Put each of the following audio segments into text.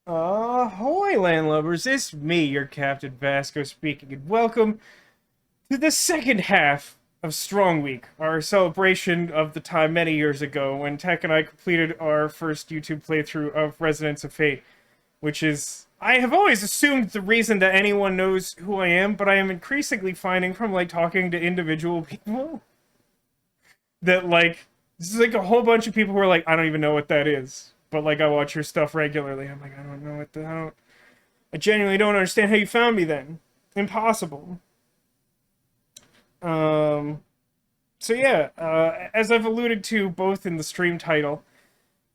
Ahoy, landlubbers! It's me, your Captain Vasco speaking, and welcome to the second half of Strong Week, our celebration of the time many years ago when Tech and I completed our first YouTube playthrough of Resonance of Fate, which is... I have always assumed the reason that anyone knows who I am, but I am increasingly finding from, talking to individual people that, this is, a whole bunch of people who are like, I don't even know what that is. But, I watch your stuff regularly. I'm like, I don't know what the... I genuinely don't understand how you found me then. Impossible. So yeah, as I've alluded to both in the stream title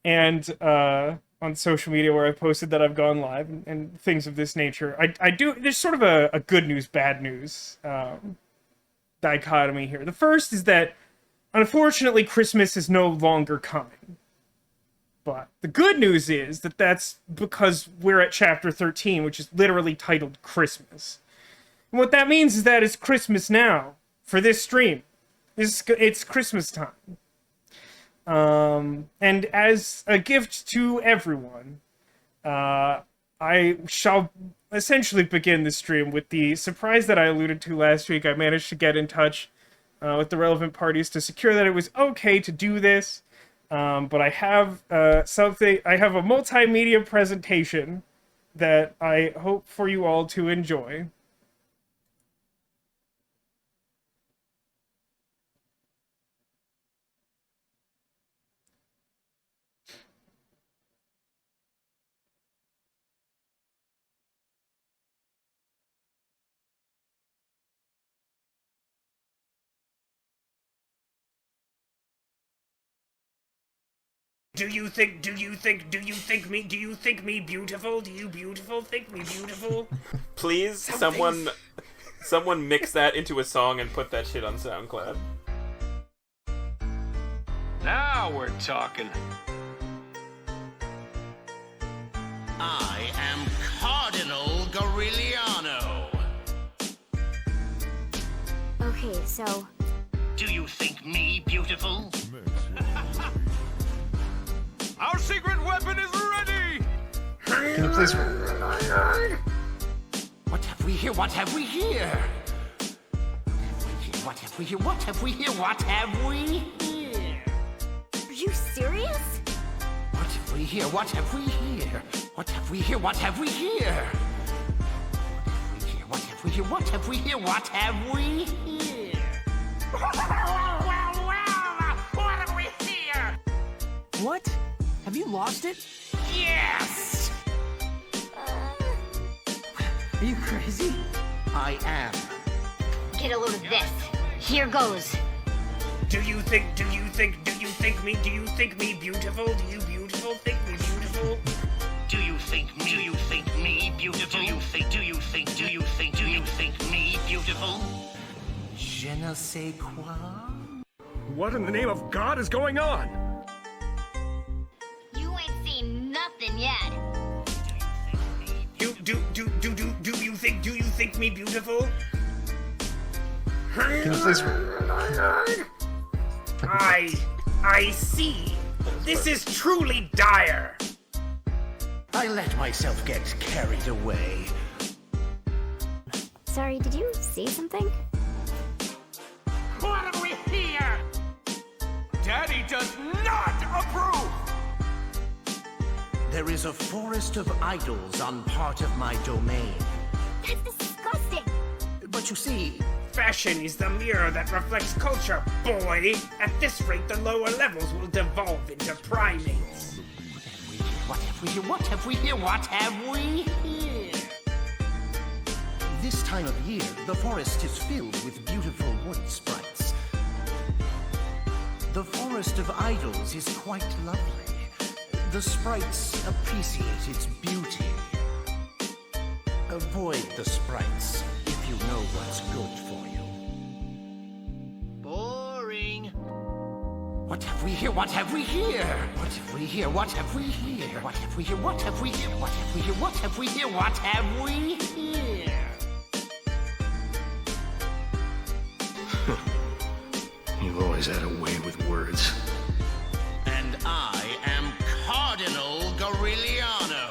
and, on social media where I posted that I've gone live and things of this nature, I do... There's sort of a good news, bad news, dichotomy here. The first is that, unfortunately, Christmas is no longer coming. But the good news is that that's because we're at chapter 13, which is literally titled Christmas. And what that means is that it's Christmas now for this stream. It's Christmas time. And as a gift to everyone, I shall essentially begin the stream with the surprise that I alluded to last week. I managed to get in touch with the relevant parties to secure that it was okay to do this. But I have something. I have a multimedia presentation that I hope for you all to enjoy. Do you think me beautiful? Do you think me beautiful? Please, someone mix that into a song and put that shit on SoundCloud. Now we're talking. I am Cardinal Goriliano. Okay, so... Do you think me beautiful? Our secret weapon is ready! Can you please... What have we here? What have we here? What have we here? What have we here? What have we here? Are you serious? What have we here? What have we here? What have we here? What have we here? What have we here? What have we here? What have we here? What have we here? What? Have you lost it? Yes! Are you crazy? I am. Get a load of this. Here goes. Do you think me beautiful? Do you think me beautiful? Do you think me beautiful? Do you think me beautiful? Je ne sais quoi. What in the name of God is going on? You ain't seen nothing yet. Do you think me beautiful? Can you please... I see. This is truly dire. I let myself get carried away. Sorry, did you see something? What have we here? Daddy does not approve! There is a forest of idols on part of my domain. That's disgusting. But you see... Fashion is the mirror that reflects culture, boy. At this rate, the lower levels will devolve into primates. What have we here? What have we here? What have we here? This time of year, the forest is filled with beautiful wood sprites. The forest of idols is quite lovely. The sprites appreciate its beauty. Avoid the sprites if you know what's good for you. Boring. What have we here? What have we here? What have we here? What have we here? What have we here? What have we here? What have we here? What have we here? What have we here? You've always had a way with words. And I am Cardinal Goriliano.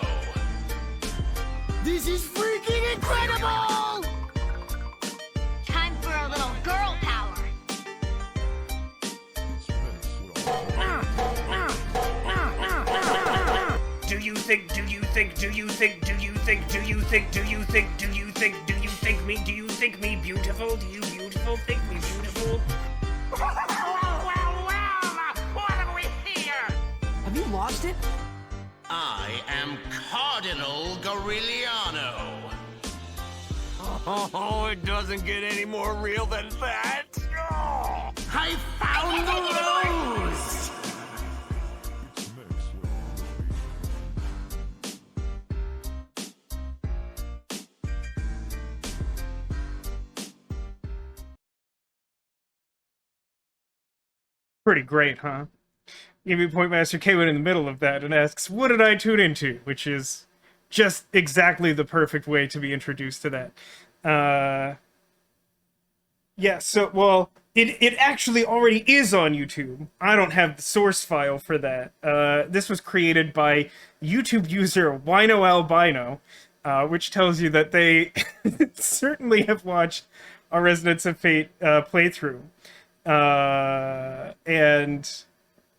think, do you think, do you think, do you think, do you think, do you think, do you think, do you think me, do you think me beautiful? Do you beautiful think me beautiful? Well, what have we here? Have you lost it? I am Cardinal Goriliano. Oh, it doesn't get any more real than that. Oh. I found the rose! Pretty great, huh? Maybe Pointmaster came in the middle of that and asks, what did I tune into? Which is just exactly the perfect way to be introduced to that. Yeah, so, well, it actually already is on YouTube. I don't have the source file for that. This was created by YouTube user Wino Albino, which tells you that they certainly have watched our Resonance of Fate playthrough. And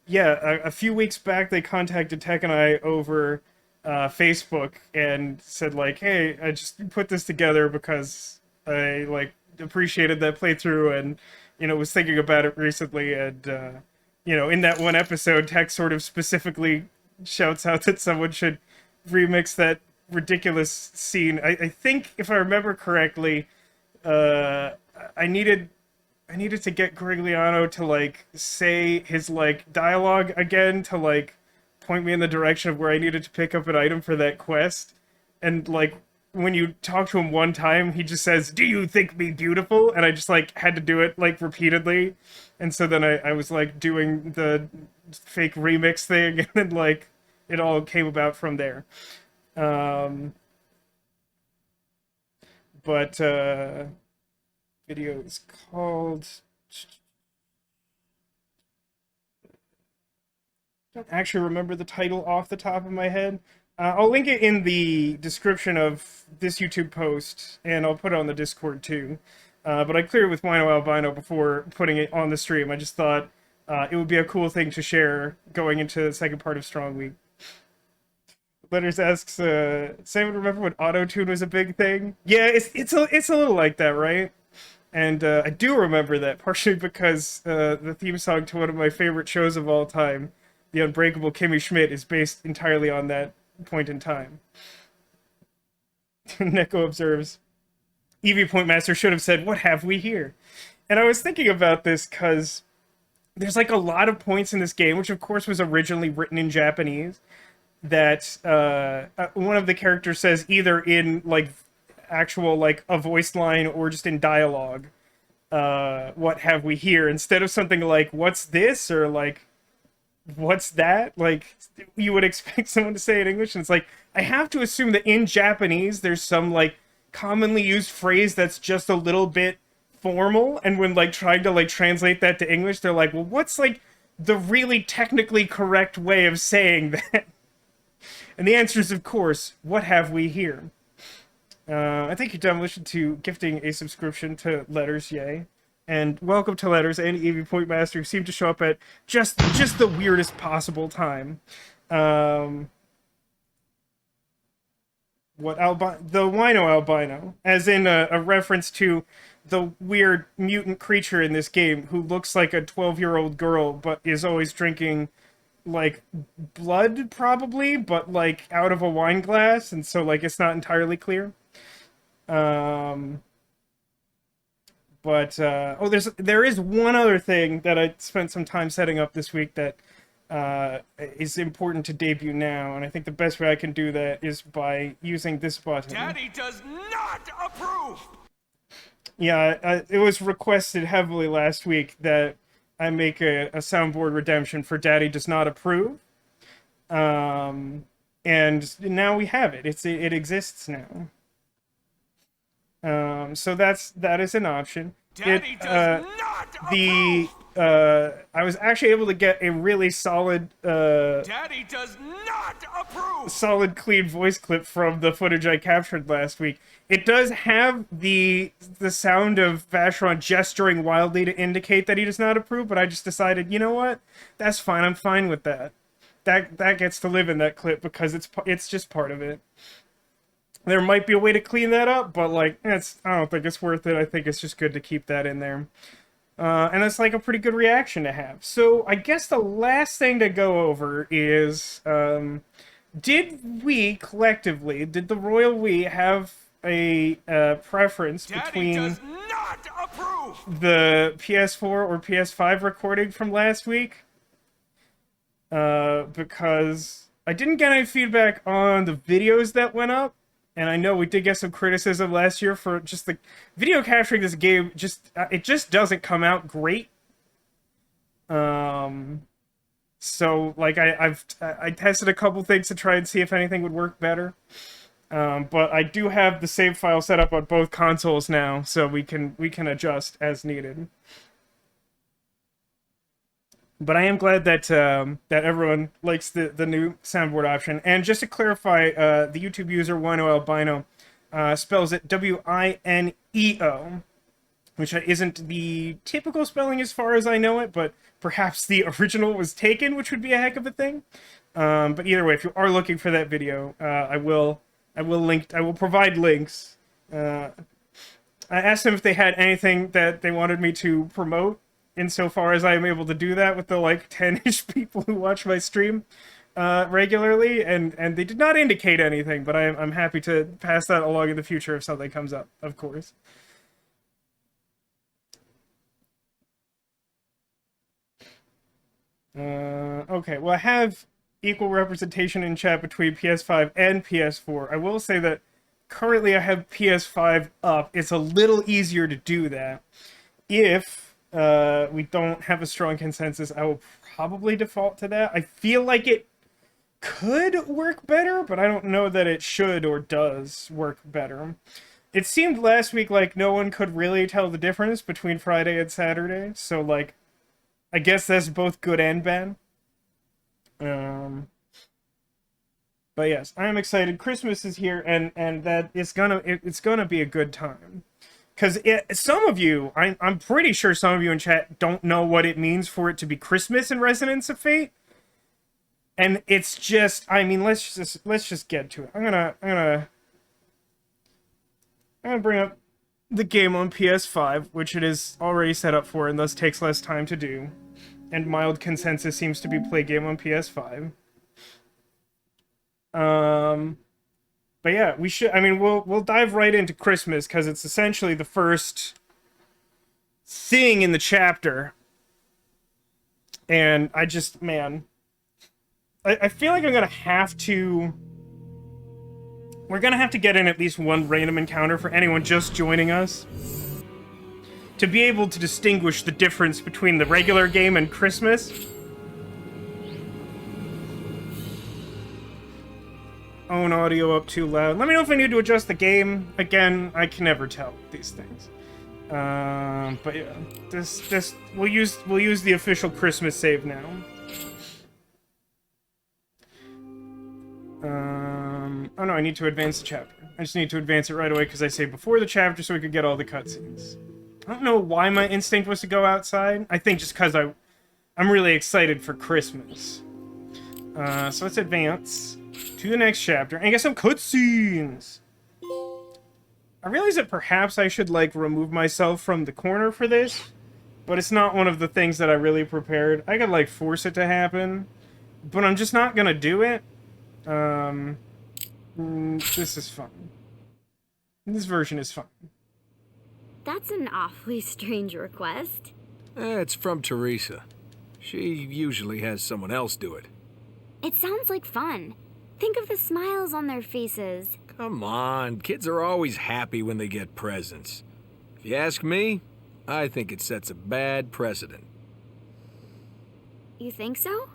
yeah, a few weeks back they contacted Tech and I over Facebook and said like, hey, I just put this together because I like appreciated that playthrough and was thinking about it recently, and in that one episode Tech sort of specifically shouts out that someone should remix that ridiculous scene. I think if I remember correctly, I needed to get Grigliano to like say his like dialogue again to like point me in the direction of where I needed to pick up an item for that quest. And like when you talk to him one time, he just says, "Do you think me beautiful?" And I just like had to do it like repeatedly. And so then I was like doing the fake remix thing, and then like it all came about from there. But video is called, don't actually remember the title off the top of my head. I'll link it in the description of this YouTube post, and I'll put it on the Discord too. But I cleared with Wino Albino before putting it on the stream. I just thought it would be a cool thing to share going into the second part of Strong Week. Letters asks, does anyone remember when auto-tune was a big thing? Yeah, it's a little like that, right? And I do remember that, partially because the theme song to one of my favorite shows of all time, The Unbreakable Kimmy Schmidt, is based entirely on that point in time. Neko observes, Eevee Pointmaster should have said, "What have we here?" And I was thinking about this because there's like a lot of points in this game, which of course was originally written in Japanese, that one of the characters says either in like actual like a voice line or just in dialogue, "What have we here?" instead of something like "What's this?" or like "What's that?" like you would expect someone to say in English. And it's like, I have to assume that in Japanese there's some like commonly used phrase that's just a little bit formal, and when like trying to like translate that to English, they're like, well, what's like the really technically correct way of saying that? And the answer is, of course, "What have we here?" I thank you, Demolition, to gifting a subscription to Letters, yay. And welcome to Letters and Eevee Pointmaster, who seem to show up at just the weirdest possible time. The Wino Albino, as in a reference to the weird mutant creature in this game who looks like a 12-year-old girl, but is always drinking like blood, probably, but like out of a wine glass, and so like it's not entirely clear. But there is one other thing that I spent some time setting up this week that is important to debut now, and I think the best way I can do that is by using this button. Daddy does not approve! Yeah, it was requested heavily last week that I make a soundboard redemption for Daddy Does Not Approve. And now we have it. It exists now. So that is an option. Daddy does not approve! I was actually able to get a really solid Daddy does not approve! solid clean voice clip from the footage I captured last week. It does have the sound of Vacheron gesturing wildly to indicate that he does not approve, but I just decided, you know what? That's fine. I'm fine with that. that gets to live in that clip because it's just part of it. There might be a way to clean that up, but like, I don't think it's worth it. I think it's just good to keep that in there. And it's like a pretty good reaction to have. So I guess the last thing to go over is, did the royal we have a preference Daddy between does not approve. the PS4 or PS5 recording from last week? Because I didn't get any feedback on the videos that went up. And I know we did get some criticism last year for just the video capturing this game. It just doesn't come out great. So like I tested a couple things to try and see if anything would work better. But I do have the save file set up on both consoles now, so we can adjust as needed. But I am glad that that everyone likes the new soundboard option. And just to clarify, the YouTube user Wino Albino spells it W-I-N-E-O, which isn't the typical spelling as far as I know it, but perhaps the original was taken, which would be a heck of a thing. But either way, if you are looking for that video, I will provide links. I asked them if they had anything that they wanted me to promote, insofar as I am able to do that with the like 10-ish people who watch my stream regularly, and they did not indicate anything, but I'm happy to pass that along in the future if something comes up, of course. Okay, well, I have equal representation in chat between PS5 and PS4. I will say that currently I have PS5 up. It's a little easier to do that. If we don't have a strong consensus, I will probably default to that. I feel like it could work better, but I don't know that it should or does work better. It seemed last week like no one could really tell the difference between Friday and Saturday, so like, I guess that's both good and bad. But yes, I am excited. Christmas is here, and that it's gonna be a good time. Because some of you, I'm pretty sure some of you in chat don't know what it means for it to be Christmas in Resonance of Fate. And it's just, I mean, let's just get to it. I'm gonna bring up the game on PS5, which it is already set up for and thus takes less time to do. And mild consensus seems to be play game on PS5. But yeah, we'll dive right into Christmas, because it's essentially the first thing in the chapter. And I just, man, I feel like we're gonna have to get in at least one random encounter for anyone just joining us, to be able to distinguish the difference between the regular game and Christmas. Own audio up too loud. Let me know if I need to adjust the game. Again, I can never tell these things. But yeah, this we'll use the official Christmas save now. Oh no, I need to advance the chapter. I just need to advance it right away because I saved before the chapter so we could get all the cutscenes. I don't know why my instinct was to go outside. I think just because I'm really excited for Christmas. So let's advance to the next chapter and get some cutscenes. I realize that perhaps I should like remove myself from the corner for this, but it's not one of the things that I really prepared. I could like force it to happen, but I'm just not gonna do it. This is fun. This version is fun. That's an awfully strange request. It's from Teresa. She usually has someone else do it. It sounds like fun. Think of the smiles on their faces. Come on, kids are always happy when they get presents. If you ask me, I think it sets a bad precedent. You think so?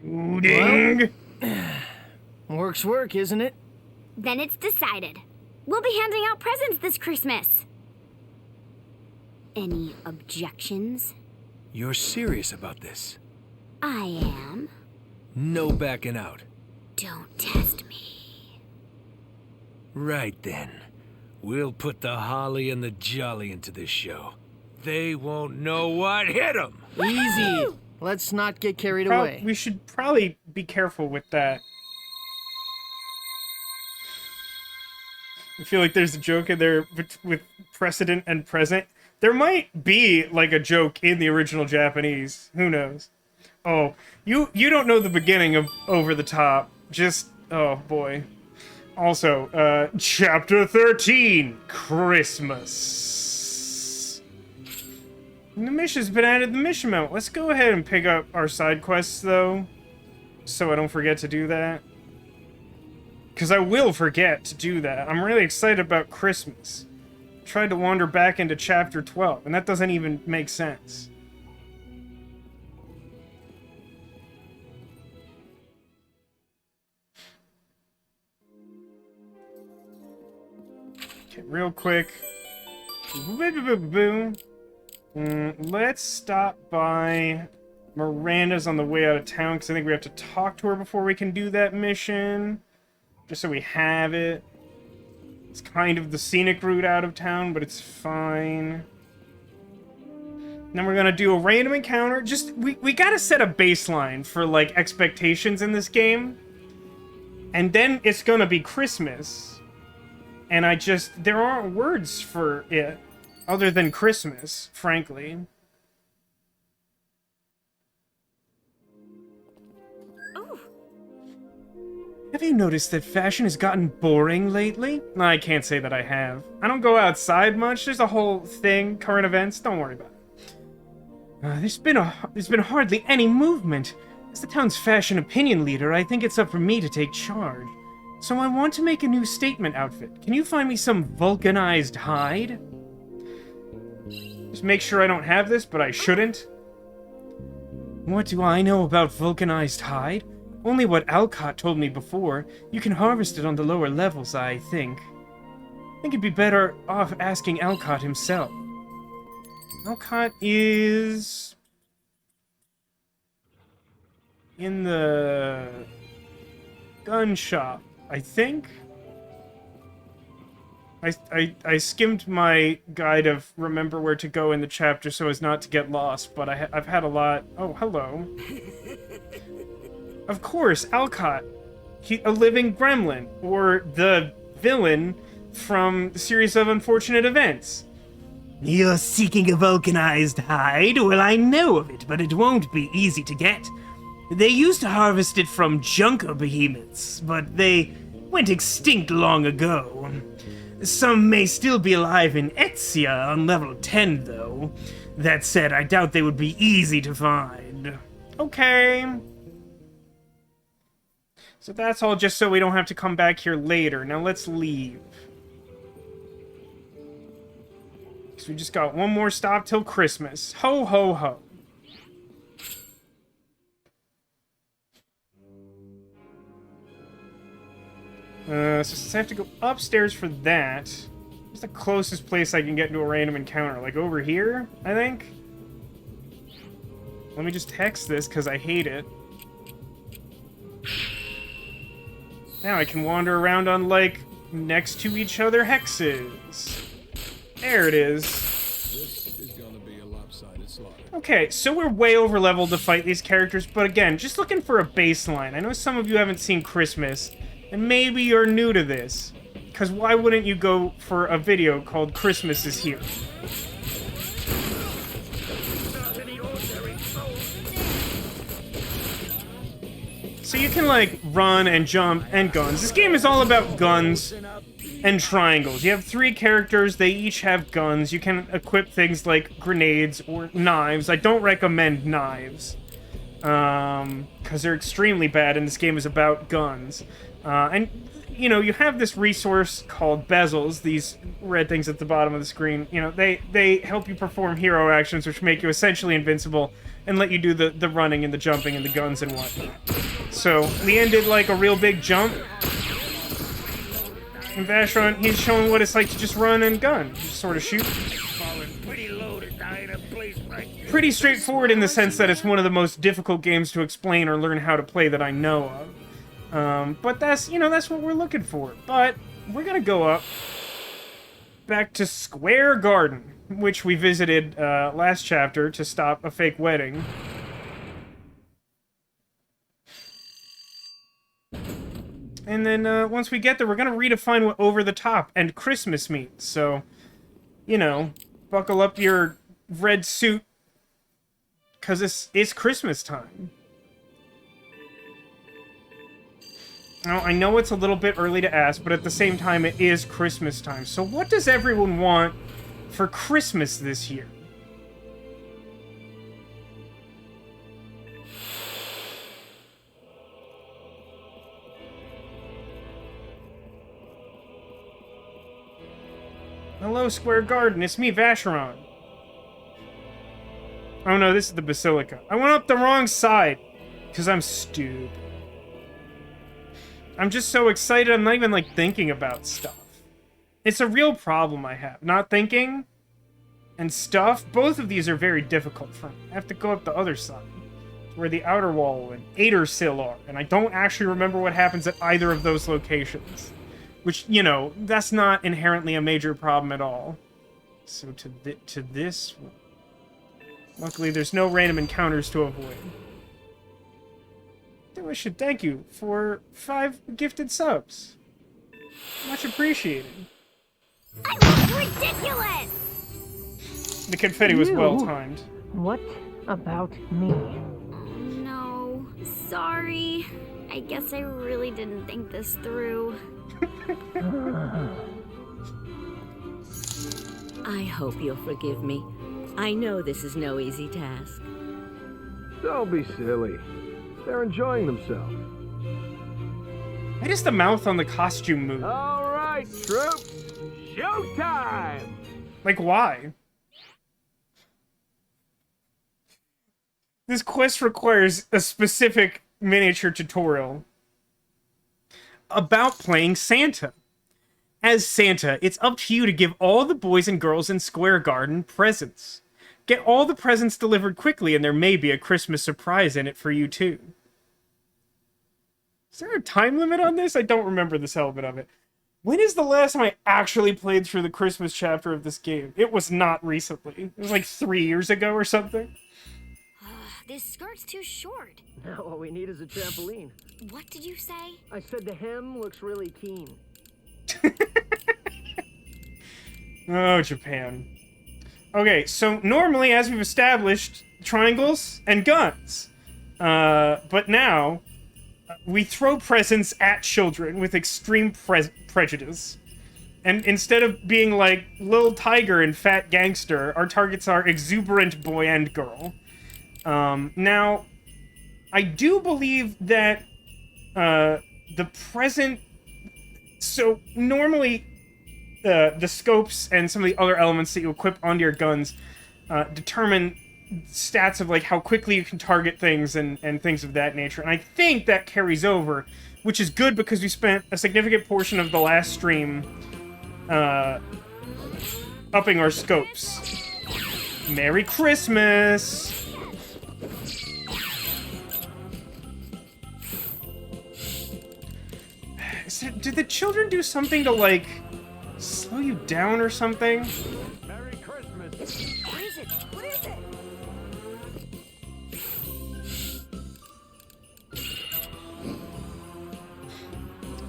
Ooh, ding! Work's work, isn't it? Then it's decided. We'll be handing out presents this Christmas. Any objections? You're serious about this? I am. No backing out. Don't test me. Right then. We'll put the holly and the jolly into this show. They won't know what hit them. Easy. Let's not get carried away. We should probably be careful with that. I feel like there's a joke in there with precedent and present. There might be, like, a joke in the original Japanese. Who knows? Oh, you don't know the beginning of Over the Top. Just, oh boy. Also, Chapter 13, Christmas. And the mission's been added to the mission mount. Let's go ahead and pick up our side quests, though, so I don't forget to do that. Because I will forget to do that. I'm really excited about Christmas. Tried to wander back into Chapter 12, and that doesn't even make sense. Okay, real quick. Let's stop by Miranda's on the way out of town, because I think we have to talk to her before we can do that mission. Just so we have it. It's kind of the scenic route out of town, but it's fine. Then we're gonna do a random encounter. Just, we gotta set a baseline for, like, expectations in this game. And then it's gonna be Christmas. And there aren't words for it other than Christmas, frankly. Have you noticed that fashion has gotten boring lately? No, I can't say that I have. I don't go outside much. There's a whole thing, current events. Don't worry about it. There's been hardly any movement. As the town's fashion opinion leader, I think it's up for me to take charge. So I want to make a new statement outfit. Can you find me some vulcanized hide? Just make sure I don't have this, but I shouldn't. What do I know about vulcanized hide? Only what Alcott told me before. You can harvest it on the lower levels, I think. I think it'd be better off asking Alcott himself. Alcott is in the gun shop, I think. I skimmed my guide of remember where to go in the chapter so as not to get lost, but I've had a lot... Oh, hello. Of course, Alcott. A living gremlin, or the villain from the series of unfortunate events. You're seeking a vulcanized hide? Well, I know of it, but it won't be easy to get. They used to harvest it from junker behemoths, but they went extinct long ago. Some may still be alive in Ezia on level 10, though. That said, I doubt they would be easy to find. Okay. So that's all just so we don't have to come back here later. Now let's leave. So we just got one more stop till Christmas. Ho, ho, ho. So since I have to go upstairs for that, what's the closest place I can get into a random encounter? Like over here, I think? Let me just text this, because I hate it. Now I can wander around on, like, next to each other hexes. There it is. This is gonna be a lopsided slaughter. Okay, so we're way over leveled to fight these characters, but again, just looking for a baseline. I know some of you haven't seen Christmas, and maybe you're new to this. Because why wouldn't you go for a video called Christmas is Here? So you can, like, run and jump and guns. This game is all about guns and triangles. You have 3 characters, they each have guns. You can equip things like grenades or knives. I don't recommend knives, because they're extremely bad, and this game is about guns. And, you know, you have this resource called Basels, these red things at the bottom of the screen. You know, they help you perform hero actions, which make you essentially invincible, and let you do the running and the jumping and the guns and whatnot. So, Leanne did, like, a real big jump. And Vashon, he's showing what it's like to just run and gun. Just sort of shoot. Pretty straightforward in the sense that it's one of the most difficult games to explain or learn how to play that I know of. But that's, you know, that's what we're looking for. But we're gonna go up back to Square Garden, which we visited last chapter to stop a fake wedding. And then once we get there, we're going to redefine what over the top and Christmas means. So, you know, buckle up your red suit, because it's Christmas time. Now, I know it's a little bit early to ask, but at the same time, it is Christmas time. So what does everyone want for Christmas this year? Hello, Square Garden. It's me, Vacheron. Oh no, this is the Basilica. I went up the wrong side, because I'm stupid. I'm just so excited, I'm not even, like, thinking about stuff. It's a real problem I have. Not thinking and stuff, both of these are very difficult for me. I have to go up the other side, where the outer wall and Adersill are, and I don't actually remember what happens at either of those locations. Which, you know, that's not inherently a major problem at all. So to this one. Luckily, there's no random encounters to avoid. I should thank you for 5 gifted subs. Much appreciated. I look ridiculous! The confetti was well timed. What about me? No, sorry. I guess I really didn't think this through. I hope you'll forgive me. I know this is no easy task. Don't be silly. They're enjoying themselves. Why does the mouth on the costume move? All right, troops. Showtime! Like, why? This quest requires a specific miniature tutorial about playing Santa. As Santa, it's up to you to give all the boys and girls in Square Garden presents. Get all the presents delivered quickly, and there may be a Christmas surprise in it for you, too. Is there a time limit on this? I don't remember this element of it. When is the last time I actually played through the Christmas chapter of this game? It was not recently. It was like 3 years ago or something. This skirt's too short. Now all we need is a trampoline. What did you say? I said the hem looks really keen. Oh, Japan. Okay, so normally, as we've established, triangles and guns. But now, we throw presents at children with extreme prejudice. And instead of being like Lil Tiger and Fat Gangster, our targets are exuberant boy and girl. Now, I do believe that the present... So, normally, the scopes and some of the other elements that you equip onto your guns determine stats of, like, how quickly you can target things and things of that nature. And I think that carries over, which is good because we spent a significant portion of the last stream upping our scopes. Merry Christmas! Did the children do something to, like, slow you down or something? Merry Christmas. What is it? What is it?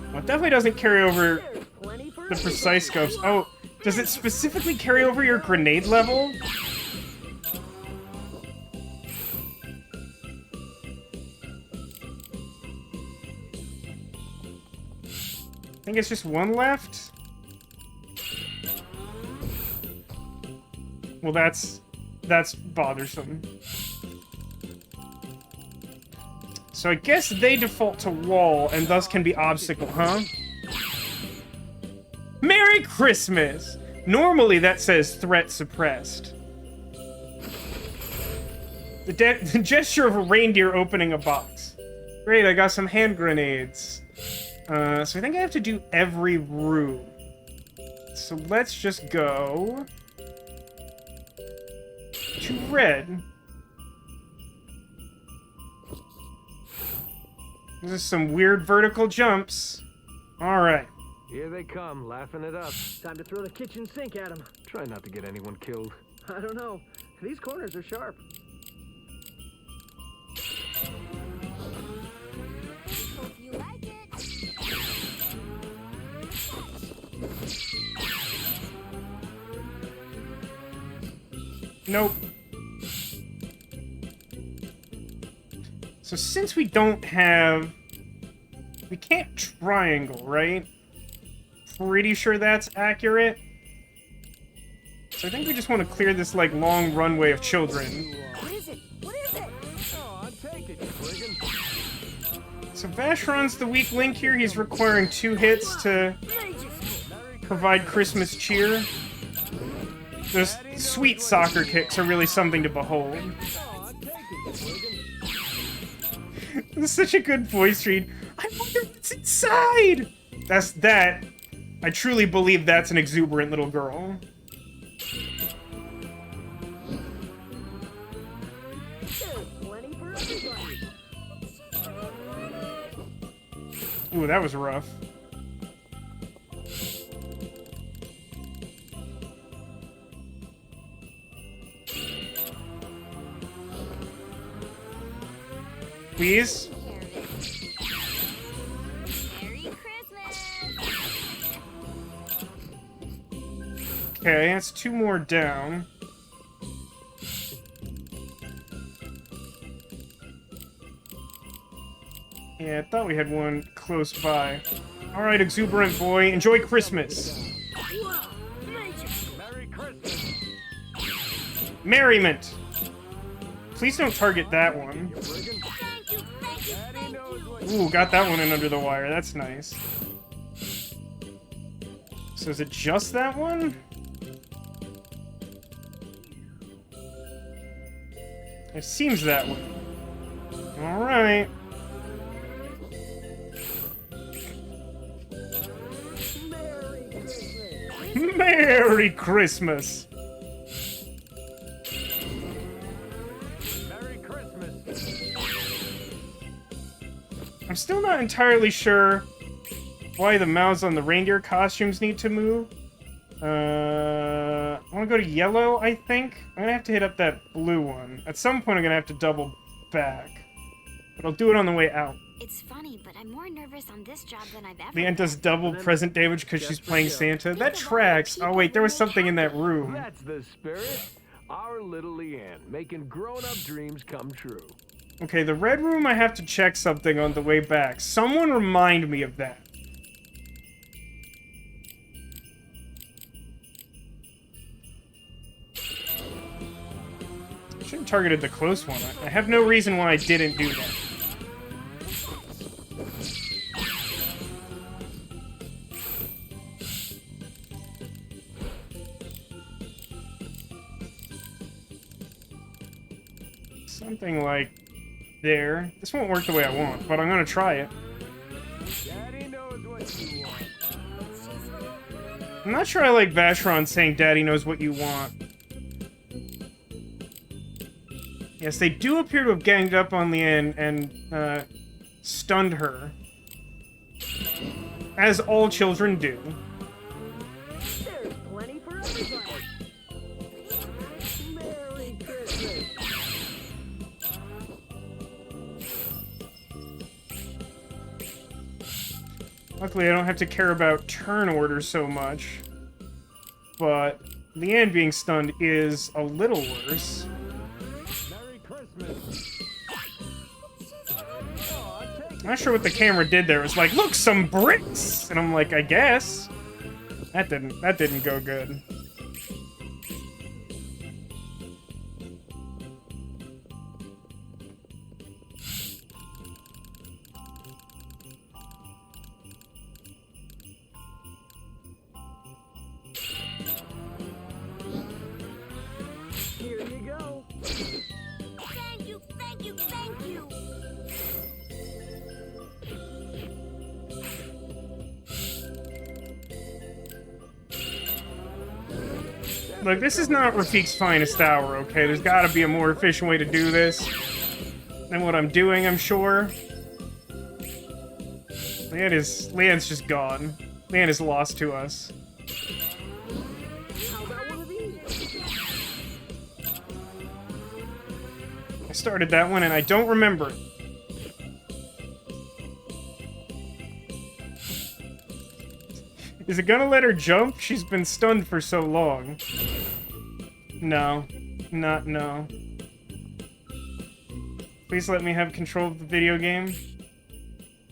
Well, it definitely doesn't carry over the precise scopes. Oh, does it specifically carry over your grenade level? I think it's just one left? Well, that's bothersome. So I guess they default to wall and thus can be obstacle, huh? Merry Christmas! Normally that says threat suppressed. The gesture of a reindeer opening a box. Great, I got some hand grenades. So I think I have to do every room. So let's just go to red. This is some weird vertical jumps. Alright. Here they come, laughing it up. Time to throw the kitchen sink at him. Try not to get anyone killed. I don't know. These corners are sharp. Hope you like it. Nope. So since we don't have... We can't triangle, right? Pretty sure that's accurate. So I think we just want to clear this, like, long runway of children. What is it? What is it? Oh, I'll take it, you friggin'. So Vacheron's the weak link here. He's requiring 2 hits to provide Christmas cheer. Those sweet soccer kicks are really something to behold. This is such a good voice read. I wonder what's inside! That's that. I truly believe that's an exuberant little girl. Ooh, that was rough. Please? Merry Christmas! Okay, that's 2 more down. Yeah, I thought we had one close by. Alright, exuberant boy, enjoy Christmas. Merry Christmas. Merriment! Please don't target that one. Daddy knows what Ooh, got that one in under the wire. That's nice. So is it just that one? It seems that one. Alright. Merry Christmas! Merry Christmas. I'm still not entirely sure why the mouths on the reindeer costumes need to move. I want to go to yellow, I think. I'm gonna have to hit up that blue one. At some point, I'm gonna have to double back. But I'll do it on the way out. It's funny, but I'm more nervous on this job than I've ever Leanne does been. double present damage because she's playing Santa. That tracks. Oh wait, there was something in that room. That's the spirit. Our little Leanne, making grown-up dreams come true. Okay, the red room, I have to check something on the way back. Someone remind me of that. I should have targeted the close one. I have no reason why I didn't do that. Something like there. This won't work the way I want, but I'm gonna try it. Daddy knows what you want. I'm not sure I like Vacheron saying Daddy knows what you want. Yes, they do appear to have ganged up on Leanne and stunned her. As all children do. There's plenty for everybody. Merry Christmas. Luckily, I don't have to care about turn order so much. But Leanne being stunned is a little worse. Merry Christmas. I'm not sure what the camera did there. It was like, look, some bricks! And I'm like, I guess. That didn't go good. Here you go. Thank you, thank you, thank you! Look, this is not Rafiq's finest hour, okay? There's gotta be a more efficient way to do this than what I'm doing, I'm sure. Leanne's just gone. Leanne is lost to us. How about one of these? I started that one and I don't remember it. Is it gonna let her jump? She's been stunned for so long. No. not know? Please let me have control of the video game.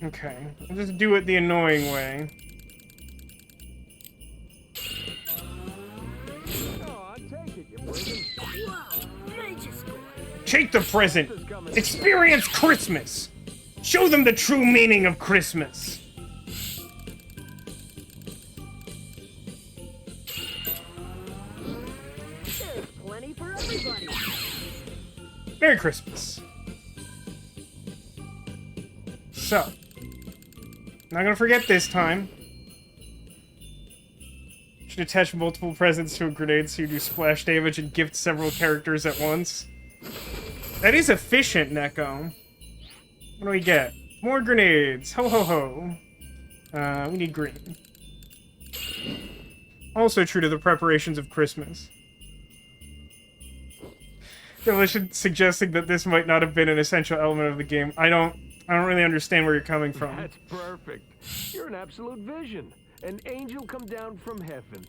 Okay, I'll just do it the annoying way. Take the present! Experience Christmas! Show them the true meaning of Christmas! There's plenty for everybody. Merry Christmas. So, not gonna forget this time. Should attach multiple presents to a grenade so you do splash damage and gift several characters at once. That is efficient, Neko. What do we get? More grenades. Ho ho ho. We need green. Also true to the preparations of Christmas. Demolition suggesting that this might not have been an essential element of the game. I don't really understand where you're coming from. That's perfect. You're an absolute vision. An angel come down from heaven.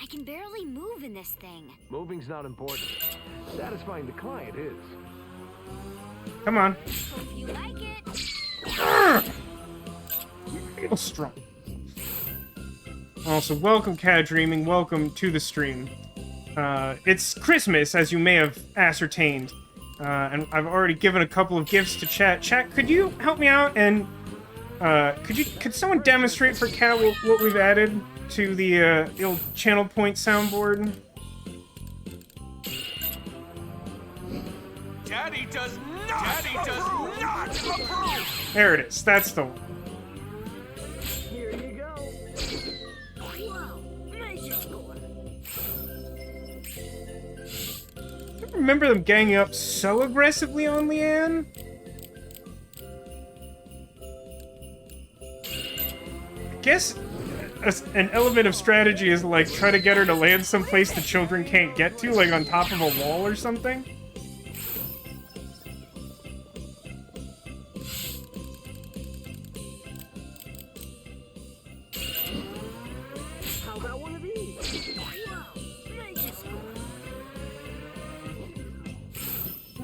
I can barely move in this thing. Moving's not important. Satisfying the client is. Come on. Hope you like it. Feel strong. Also, welcome, Cat Dreaming. Welcome to the stream. It's Christmas, as you may have ascertained. And I've already given a couple of gifts to chat. Chat, could you help me out and could someone demonstrate for Cat what we've added to the old channel point soundboard? Daddy does not approve! There it is. That's the one. Here you go. Wow, major score. I remember them ganging up so aggressively on Leanne. I guess an element of strategy is like try to get her to land someplace the children can't get to, like on top of a wall or something. How about one of these? Wow, major score.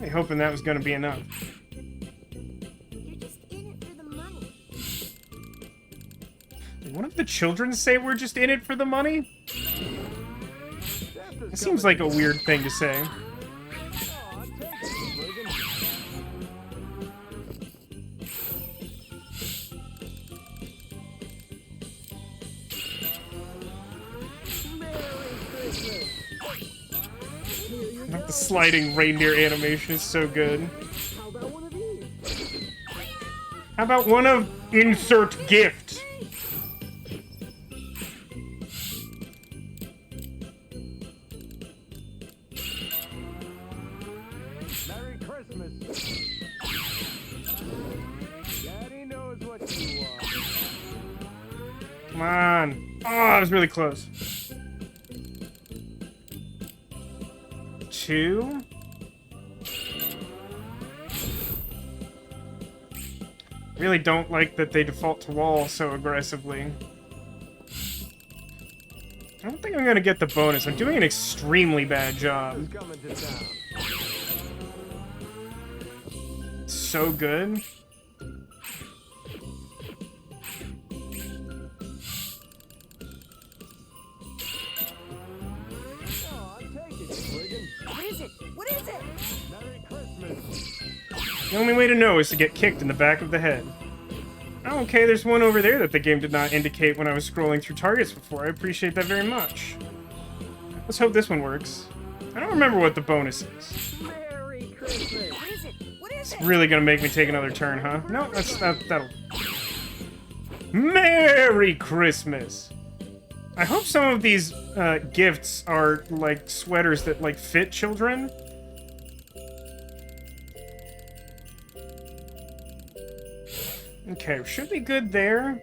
I'm hoping that was going to be enough. You're just in it for the money. Did one of the children say we're just in it for the money? It seems like a weird thing to say. The sliding reindeer animation is so good. How about one of these? How about one of insert gift? Merry Christmas. Daddy knows what you want. Come on. Oh, that was really close. 2. Really don't like that they default to wall so aggressively. I don't think I'm gonna get the bonus. I'm doing an extremely bad job. Coming to town. So good. What is it? What is it? Merry Christmas. The only way to know is to get kicked in the back of the head. Oh, okay, there's one over there that the game did not indicate when I was scrolling through targets before. I appreciate that very much. Let's hope this one works. I don't remember what the bonus is. Merry Christmas. What is it? What is It's really gonna make me take another turn, huh? No, that'll... Merry Christmas! I hope some of these gifts are, like, sweaters that, like, fit children. Okay, we should be good there.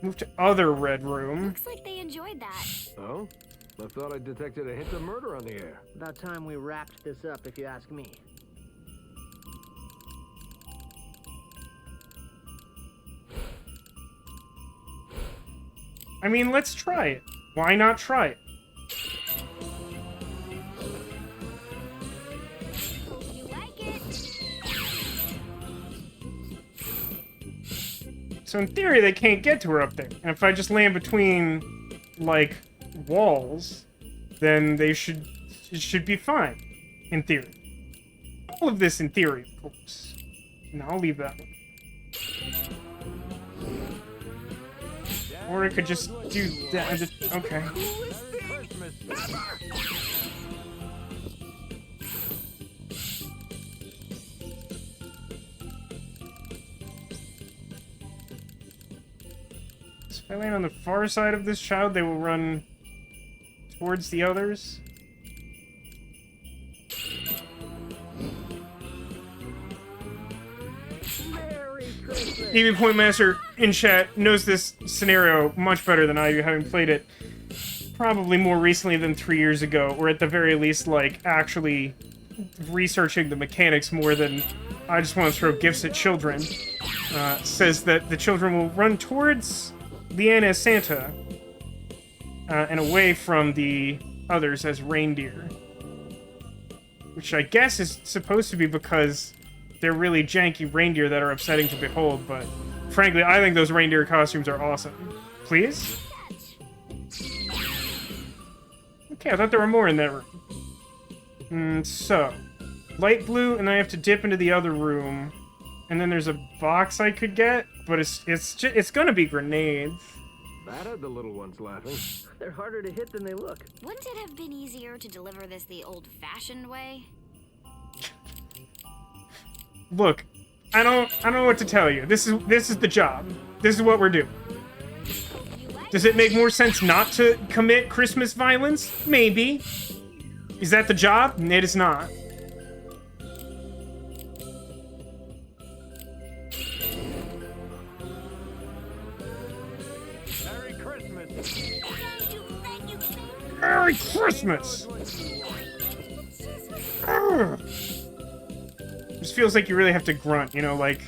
Move to other red room. Looks like they enjoyed that. Oh? I thought I detected a hint of murder on the air. About time we wrapped this up, if you ask me. I mean, let's try it. Why not try it? So in theory, they can't get to her up there. And if I just land between, like, walls, then it should be fine. In theory. All of this in theory, of course. No, I'll leave that one. Or I could just do that. Okay. So if I land on the far side of this child, they will run towards the others. EV Point Master in chat knows this scenario much better than I do, having played it probably more recently than 3 years ago, or at the very least, like, actually researching the mechanics more than I just want to throw gifts at children. Says that the children will run towards Leanne as Santa, and away from the others as reindeer. Which I guess is supposed to be because they're really janky reindeer that are upsetting to behold, but frankly, I think those reindeer costumes are awesome. Please? Okay, I thought there were more in that room. So, light blue, and I have to dip into the other room, and then there's a box I could get, but it's gonna be grenades. That had the little ones laughing. They're harder to hit than they look. Wouldn't it have been easier to deliver this the old-fashioned way? Look, I don't know what to tell you. This is the job. This is what we're doing. Does it make more sense not to commit Christmas violence? Maybe. Is that the job? It is not. Merry Christmas. Merry Christmas! Ugh. This feels like you really have to grunt, you know, like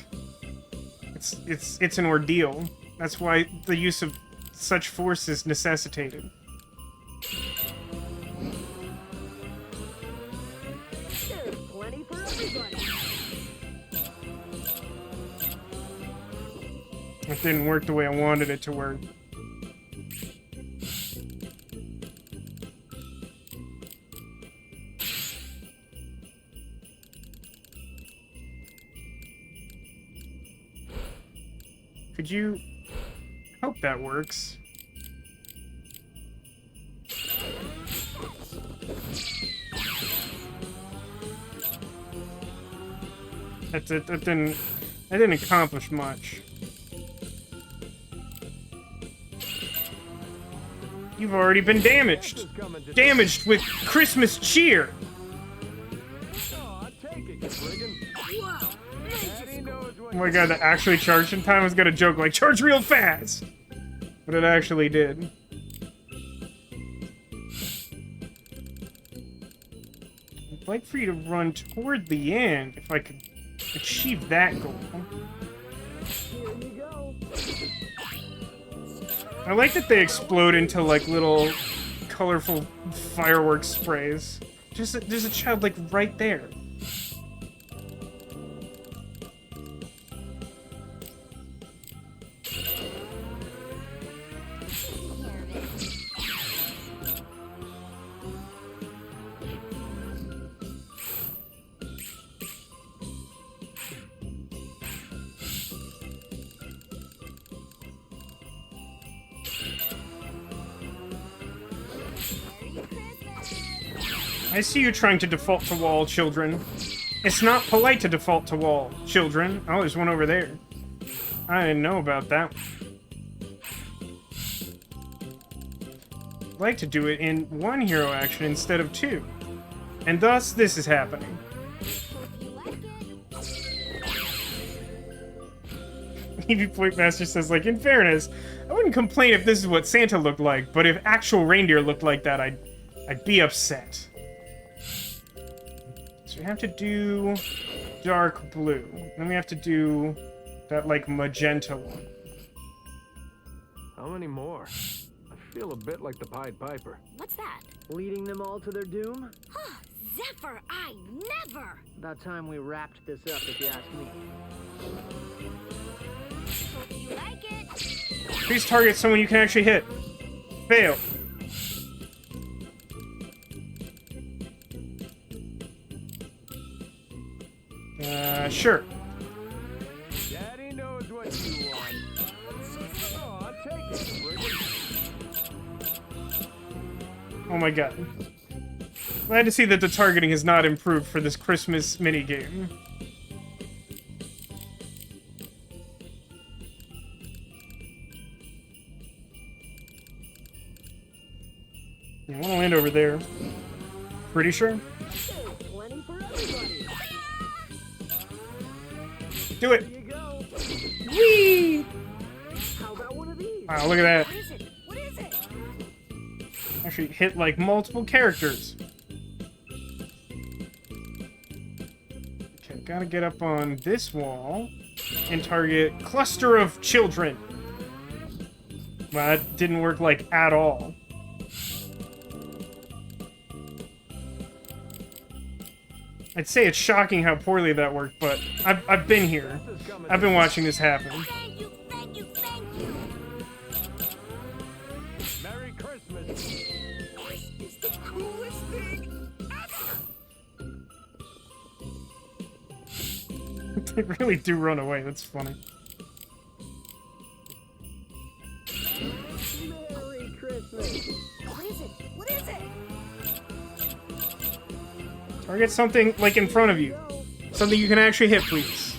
it's an ordeal. That's why the use of such force is necessitated. There's plenty for everybody. It didn't work the way I wanted it to work. Could you... hope that works. That didn't accomplish much. You've already been damaged. Damaged with Christmas cheer. Aw, take it, you friggin'. Daddy knows what Oh my god, that actually charged in time. I was gonna joke like, charge real fast! But it actually did. I'd like for you to run toward the end, if I could achieve that goal. Here you go. I like that they explode into, like, little colorful fireworks sprays. There's a child, like, right there. I see you trying to default to wall, children. It's not polite to default to wall, children. Oh, there's one over there. I didn't know about that. I'd like to do it in one hero action instead of two. And thus, this is happening. EV Point Master says, like, in fairness, I wouldn't complain if this is what Santa looked like, but if actual reindeer looked like that, I'd be upset. So we have to do dark blue. Then we have to do that, like, magenta one. How many more? I feel a bit like the Pied Piper. What's that? Leading them all to their doom? Zephyr, I never! About time we wrapped this up, if you ask me. Please target someone you can actually hit. Fail. Sure. Daddy knows what you want. Oh, take it, friggin'. Oh my god. Glad to see that the targeting has not improved for this Christmas minigame. Yeah, I want to land over there. Pretty sure. Plenty for everybody. Do it! Here you go. Whee! How about one of these? Wow, look at that. What is it? What is it? Actually hit like multiple characters. Okay, gotta get up on this wall and target cluster of children. Well, that didn't work like at all. I'd say it's shocking how poorly that worked, but I've been here. I've been watching this happen. Thank you, thank you, thank you. Merry Christmas. This is the coolest thing ever! They really do run away, that's funny. Merry Christmas. What is it? What is it? Target something, like, in front of you. Something you can actually hit, please.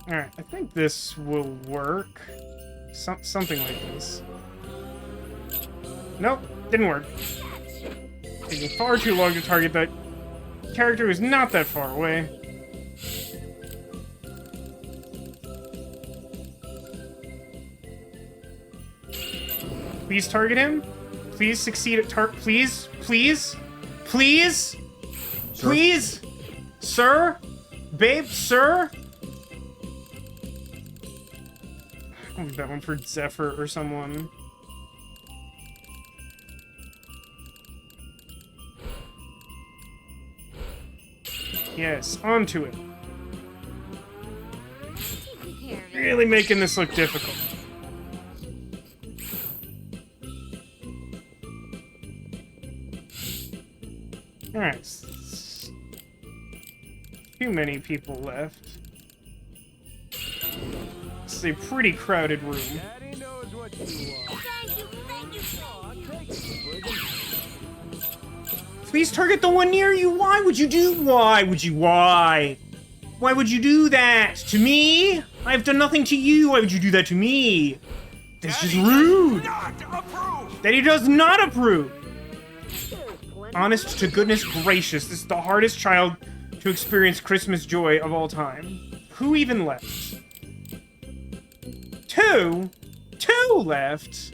Alright, I think this will work. Something like this. Nope, didn't work. Taking far too long to target that character who's not that far away. Please target him. Please succeed at please, please, please, please, sir, babe, sir. I'll leave that one for Zephyr or someone. Yes, onto it. Really making this look difficult. Alright. Too many people left. This is a pretty crowded room. Daddy knows what you want. Thank you, thank you, thank you. Take it, friggin'. Please target the one near you. Why would you do? Why would you? Why? Why would you do that to me? I've done nothing to you. Why would you do that to me? This is rude. Not approve! That he does not approve. Honest to goodness gracious, this is the hardest child to experience Christmas joy of all time. Who even left? Two left.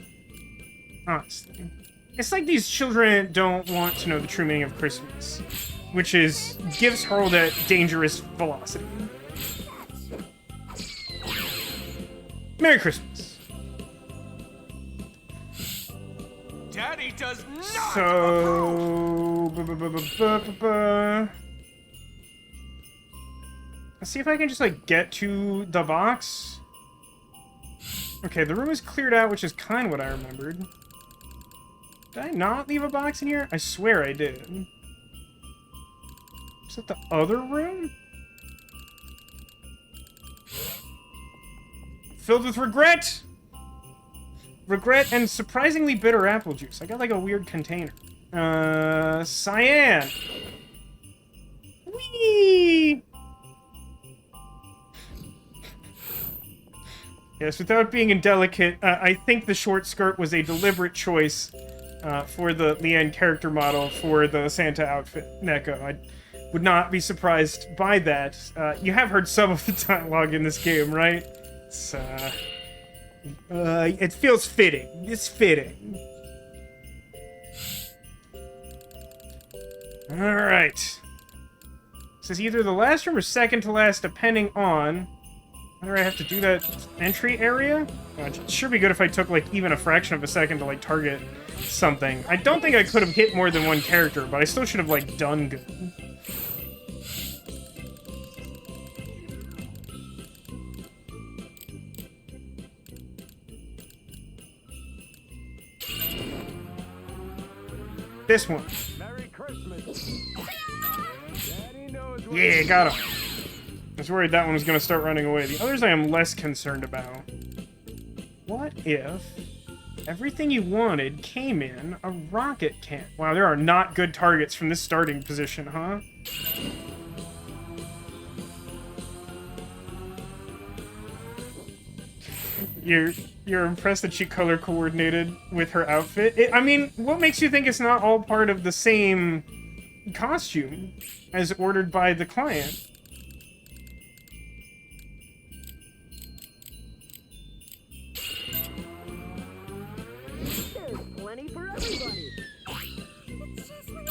Honestly. It's like these children don't want to know the true meaning of Christmas, which is gifts hurled at dangerous velocity. Merry Christmas. Daddy does not So... Let's see if I can just, like, get to the box. Okay, the room is cleared out, which is kind of what I remembered. Did I not leave a box in here? I swear I did. Is that the other room? Filled with regret! Regret and surprisingly bitter apple juice. I got like a weird container. Cyan! Whee! Yes, without being indelicate, I think the short skirt was a deliberate choice for the Leanne character model for the Santa outfit, Neko. I would not be surprised by that. You have heard some of the dialogue in this game, right? It's, it feels fitting. It's fitting. Alright. This is either the last room or second to last, depending on Why do I have to do that entry area? It should be good if I took, like, even a fraction of a second to, like, target something. I don't think I could have hit more than one character, but I still should have, like, done good. This one. Merry Christmas. Daddy knows what Yeah, got him. I was worried that one was going to start running away. The others I am less concerned about. What if everything you wanted came in a rocket can? Wow, there are not good targets from this starting position, huh? You're impressed that she color coordinated with her outfit? I mean, what makes you think it's not all part of the same costume as ordered by the client? There's plenty for everybody.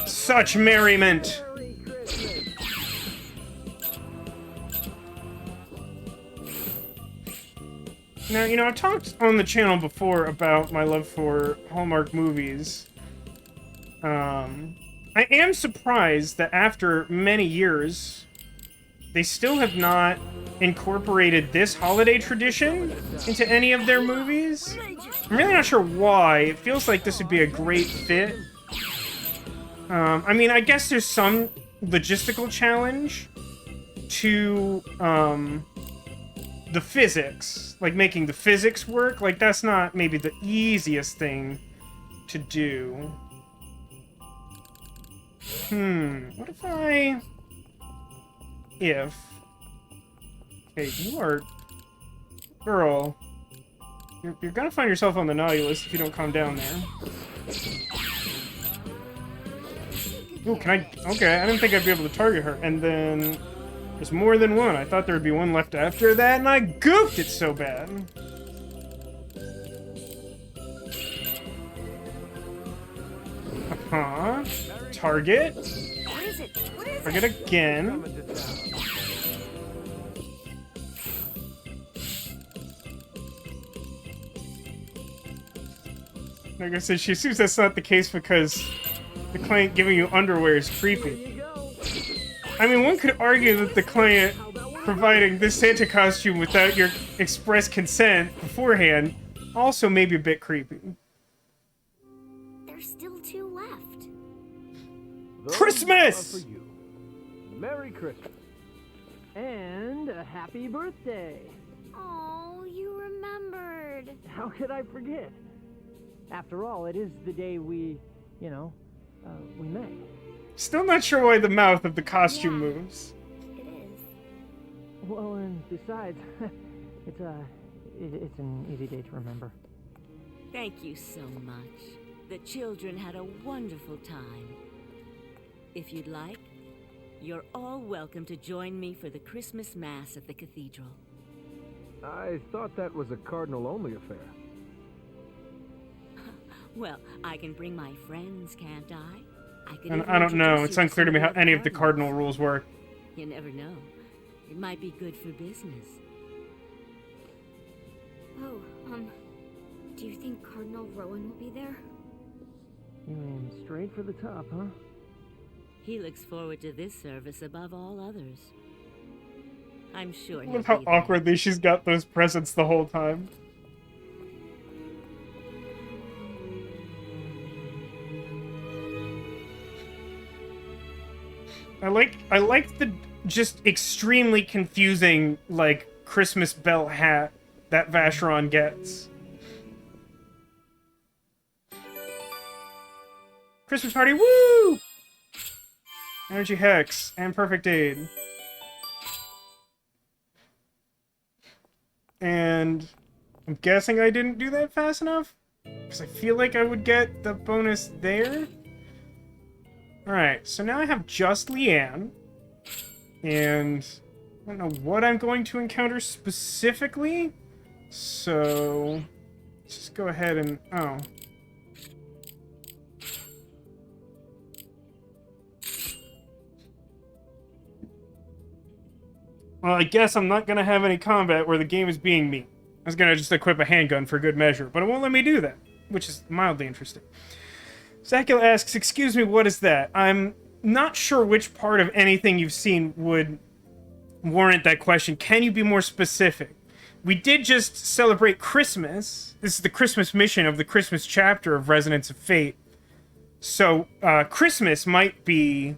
Such merriment! Merry Christmas. Now, you know, I've talked on the channel before about my love for Hallmark movies. I am surprised that after many years, they still have not incorporated this holiday tradition into any of their movies. I'm really not sure why. It feels like this would be a great fit. I mean, I guess there's some logistical challenge to, the physics. Like, making the physics work. Like, that's not maybe the easiest thing to do. What if I... Okay, you are... Girl. You're gonna find yourself on the naughty list if you don't calm down there. Ooh, can I... Okay, I didn't think I'd be able to target her. And then... There's more than one. I thought there would be one left after that, and I goofed it so bad. Uh-huh. Target. What is it? What is Target again. Like I said, she assumes that's not the case because the client giving you underwear is creepy. I mean, one could argue that the client providing this Santa costume without your express consent beforehand also may be a bit creepy. There's still 2 left. Those Christmas! are for you. Merry Christmas. And a happy birthday. Oh, you remembered. How could I forget? After all, it is the day we met. Still not sure why the mouth of the costume moves. It is. Well, and besides, it's an easy day to remember. Thank you so much. The children had a wonderful time. If you'd like, you're all welcome to join me for the Christmas Mass at the cathedral. I thought that was a cardinal-only affair. Well, I can bring my friends, can't I? And I don't know. It's unclear to me how any of the cardinal rules work. You never know. It might be good for business. Oh, do you think Cardinal Rowan will be there? You aim straight for the top, huh? He looks forward to this service above all others. I'm sure I he'll love how be there. awkwardly she's got those presents the whole time. I like the just extremely confusing, like, Christmas belt hat that Vacheron gets. Christmas party, woo! Energy Hex and Perfect Aid. And I'm guessing I didn't do that fast enough? Because I feel like I would get the bonus there. Alright, so now I have just Leanne. And I don't know what I'm going to encounter specifically. So let's just go ahead and... Oh. Well, I guess I'm not gonna have any combat where the game is being mean. I was gonna just equip a handgun for good measure, but it won't let me do that, which is mildly interesting. Zakula asks, excuse me, what is that? I'm not sure which part of anything you've seen would warrant that question. Can you be more specific? We did just celebrate Christmas. This is the Christmas mission of the Christmas chapter of Resonance of Fate. So, Christmas might be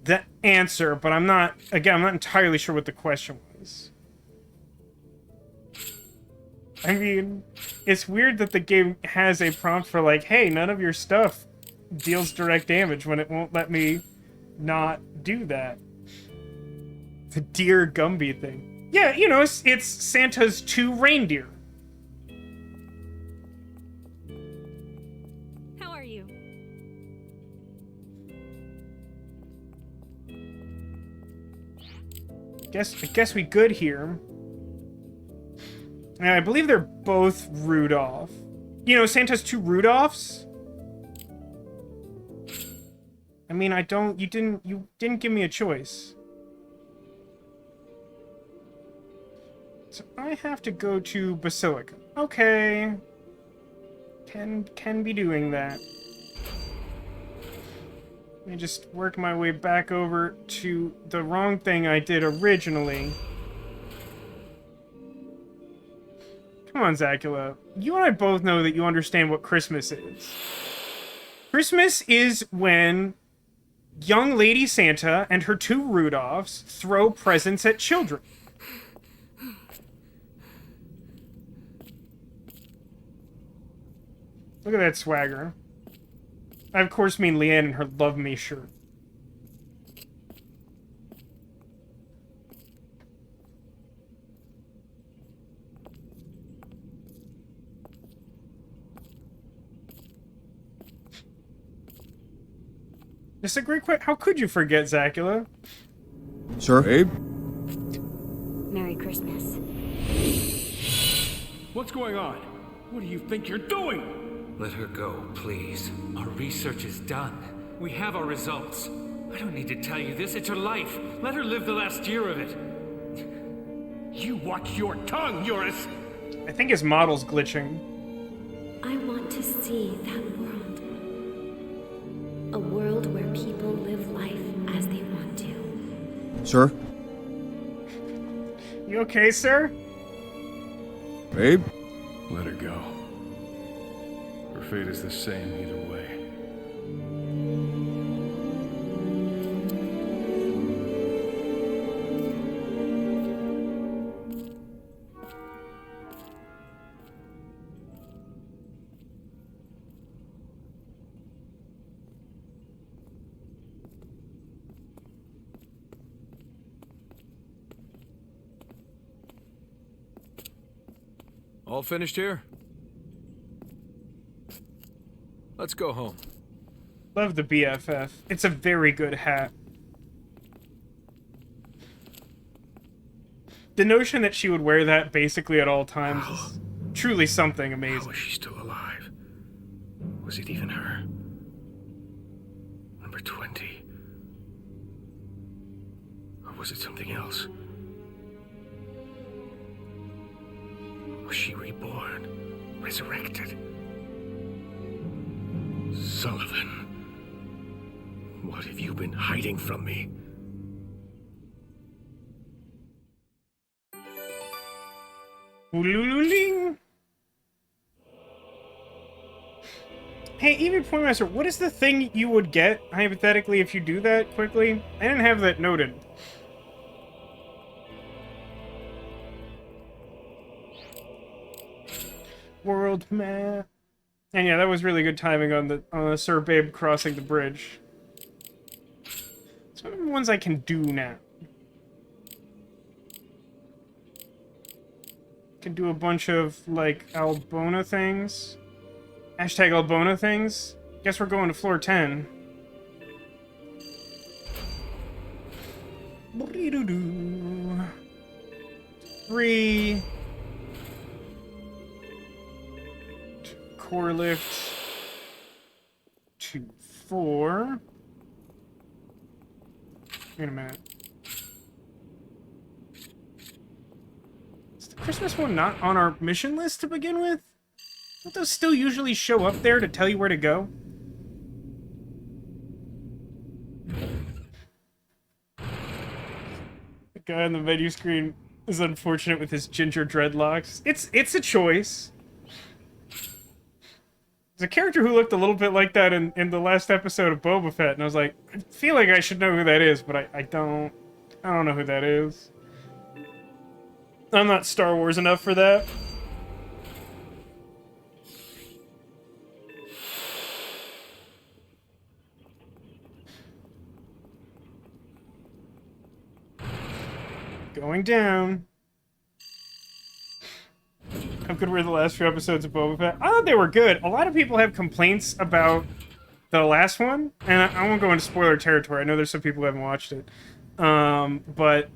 the answer, but I'm not entirely sure what the question was. I mean, it's weird that the game has a prompt for like, hey, none of your stuff deals direct damage when it won't let me not do that. The deer Gumby thing. Yeah, you know, it's Santa's 2 reindeer. How are you? I guess we good here. And I believe they're both Rudolph. You know, Santa's 2 Rudolphs? I mean, you didn't give me a choice. So I have to go to Basilica. Okay. Can be doing that. Let me just work my way back over to the wrong thing I did originally. Come on, Zakula. You and I both know that you understand what Christmas is. Christmas is when young Lady Santa and her 2 Rudolphs throw presents at children. Look at that swagger. I, of course, mean Leanne and her Love Me shirt. It's a great question. How could you forget, Zakula? Sir? Babe? Merry Christmas. What's going on? What do you think you're doing? Let her go, please. Our research is done. We have our results. I don't need to tell you this. It's her life. Let her live the last year of it. You watch your tongue, Eurus! I think his model's glitching. I want to see that world. A world where people live life as they want to. Sir? You okay, sir? Babe? Let her go. Her fate is the same either way. All finished here? Let's go home. Love the BFF. It's a very good hat. The notion that she would wear that basically at all times is truly something amazing. How is she still alive? Was it even her? Number 20. Or was it something else? Was she reborn? Resurrected? Sullivan. What have you been hiding from me? Ulululing. Hey, even Pointmaster, what is the thing you would get, hypothetically, if you do that quickly? I didn't have that noted. World map. And yeah, that was really good timing on the Sir Babe crossing the bridge. So what are the ones I can do now? Can do a bunch of, like, Albona things. Hashtag Albona things. Guess we're going to floor 10. 3. Core lift. 2, 4. Wait a minute. Christmas one not on our mission list to begin with? Don't those still usually show up there to tell you where to go? The guy on the menu screen is unfortunate with his ginger dreadlocks. It's a choice. There's a character who looked a little bit like that in the last episode of Boba Fett, and I was like, I feel like I should know who that is, but I don't know who that is. I'm not Star Wars enough for that. Going down. How good were the last few episodes of Boba Fett? I thought they were good. A lot of people have complaints about the last one, and I won't go into spoiler territory. I know there's some people who haven't watched it. But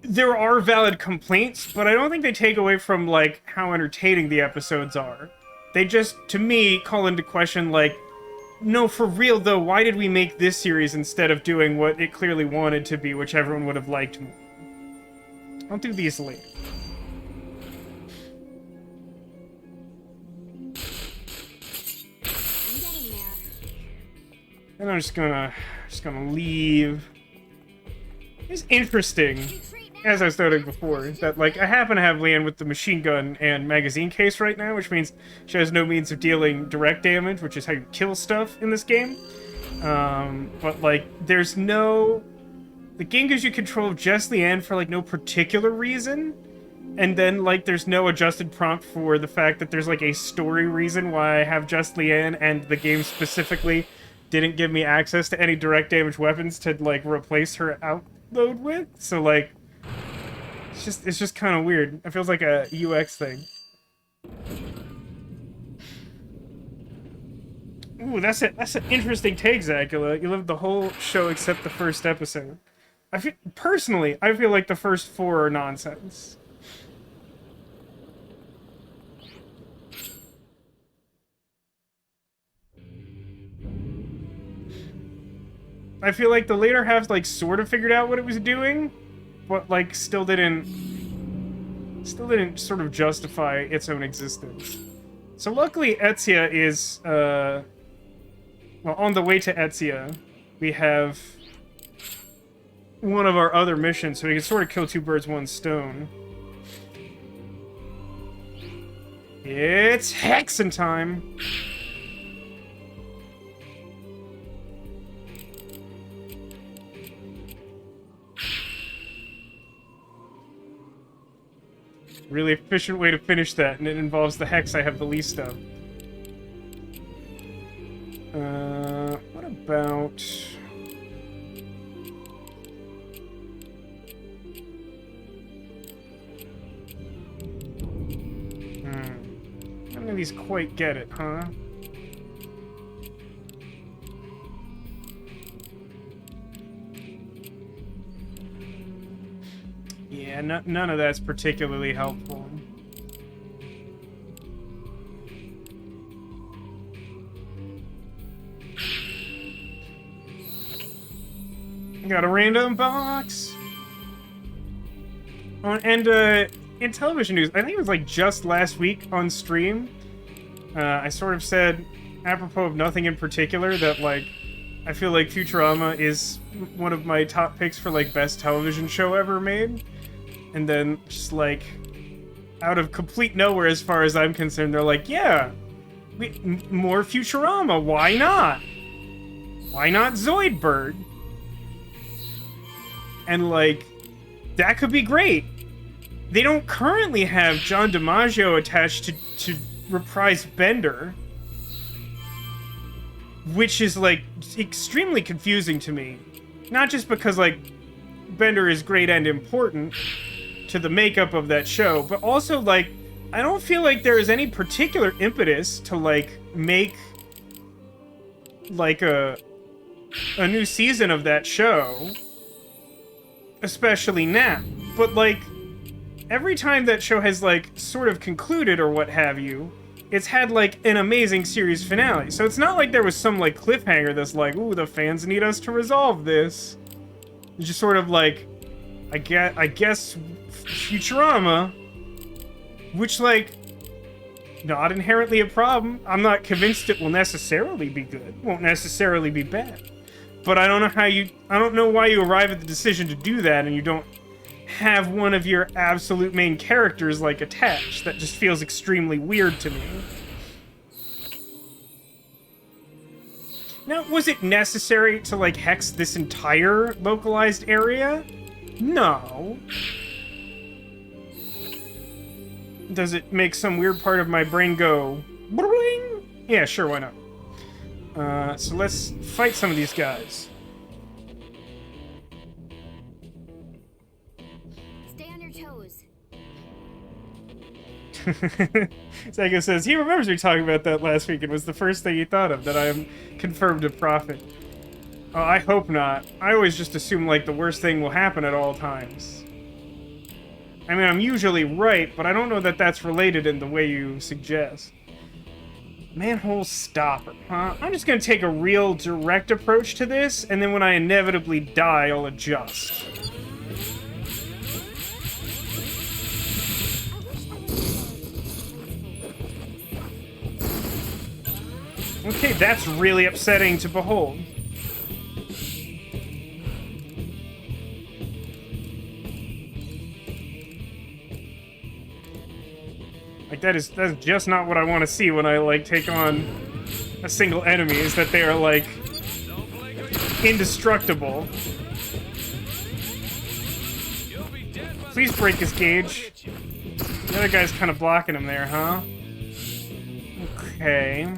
there are valid complaints, but I don't think they take away from, like, how entertaining the episodes are. They just, to me, call into question, like, no, for real, though, why did we make this series instead of doing what it clearly wanted to be, which everyone would have liked more? I'll do these later. And I'm just gonna leave. It's interesting, as I was noting before, that, like, I happen to have Leanne with the machine gun and magazine case right now, which means she has no means of dealing direct damage, which is how you kill stuff in this game. But, like, there's no... The game gives you control of just Leanne for, like, no particular reason. And then, like, there's no adjusted prompt for the fact that there's, like, a story reason why I have just Leanne, and the game specifically didn't give me access to any direct damage weapons to, like, replace her outload with. So, like, it's just kind of weird. It feels like a UX thing. Ooh, that's an interesting take, Zacula. You lived the whole show except the first episode. Personally, I feel like the first 4 are nonsense. I feel like the later halves, like, sort of figured out what it was doing, but, like, still didn't sort of justify its own existence. So luckily, Ezia is, well, on the way to Ezia, we have one of our other missions, so we can sort of kill 2 birds, 1 stone. It's hexing time! Really efficient way to finish that, and it involves the hex I have the least of. What about... None of these quite get it, huh? Yeah, none of that's particularly helpful. Got a random box! And in television news, I think it was like just last week on stream, I sort of said, apropos of nothing in particular, that, like, I feel like Futurama is one of my top picks for, like, best television show ever made. And then, just, like, out of complete nowhere as far as I'm concerned, they're like, yeah, more Futurama, why not? Why not Zoidberg? And, like, that could be great. They don't currently have John DiMaggio attached to reprise Bender, which is, like, extremely confusing to me. Not just because, like, Bender is great and important to the makeup of that show, but also, like, I don't feel like there is any particular impetus to, like, make, like, a new season of that show, especially now. But, like, every time that show has, like, sort of concluded or what have you, it's had, like, an amazing series finale. So it's not like there was some, like, cliffhanger that's like, ooh, the fans need us to resolve this. It's just sort of like, I guess Futurama, which, like, not inherently a problem. I'm not convinced it will necessarily be good. Won't necessarily be bad. But I don't know why you arrive at the decision to do that and you don't have one of your absolute main characters, like, attached. That just feels extremely weird to me. Now, was it necessary to, like, hex this entire localized area? No. Does it make some weird part of my brain go... Boing? Yeah, sure, why not? So let's fight some of these guys. Stay on your toes. Sega says, he remembers me talking about that last week. It was the first thing he thought of, that I am confirmed a prophet. Oh, I hope not. I always just assume, like, the worst thing will happen at all times. I mean, I'm usually right, but I don't know that that's related in the way you suggest. Manhole stopper, huh? I'm just gonna take a real direct approach to this, and then when I inevitably die, I'll adjust. Okay, that's really upsetting to behold. Like, that's just not what I want to see when I, like, take on a single enemy, is that they are, like, indestructible. Please break his gauge. The other guy's kind of blocking him there, huh? Okay.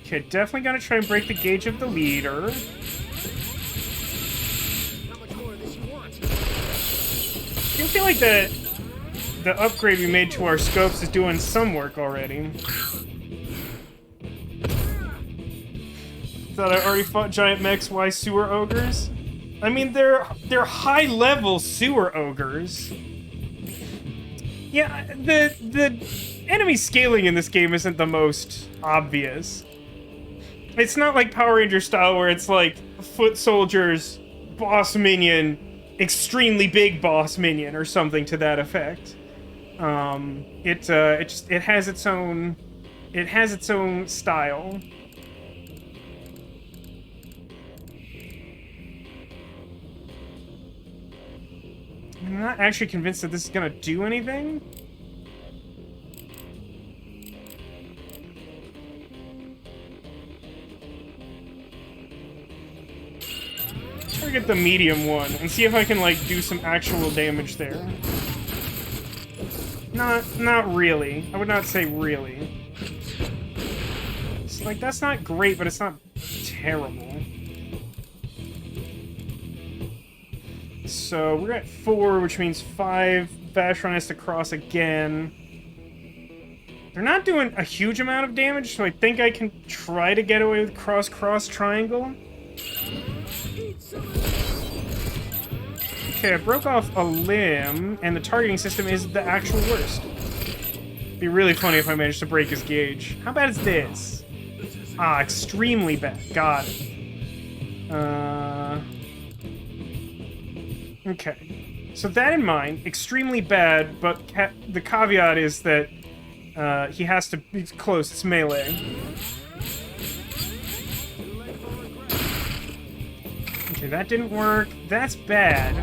Okay, definitely gotta try and break the gauge of the leader. I feel like the upgrade we made to our scopes is doing some work already. Thought I already fought giant mechs. Why sewer ogres? I mean, they're high-level sewer ogres. Yeah, the enemy scaling in this game isn't the most obvious. It's not like Power Ranger style where it's like foot soldiers, boss minion, extremely big boss minion, or something to that effect. It has its own style. I'm not actually convinced that this is gonna do anything. Get the medium one and see if I can, like, do some actual damage there. Not really. I would not say really. It's like, that's not great, but it's not terrible. So we're at 4, which means 5. Vashron has to cross again. They're not doing a huge amount of damage, so I think I can try to get away with cross triangle. Okay, I broke off a limb, and the targeting system is the actual worst. It'd be really funny if I managed to break his gauge. How bad is this? Ah, extremely bad. Got it. Okay. So that in mind, extremely bad, but the caveat is that he has to be close. It's melee. Okay, that didn't work. That's bad.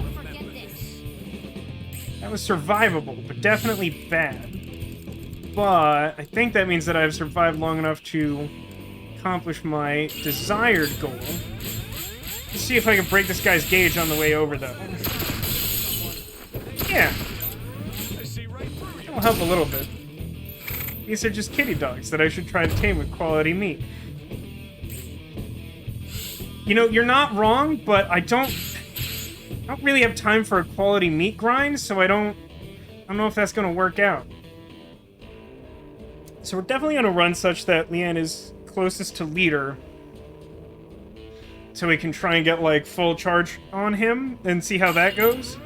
That was survivable, but definitely bad. But I think that means that I've survived long enough to accomplish my desired goal. Let's see if I can break this guy's gauge on the way over, though. Yeah. That'll help a little bit. These are just kitty dogs that I should try to tame with quality meat. You know, you're not wrong, but I don't really have time for a quality meat grind, so I don't know if that's gonna work out. So we're definitely gonna run such that Leanne is closest to leader, so we can try and get, like, full charge on him and see how that goes.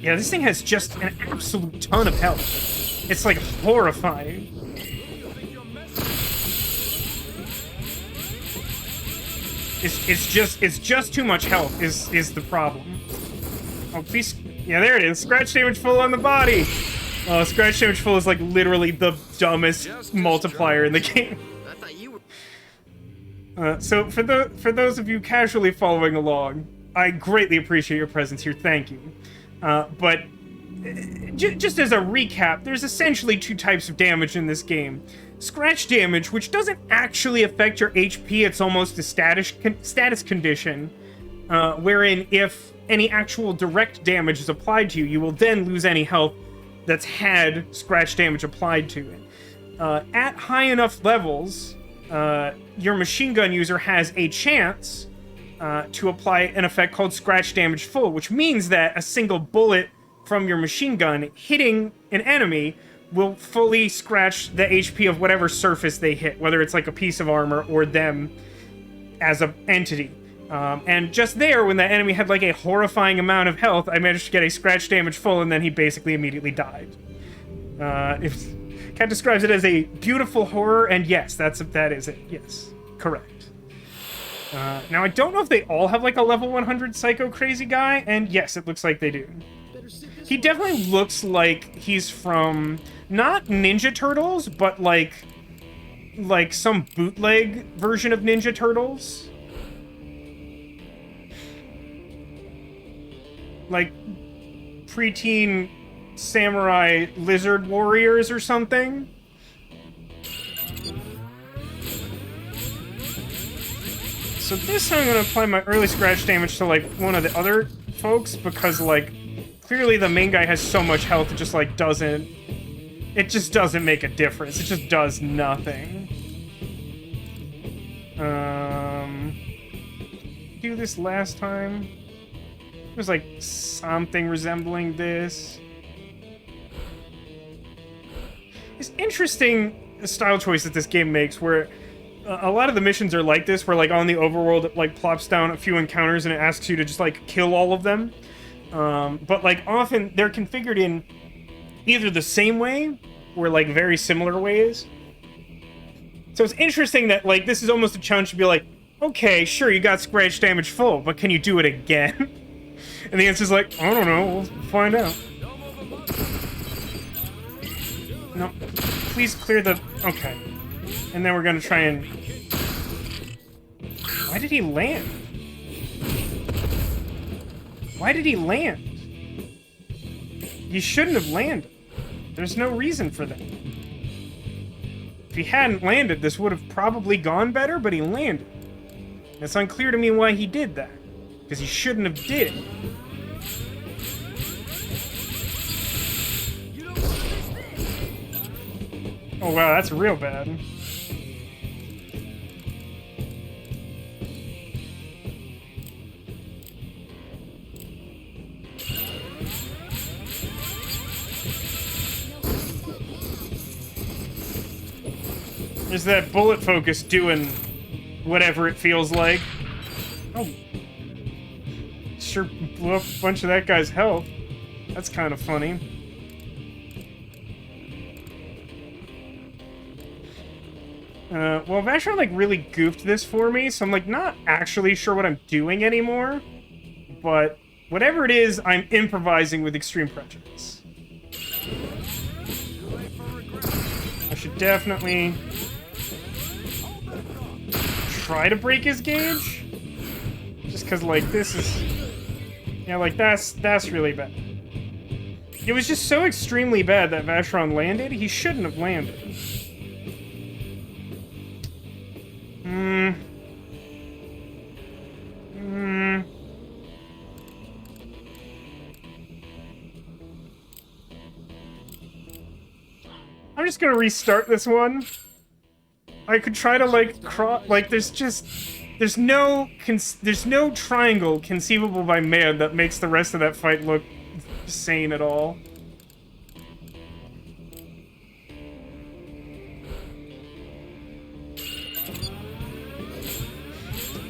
Yeah, this thing has just an absolute ton of health. It's, like, horrifying. It's just too much health is the problem. Oh, please. Yeah, there it is. Scratch damage full on the body. Oh, scratch damage full is like literally the dumbest multiplier in the game. So for those of you casually following along, I greatly appreciate your presence here. Thank you. But just as a recap, there's essentially two types of damage in this game. Scratch damage, which doesn't actually affect your HP, it's almost a status condition, wherein if any actual direct damage is applied to you, you will then lose any health that's had scratch damage applied to it. At high enough levels, your machine gun user has a chance to apply an effect called scratch damage full, which means that a single bullet from your machine gun hitting an enemy will fully scratch the HP of whatever surface they hit, whether it's like a piece of armor or them as an entity. And just there, when that enemy had like a horrifying amount of health, I managed to get a scratch damage full, and then he basically immediately died. Kat describes it as a beautiful horror, and yes, that is it. Yes, correct. Now, I don't know if they all have like a level 100 psycho crazy guy, and yes, it looks like they do. He definitely looks like he's from, not Ninja Turtles, but like some bootleg version of Ninja Turtles. Like preteen samurai lizard warriors or something. So this time I'm gonna apply my early scratch damage to like one of the other folks, because like clearly the main guy has so much health it just like doesn't make a difference. It just does nothing. Do this last time. It was like something resembling this. It's interesting the style choice that this game makes, where a lot of the missions are like this, where like on the overworld it like plops down a few encounters and it asks you to just like kill all of them. But like often they're configured in either the same way or like very similar ways. So it's interesting that like this is almost a challenge to be like, okay, sure, you got scratch damage full, but can you do it again? And the answer's like, I don't know, we'll find out. No, please clear the... Okay. And then we're gonna try and... Why did he land? Why did he land? He shouldn't have landed. There's no reason for that. If he hadn't landed, this would have probably gone better, but he landed. It's unclear to me why he did that. Because he shouldn't have did it. Oh wow, that's real bad. There's that bullet focus doing whatever it feels like. Oh. Sure blew up a bunch of that guy's health. That's kind of funny. Well, Vashon, like, really goofed this for me, so I'm, like, not actually sure what I'm doing anymore. But whatever it is, I'm improvising with extreme prejudice. I should definitely try to break his gauge. Just because, like, this is... Yeah, like, that's really bad. It was just so extremely bad that Vashon landed. He shouldn't have landed. I'm just gonna restart this one. I could try to like there's no triangle conceivable by man that makes the rest of that fight look sane at all.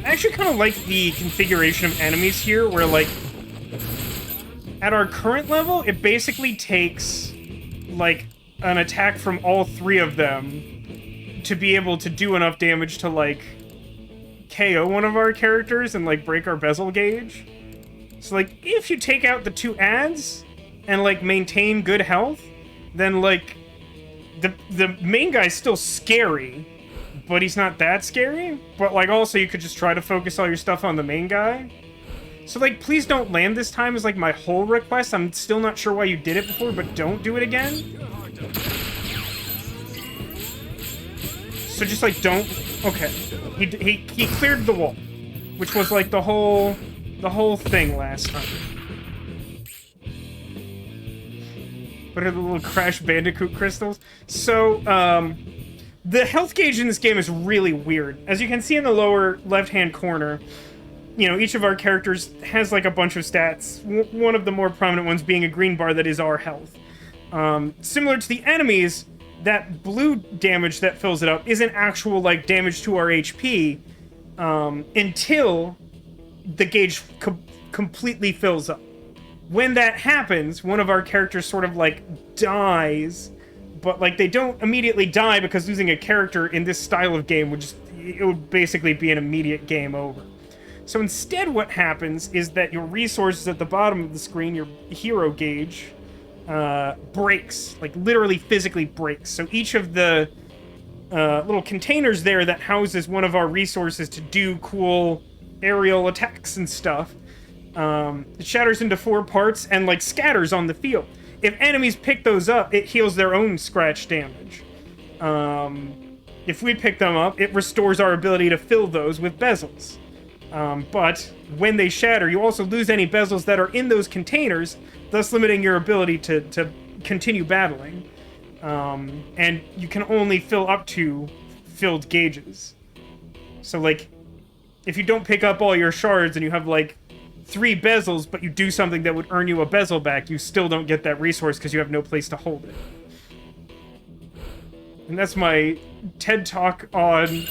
I actually kind of like the configuration of enemies here, where, like, at our current level, it basically takes, like, an attack from all three of them to be able to do enough damage to, like, KO one of our characters and, like, break our bezel gauge. So, like, if you take out the 2 ads and, like, maintain good health, then, like, the main guy's still scary, but he's not that scary. But, like, also you could just try to focus all your stuff on the main guy. So, like, please don't land this time is, like, my whole request. I'm still not sure why you did it before, but don't do it again. So just, like, don't... Okay. He cleared the wall, which was, like, the whole thing last time. What are the little Crash Bandicoot crystals? So, the health gauge in this game is really weird. As you can see in the lower left-hand corner, you know, each of our characters has, like, a bunch of stats. One of the more prominent ones being a green bar that is our health. Similar to the enemies, that blue damage that fills it up isn't actual, like, damage to our HP until the gauge completely fills up. When that happens, one of our characters sort of, like, dies, but, like, they don't immediately die because losing a character in this style of game it would basically be an immediate game over. So instead what happens is that your resources at the bottom of the screen, your hero gauge, breaks. Like, literally physically breaks. So each of the little containers there that houses one of our resources to do cool aerial attacks and stuff, it shatters into 4 parts and, like, scatters on the field. If enemies pick those up, it heals their own scratch damage. If we pick them up, it restores our ability to fill those with bezels. But when they shatter, you also lose any bezels that are in those containers, thus limiting your ability to continue battling. And you can only fill up to filled gauges. So, like, if you don't pick up all your shards and you have, like, 3 bezels, but you do something that would earn you a bezel back, you still don't get that resource because you have no place to hold it. And that's my TED Talk on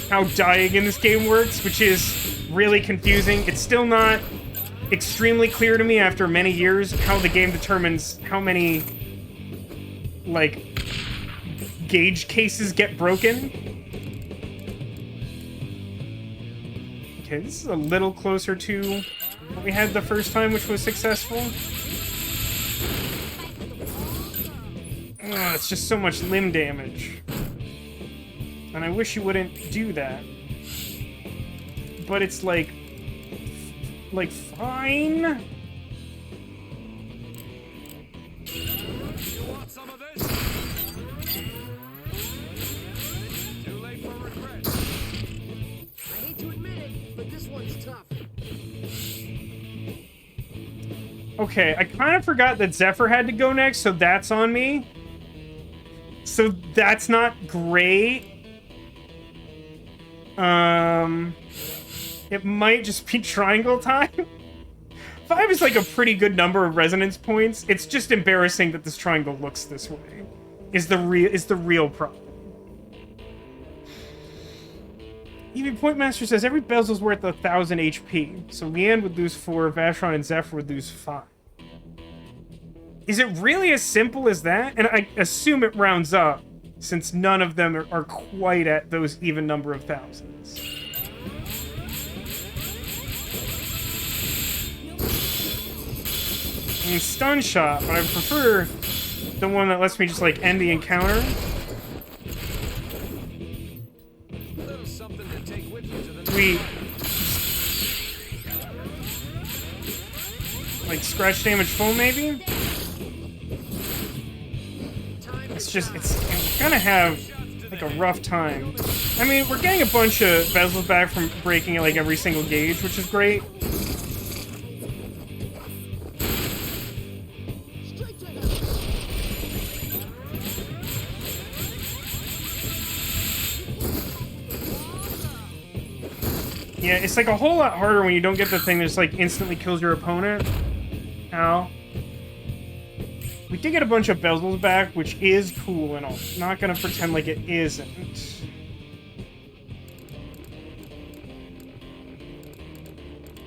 how dying in this game works, which is really confusing. It's still not extremely clear to me after many years how the game determines how many, like, gauge cases get broken. Okay, this is a little closer to what we had the first time, which was successful. Ugh, it's just so much limb damage. And I wish you wouldn't do that. But it's like, fine? You want some of this? Too late for regret. I hate to admit it, but this one's tough. Okay, I kind of forgot that Zephyr had to go next, so that's on me. So that's not great. It might just be triangle time. 5 is like a pretty good number of resonance points. It's just embarrassing that this triangle looks this way. Is the real problem. EV Pointmaster says every bezel's worth 1,000 HP. So Leanne would lose 4, Vashron and Zephyr would lose 5. Is it really as simple as that? And I assume it rounds up, since none of them are quite at those even number of thousands. I mean, stun shot, but I prefer the one that lets me just, like, end the encounter. We, like, scratch damage full, maybe? It's gonna have, like, a rough time. I mean, we're getting a bunch of bezels back from breaking it, like, every single gauge, which is great. Yeah, it's, like, a whole lot harder when you don't get the thing that just, like, instantly kills your opponent. Ow. We did get a bunch of bezels back, which is cool and all. Not gonna pretend like it isn't.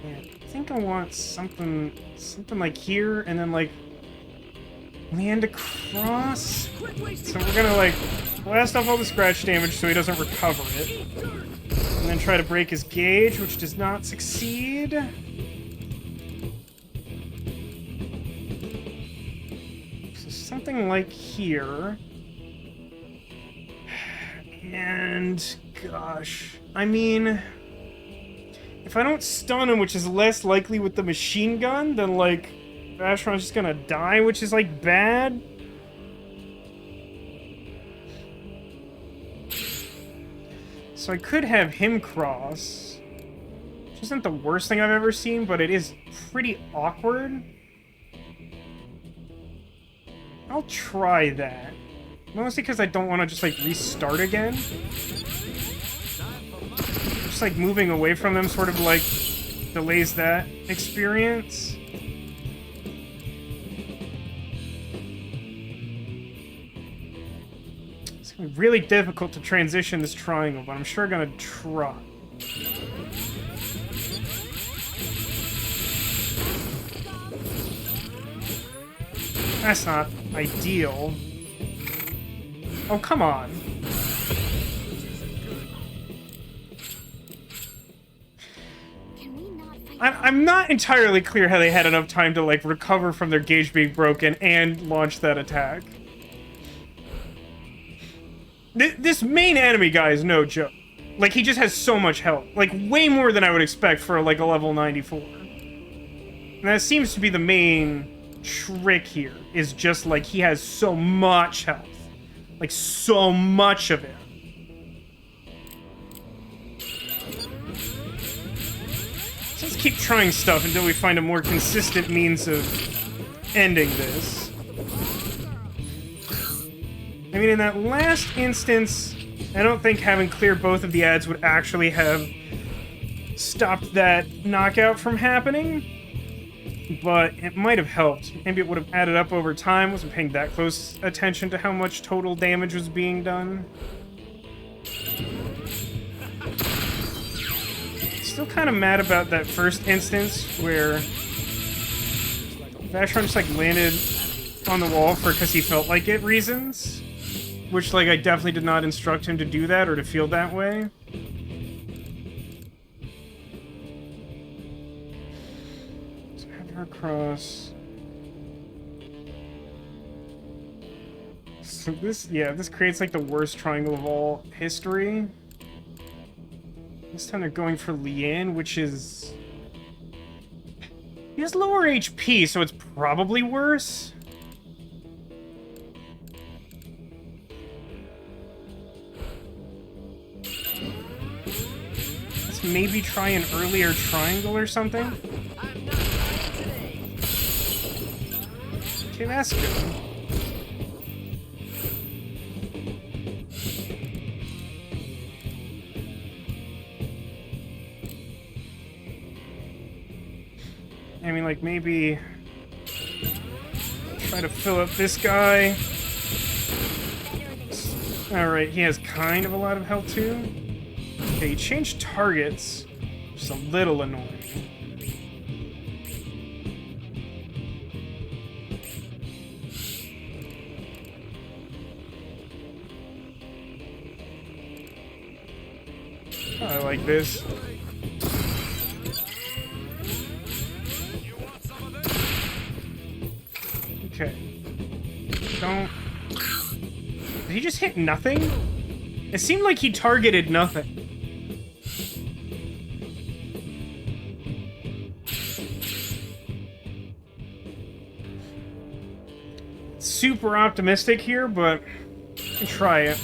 Yeah, I think I want something like here, and then, like, land across. So we're gonna, like, blast off all the scratch damage so he doesn't recover it. And then try to break his gauge, which does not succeed. So something like here. And, gosh, I mean, if I don't stun him, which is less likely with the machine gun, then, like, Vacheron's just gonna die, which is, like, bad. So I could have him cross, which isn't the worst thing I've ever seen, but it is pretty awkward. I'll try that. Mostly because I don't want to just, like, restart again. Just, like, moving away from them sort of, like, delays that experience. It's gonna be really difficult to transition this triangle, but I'm sure gonna try. That's not ideal. Oh, come on. I'm not entirely clear how they had enough time to, like, recover from their gauge being broken and launch that attack. This main enemy guy is no joke. Like, he just has so much health. Like, way more than I would expect for, like, a level 94. And that seems to be the main trick here, is just, like, he has so much health. Like, so much of it. So let's keep trying stuff until we find a more consistent means of ending this. I mean, in that last instance, I don't think having cleared both of the ads would actually have stopped that knockout from happening. But it might have helped. Maybe it would have added up over time. Wasn't paying that close attention to how much total damage was being done. Still kind of mad about that first instance where Vacheron just, like, landed on the wall for because he felt like it reasons. Which, like, I definitely did not instruct him to do that or to feel that way. Across. So this creates, like, the worst triangle of all history. This time they're going for Lian, which is... He has lower HP, so it's probably worse. Let's maybe try an earlier triangle or something. Okay, that's good. I mean, like, maybe try to fill up this guy. Alright, he has kind of a lot of health too. Okay, he changed targets, which is a little annoying. I like this. Okay. Don't... Did he just hit nothing? It seemed like he targeted nothing. Super optimistic here, but I'll try it.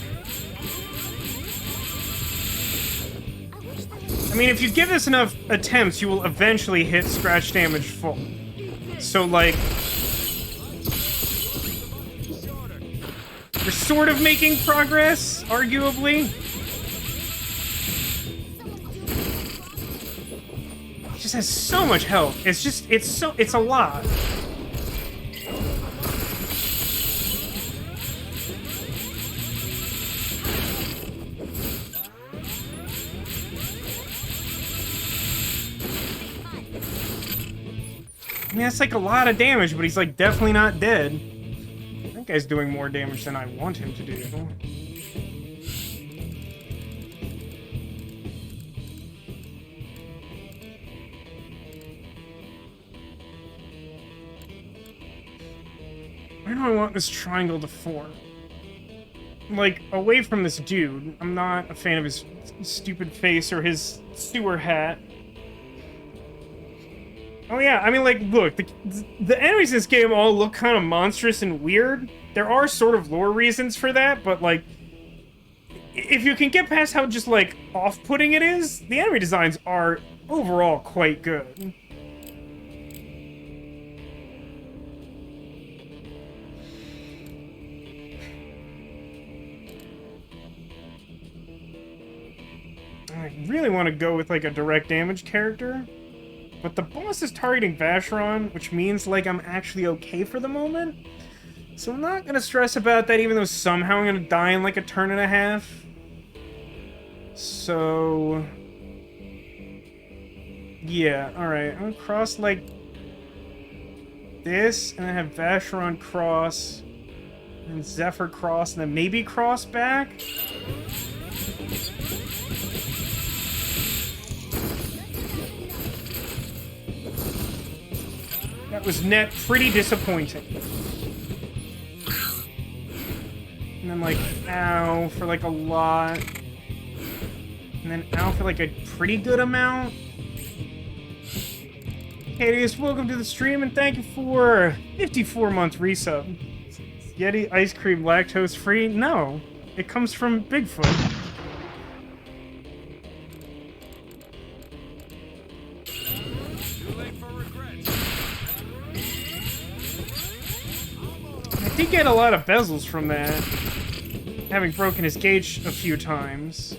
I mean, if you give this enough attempts, you will eventually hit scratch damage full. So, like... You're sort of making progress, arguably. He just has so much health. It's a lot. I mean, that's like a lot of damage, but he's, like, definitely not dead. That guy's doing more damage than I want him to do. do I want this triangle to form? Like, away from this dude. I'm not a fan of his stupid face or his sewer hat. Oh yeah, I mean, like, look, the enemies in this game all look kind of monstrous and weird. There are sort of lore reasons for that, but, like, if you can get past how just, like, off-putting it is, the enemy designs are overall quite good. I really want to go with, like, a direct damage character. But the boss is targeting Vacheron, which means, like, I'm actually okay for the moment. So I'm not gonna stress about that, even though somehow I'm gonna die in, like, a turn and a half. So... yeah, alright. I'm gonna cross, like, this, and then have Vacheron cross, and Zephyr cross, and then maybe cross back. That was net pretty disappointing. And then, like, ow for, like, a lot. And then ow for, like, a pretty good amount. Hades, welcome to the stream, and thank you for 54-month resub. Yeti ice cream lactose-free? No. It comes from Bigfoot. I did get a lot of bezels from that, having broken his gauge a few times.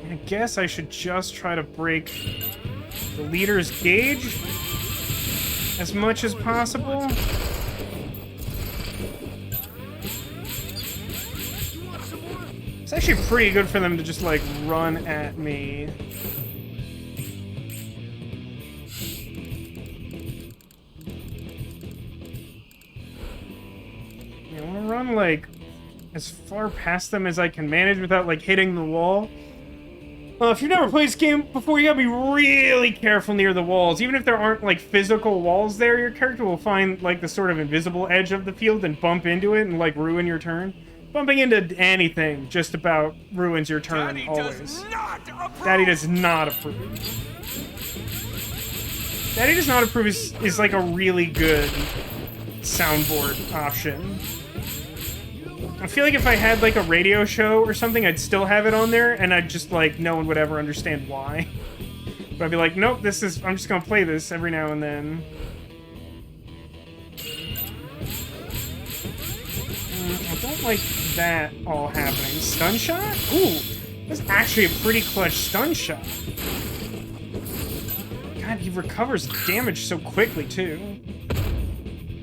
I guess I should just try to break the leader's gauge as much as possible. It's actually pretty good for them to just, like, run at me. Run, like, as far past them as I can manage without, like, hitting the wall. If you've never played this game before, you gotta be really careful near the walls. Even if there aren't, like, physical walls there, your character will find, like, the sort of invisible edge of the field and bump into it and, like, ruin your turn. Bumping into anything just about ruins your turn, Daddy always. does not approve. Daddy does not approve. Daddy does not approve is like, a really good soundboard option. I feel like if I had, like, a radio show or something, I'd still have it on there, and I'd just, like, no one would ever understand why. But I'd be like, nope, I'm just gonna play this every now and then. I don't like that all happening. Stun shot? Ooh, that's actually a pretty clutch stun shot. God, he recovers damage so quickly, too.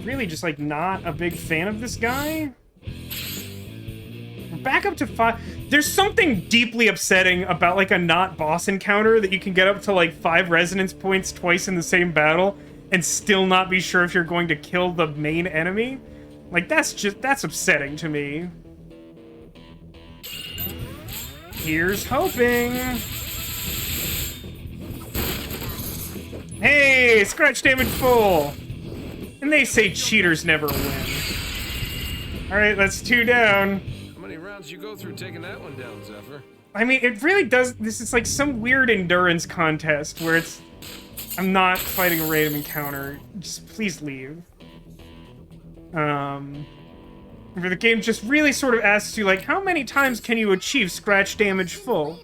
Really just, like, not a big fan of this guy. We're back up to 5. There's something deeply upsetting about, like, a not boss encounter that you can get up to, like, 5 resonance points twice in the same battle and still not be sure if you're going to kill the main enemy. Like, that's upsetting to me. Here's hoping. Hey, scratch damage full. And they say cheaters never win. Alright, that's 2 down. How many rounds you go through taking that one down, Zephyr? I mean, it really does. This is like some weird endurance contest where it's. I'm not fighting a random encounter. Just please leave. Where the game just really sort of asks you, like, how many times can you achieve scratch damage full?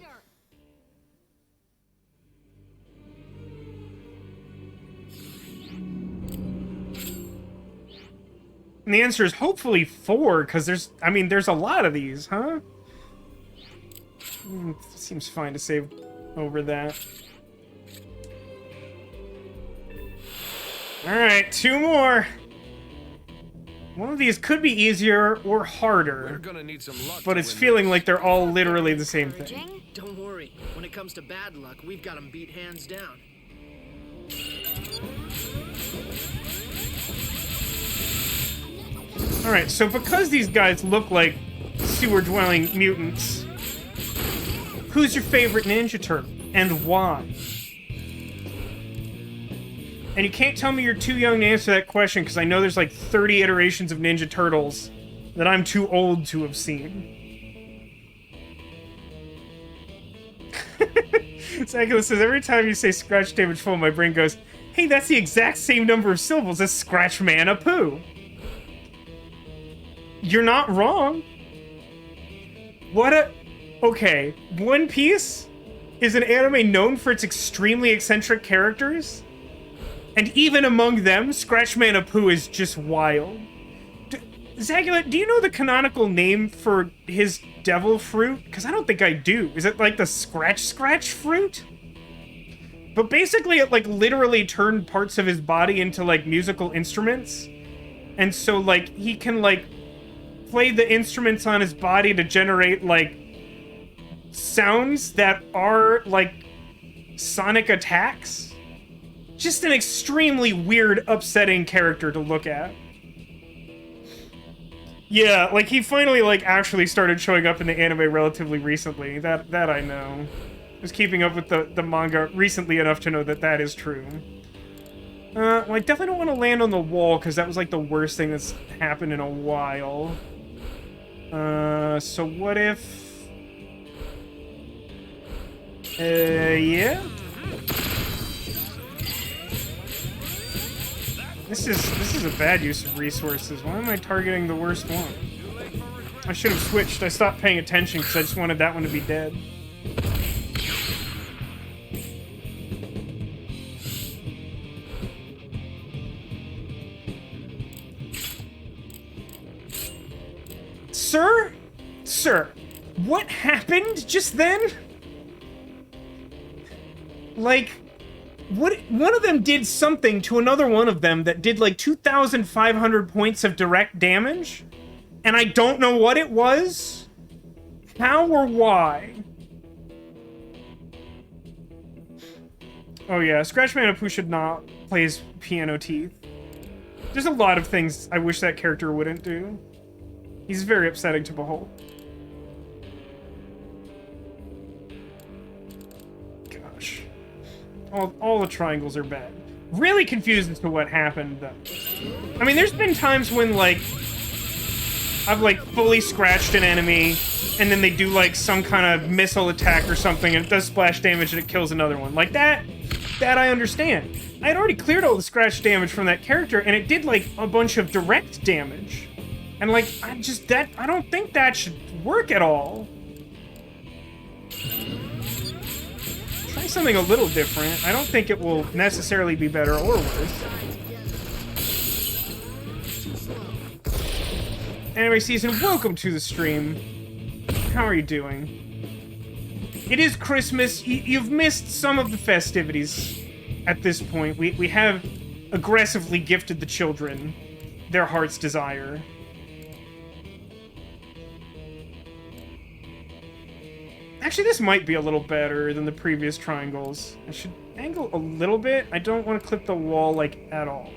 And the answer is hopefully 4, because there's a lot of these, huh? Seems fine to save over that. Alright, 2 more. One of these could be easier or harder, but it's feeling like they're all literally the same thing. Don't worry. When it comes to bad luck, we've got them beat hands down. Alright, so because these guys look like sewer-dwelling mutants, who's your favorite Ninja Turtle, and why? And you can't tell me you're too young to answer that question, because I know there's like 30 iterations of Ninja Turtles that I'm too old to have seen. Sakula says, every time you say scratch damage full, my brain goes, hey, that's the exact same number of syllables as Scratch Man a Poo. You're not wrong. Okay, One Piece is an anime known for its extremely eccentric characters, and even among them, Scratch Man a Poo is just wild. Zagula, do you know the canonical name for his devil fruit? Because I don't think I do. Is it like the Scratch fruit? But basically it like literally turned parts of his body into like musical instruments. And so like he can like play the instruments on his body to generate like sounds that are like sonic attacks. Just an extremely weird, upsetting character to look at. Yeah, like he finally like actually started showing up in the anime relatively recently. That I know. I was keeping up with the manga recently enough to know that that is true. Well, I definitely don't want to land on the wall, because that was like the worst thing that's happened in a while. So what if... yeah? This is a bad use of resources. Why am I targeting the worst one? I should have switched. I stopped paying attention because I just wanted that one to be dead. Sir? Sir, what happened just then? Like... one of them did something to another one of them that did like 2,500 points of direct damage, and I don't know what it was, how or why. Oh yeah, Scratch Man a Poo should not play his piano teeth. There's a lot of things I wish that character wouldn't do. He's very upsetting to behold. Gosh. All the triangles are bad. Really confused as to what happened, though. I mean, there's been times when, like, I've, like, fully scratched an enemy, and then they do, like, some kind of missile attack or something, and it does splash damage and it kills another one. Like, that I understand. I had already cleared all the scratch damage from that character, and it did, like, a bunch of direct damage. And, like, I don't think that should work at all. Try something a little different. I don't think it will necessarily be better or worse. Anime Season, welcome to the stream. How are you doing? It is Christmas. You've missed some of the festivities at this point. We have aggressively gifted the children their heart's desire. Actually, this might be a little better than the previous triangles. I should angle a little bit. I don't want to clip the wall, like, at all.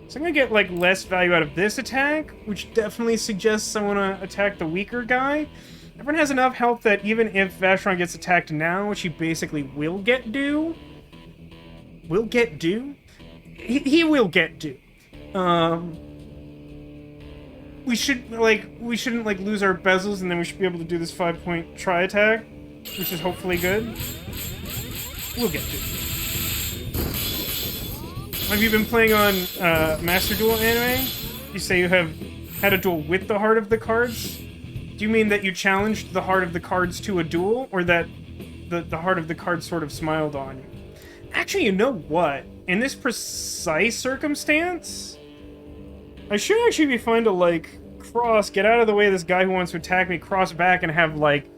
So I'm gonna get, like, less value out of this attack, which definitely suggests I want to attack the weaker guy. Everyone has enough health that even if Vashron gets attacked now, which he basically will get due... Will get due? He will get due. We shouldn't like lose our bezels, and then we should be able to do this 5-point tri-attack, which is hopefully good. We'll get to it. Have you been playing on Master Duel anime? You say you have had a duel with the Heart of the Cards? Do you mean that you challenged the Heart of the Cards to a duel, or that the Heart of the Cards sort of smiled on you? Actually, you know what? In this precise circumstance, I should actually be fine to, like, get out of the way of this guy who wants to attack me, cross back, and have, like,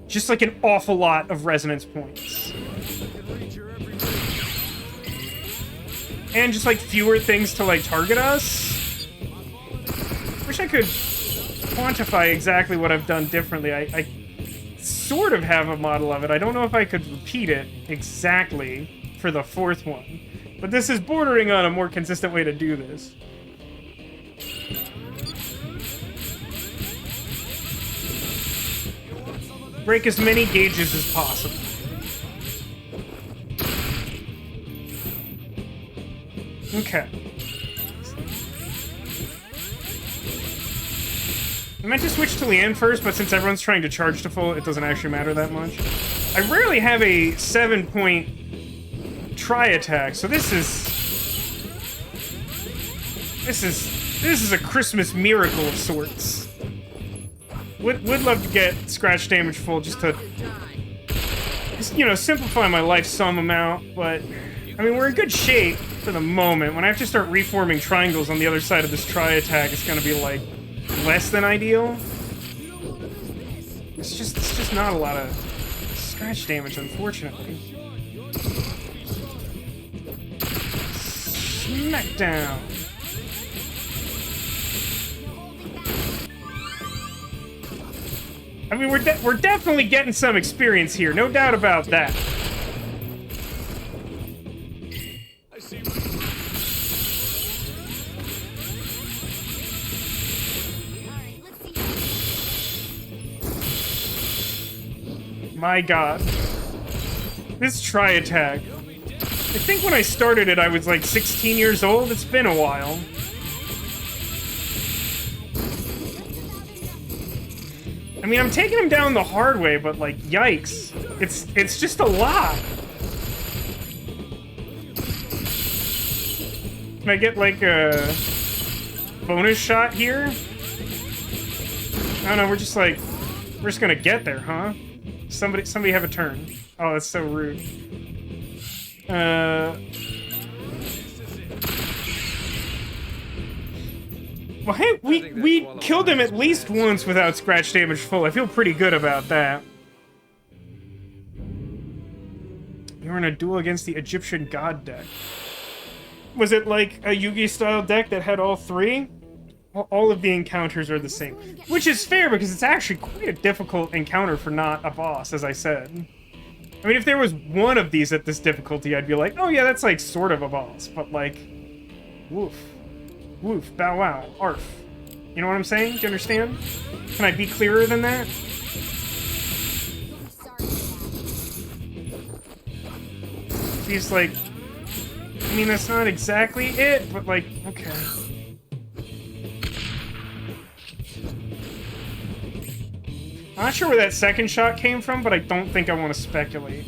just, like, an awful lot of resonance points. And just, like, fewer things to, like, target us. Wish I could quantify exactly what I've done differently. I sort of have a model of it. I don't know if I could repeat it exactly for the fourth one. But this is bordering on a more consistent way to do this. Break as many gauges as possible. Okay. I meant to switch to Leanne first, but since everyone's trying to charge to full, it doesn't actually matter that much. I rarely have a 7-point tri-attack, so this is a Christmas miracle of sorts. Would love to get scratch damage full just to, you know, simplify my life some amount, but I mean, we're in good shape for the moment. When I have to start reforming triangles on the other side of this tri-attack, it's gonna be like less than ideal. It's just not a lot of scratch damage, unfortunately. Smackdown. I mean, we're definitely getting some experience here, no doubt about that. My god. This tri-attack. I think when I started it, I was like 16 years old. It's been a while. I mean, I'm taking him down the hard way, but like, yikes. It's just a lot. Can I get like a bonus shot here? I don't know, we're just gonna get there, huh? Somebody have a turn. Oh, that's so rude. Well, hey, we killed him at least once without scratch damage full. I feel pretty good about that. You were in a duel against the Egyptian god deck. Was it like a Yugi style deck that had all three? All of the encounters are the same. Which is fair because it's actually quite a difficult encounter for not a boss, as I said. I mean, if there was one of these at this difficulty, I'd be like, oh yeah, that's like sort of a boss. But like, woof. Woof, bow wow, arf. You know what I'm saying? Do you understand? Can I be clearer than that? He's like, I mean, that's not exactly it, but like, okay. I'm not sure where that second shot came from, but I don't think I want to speculate.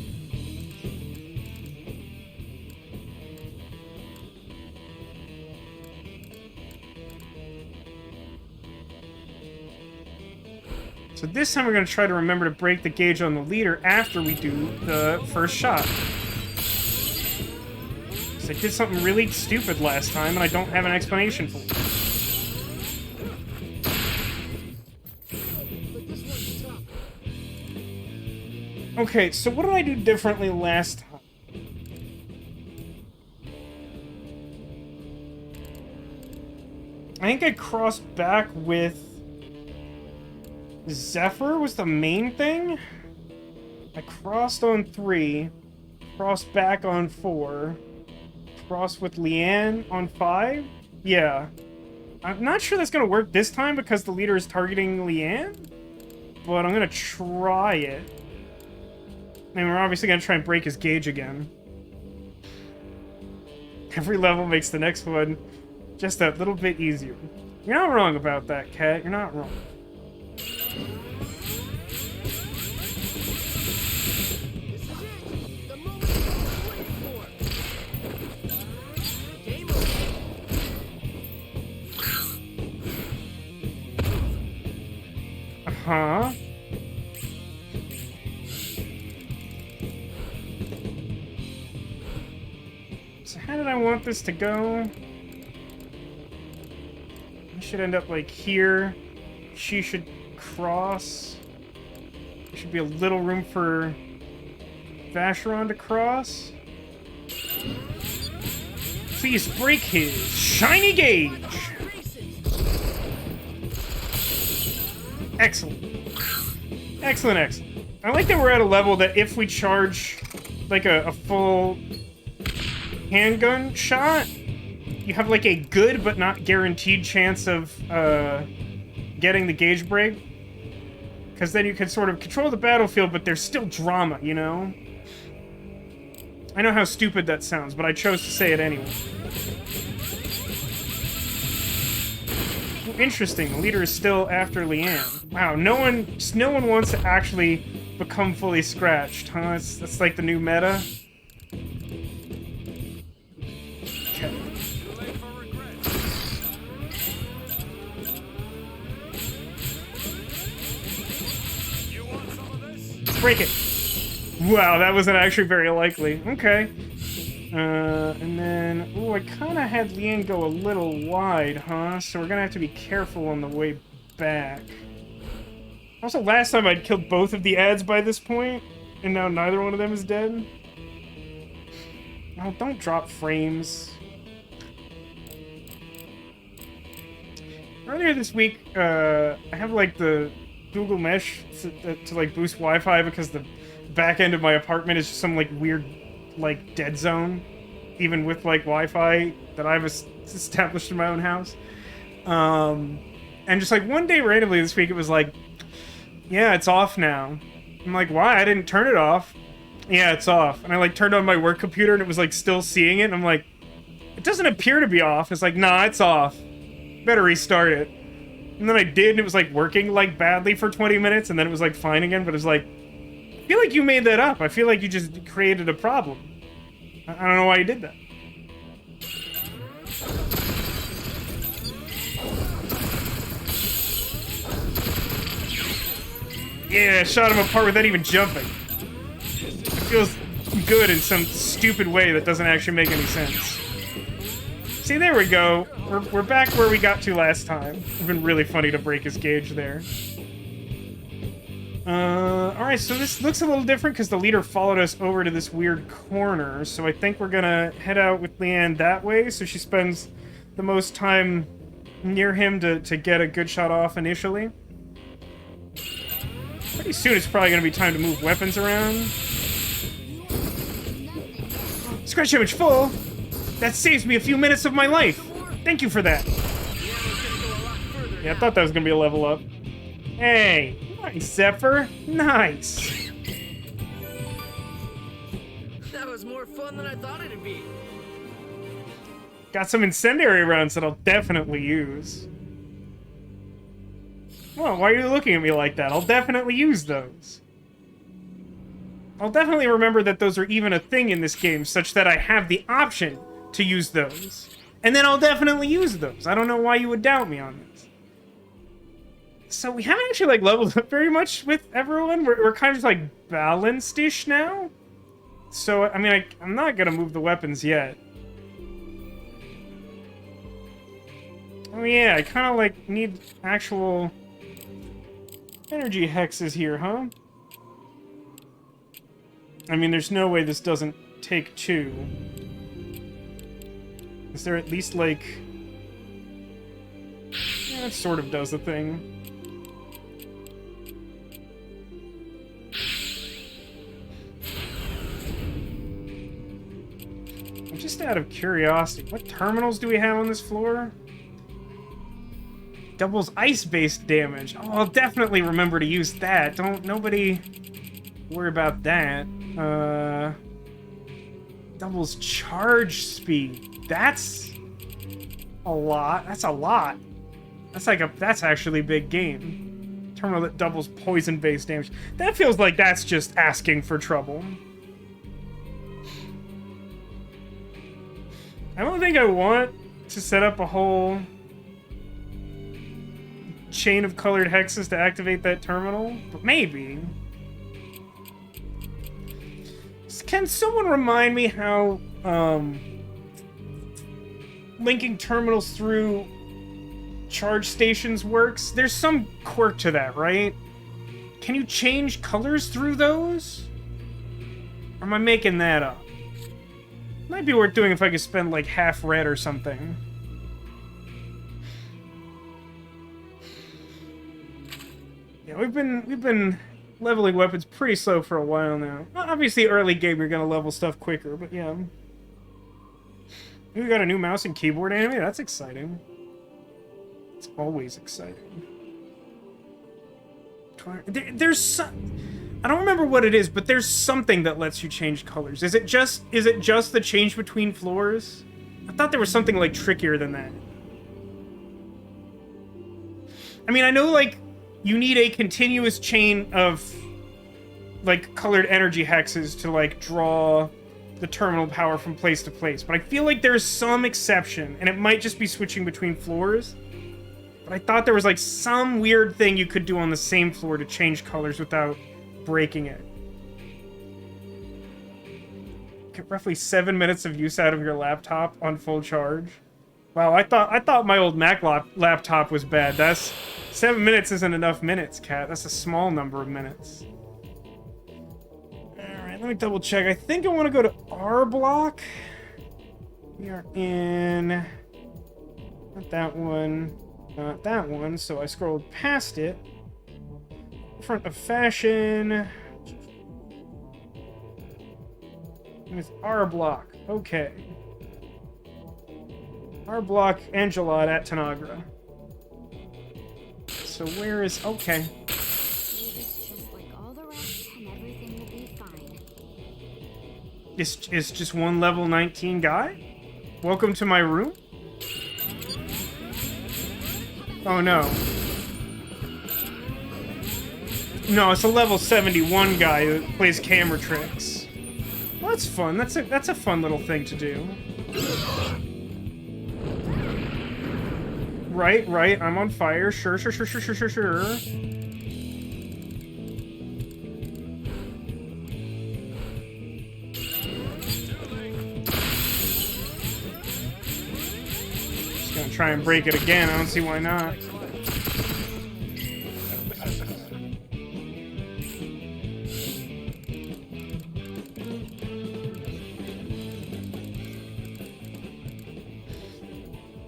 So this time we're going to try to remember to break the gauge on the leader after we do the first shot. Because I did something really stupid last time, and I don't have an explanation for it. Okay, so what did I do differently last time? I think I crossed back with Zephyr was the main thing. I crossed on 3, crossed back on 4, crossed with Leanne on 5. Yeah. I'm not sure that's gonna work this time because the leader is targeting Leanne, but I'm gonna try it. And we're obviously gonna try and break his gauge again. Every level makes the next one just that little bit easier. You're not wrong about that, Cat. You're not wrong. Uh-huh. So how did I want this to go? I should end up like here. She should cross. There should be a little room for Vacheron to cross. Please break his shiny gauge! Excellent. Excellent, excellent. I like that we're at a level that if we charge like a full handgun shot, you have like a good but not guaranteed chance of getting the gauge break. Because then you can sort of control the battlefield, but there's still drama, you know? I know how stupid that sounds, but I chose to say it anyway. interesting. The leader is still after Leanne. Wow, no one wants to actually become fully scratched, huh? That's like the new meta. Okay. Break it. Wow, that wasn't actually very likely. Okay. And then... Ooh, I kind of had Leanne go a little wide, huh? So we're gonna have to be careful on the way back. Also, last time I'd killed both of the ads by this point, and now neither one of them is dead. Oh, don't drop frames. Earlier this week, I have, like, the Google Mesh to like, boost Wi-Fi because the back end of my apartment is just some, like, weird, like, dead zone. Even with, like, Wi-Fi that I've established in my own house. And just, like, one day randomly this week, it was like, yeah, it's off now. I'm like, why? I didn't turn it off. Yeah, it's off. And I, like, turned on my work computer and it was, like, still seeing it. And I'm like, it doesn't appear to be off. It's like, nah, it's off. Better restart it. And then I did, and it was, like, working, like, badly for 20 minutes. And then it was, like, fine again. But it was like, I feel like you made that up. I feel like you just created a problem. I don't know why you did that. Yeah, shot him apart without even jumping. It feels good in some stupid way that doesn't actually make any sense. See, there we go. We're back where we got to last time. It's been really funny to break his gauge there. Alright, so this looks a little different because the leader followed us over to this weird corner. So I think we're gonna head out with Leanne that way, so she spends the most time near him to get a good shot off initially. Pretty soon it's probably gonna be time to move weapons around. Scratch image full! That saves me a few minutes of my life! Thank you for that! Yeah, I thought that was gonna be a level up. Hey! Nice, Zephyr! Nice! That was more fun than I thought it'd be. Got some incendiary rounds that I'll definitely use. Well, why are you looking at me like that? I'll definitely use those. I'll definitely remember that those are even a thing in this game, such that I have the option to use those. And then I'll definitely use those. I don't know why you would doubt me on this. So we haven't actually, like, leveled up very much with everyone. We're kind of just, like, balanced-ish now. So, I mean, I'm not gonna move the weapons yet. Oh yeah, I kind of, like, need actual energy hexes here, huh? I mean, there's no way this doesn't take two. Is there at least, like... Yeah, it sort of does the thing. Just out of curiosity, what terminals do we have on this floor? Doubles ice-based damage. Oh, I'll definitely remember to use that. Nobody worry about that. Doubles charge speed. That's a lot. That's a lot. That's actually a big game. Terminal that doubles poison-based damage. That feels like that's just asking for trouble. I don't think I want to set up a whole chain of colored hexes to activate that terminal, but maybe. Can someone remind me how linking terminals through charge stations works? There's some quirk to that, right? Can you change colors through those? Or am I making that up? Might be worth doing if I could spend, like, half red or something. Yeah, we've been leveling weapons pretty slow for a while now. Obviously, early game, you're gonna level stuff quicker, but yeah. We got a new mouse and keyboard anime? That's exciting. It's always exciting. There's some... I don't remember what it is, but there's something that lets you change colors. Is it just the change between floors? I thought there was something, like, trickier than that. I mean, I know, like, you need a continuous chain of, like, colored energy hexes to, like, draw the terminal power from place to place. But I feel like there's some exception, and it might just be switching between floors. But I thought there was, like, some weird thing you could do on the same floor to change colors without breaking it. Get roughly 7 minutes of use out of your laptop on full charge. Wow, I thought my old Mac laptop was bad. 7 minutes isn't enough minutes, Cat. That's a small number of minutes. Alright, let me double check. I think I want to go to R block. We are in... Not that one. Not that one, so I scrolled past it. Front of fashion. With R block. Okay. R block, Angelot at Tanagra. So where is... Okay. It's just one level 19 guy? Welcome to my room? Oh no. No, it's a level 71 guy who plays camera tricks. Well, that's fun. That's a fun little thing to do. Right, I'm on fire. Sure. Just gonna try and break it again. I don't see why not.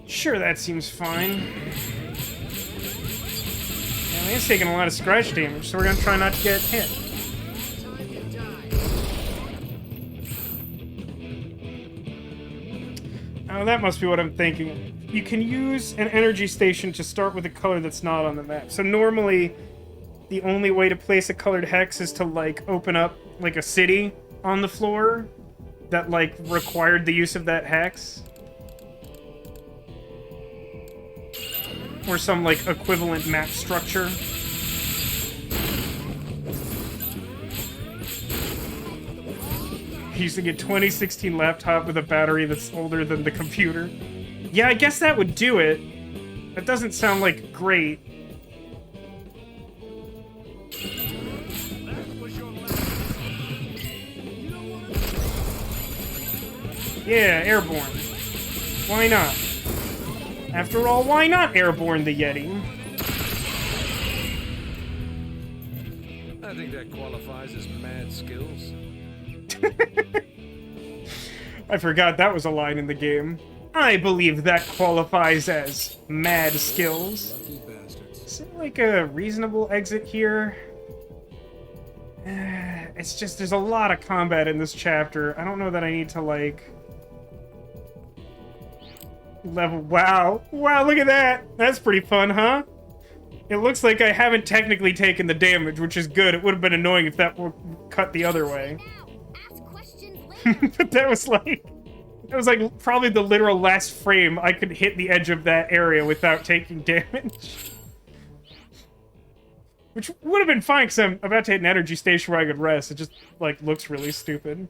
Sure, that seems fine. Yeah, I mean, it's taking a lot of scratch damage, so we're gonna try not to get hit. Oh, that must be what I'm thinking. You can use an energy station to start with a color that's not on the map. So normally, the only way to place a colored hex is to, like, open up, like, a city on the floor that, like, required the use of that hex. Or some, like, equivalent map structure. Using a 2016 laptop with a battery that's older than the computer. Yeah, I guess that would do it. That doesn't sound like great. Yeah, airborne. Why not? After all, why not airborne the Yeti? I think that qualifies as mad skills. I forgot that was a line in the game. I believe that qualifies as mad skills. Is it like a reasonable exit here? It's just, there's a lot of combat in this chapter. I don't know that I need to, like... level... Wow, look at that! That's pretty fun, huh? It looks like I haven't technically taken the damage, which is good. It would have been annoying if that were cut the other way. But that was like probably the literal last frame I could hit the edge of that area without taking damage. Which would have been fine, because I'm about to hit an energy station where I could rest. It just, like, looks really stupid.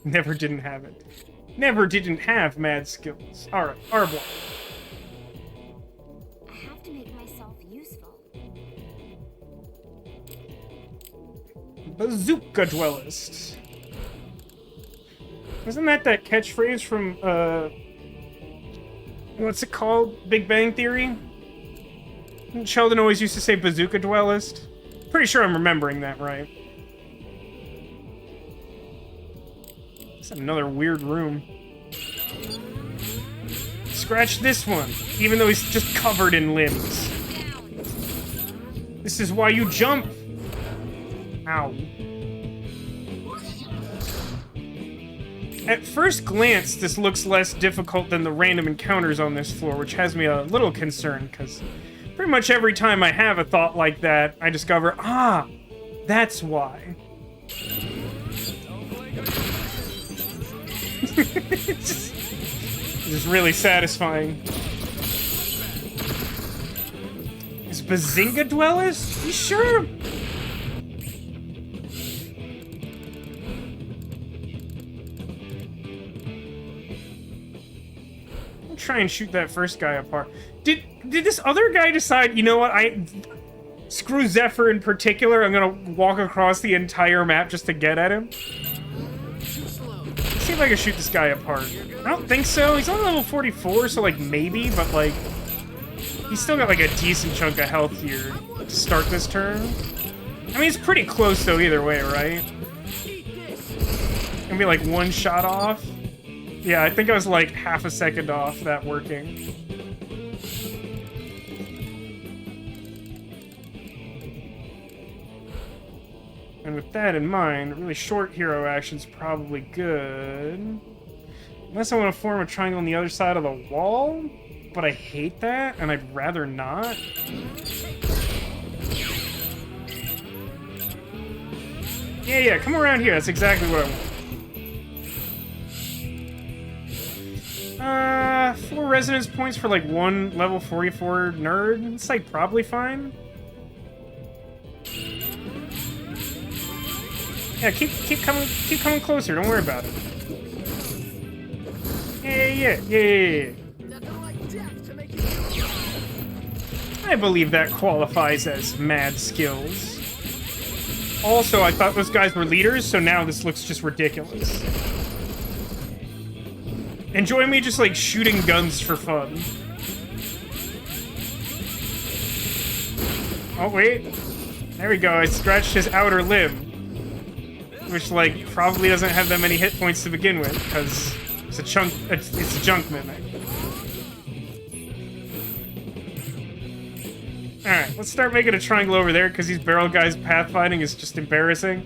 Never didn't have it. Never didn't have mad skills. Alright, R-block. I have to make myself useful. Bazooka Dwellist. Isn't that catchphrase from, what's it called? Big Bang Theory? Sheldon always used to say Bazooka Dwellist. Pretty sure I'm remembering that right. It's another weird room. Scratch this one, even though he's just covered in limbs. This is why you jump. Ow. At first glance, this looks less difficult than the random encounters on this floor, which has me a little concerned, because pretty much every time I have a thought like that, I discover, that's why. It's just really satisfying. Bazinga dwellers? You sure? I'll try and shoot that first guy apart. Did this other guy decide, you know what, screw Zephyr in particular, I'm gonna walk across the entire map just to get at him? Let's see if I can shoot this guy apart. I don't think so. He's only level 44, so like maybe, but like he's still got like a decent chunk of health here to start this turn. I mean, it's pretty close though either way, right? Gonna be like one shot off. Yeah, I think I was like half a second off that working. And with that in mind, really short hero action's probably good. Unless I want to form a triangle on the other side of the wall, but I hate that, and I'd rather not. Yeah, come around here. That's exactly what I want. 4 resonance points for like 1 level 44 nerd. It's like probably fine. Yeah, keep coming closer. Don't worry about it. Yeah. I believe that qualifies as mad skills. Also, I thought those guys were leaders, so now this looks just ridiculous. Enjoy me just like shooting guns for fun. Oh wait, there we go. I scratched his outer limb. Which, like, probably doesn't have that many hit points to begin with, because it's a junk mimic. Alright, let's start making a triangle over there, because these barrel guys pathfinding is just embarrassing.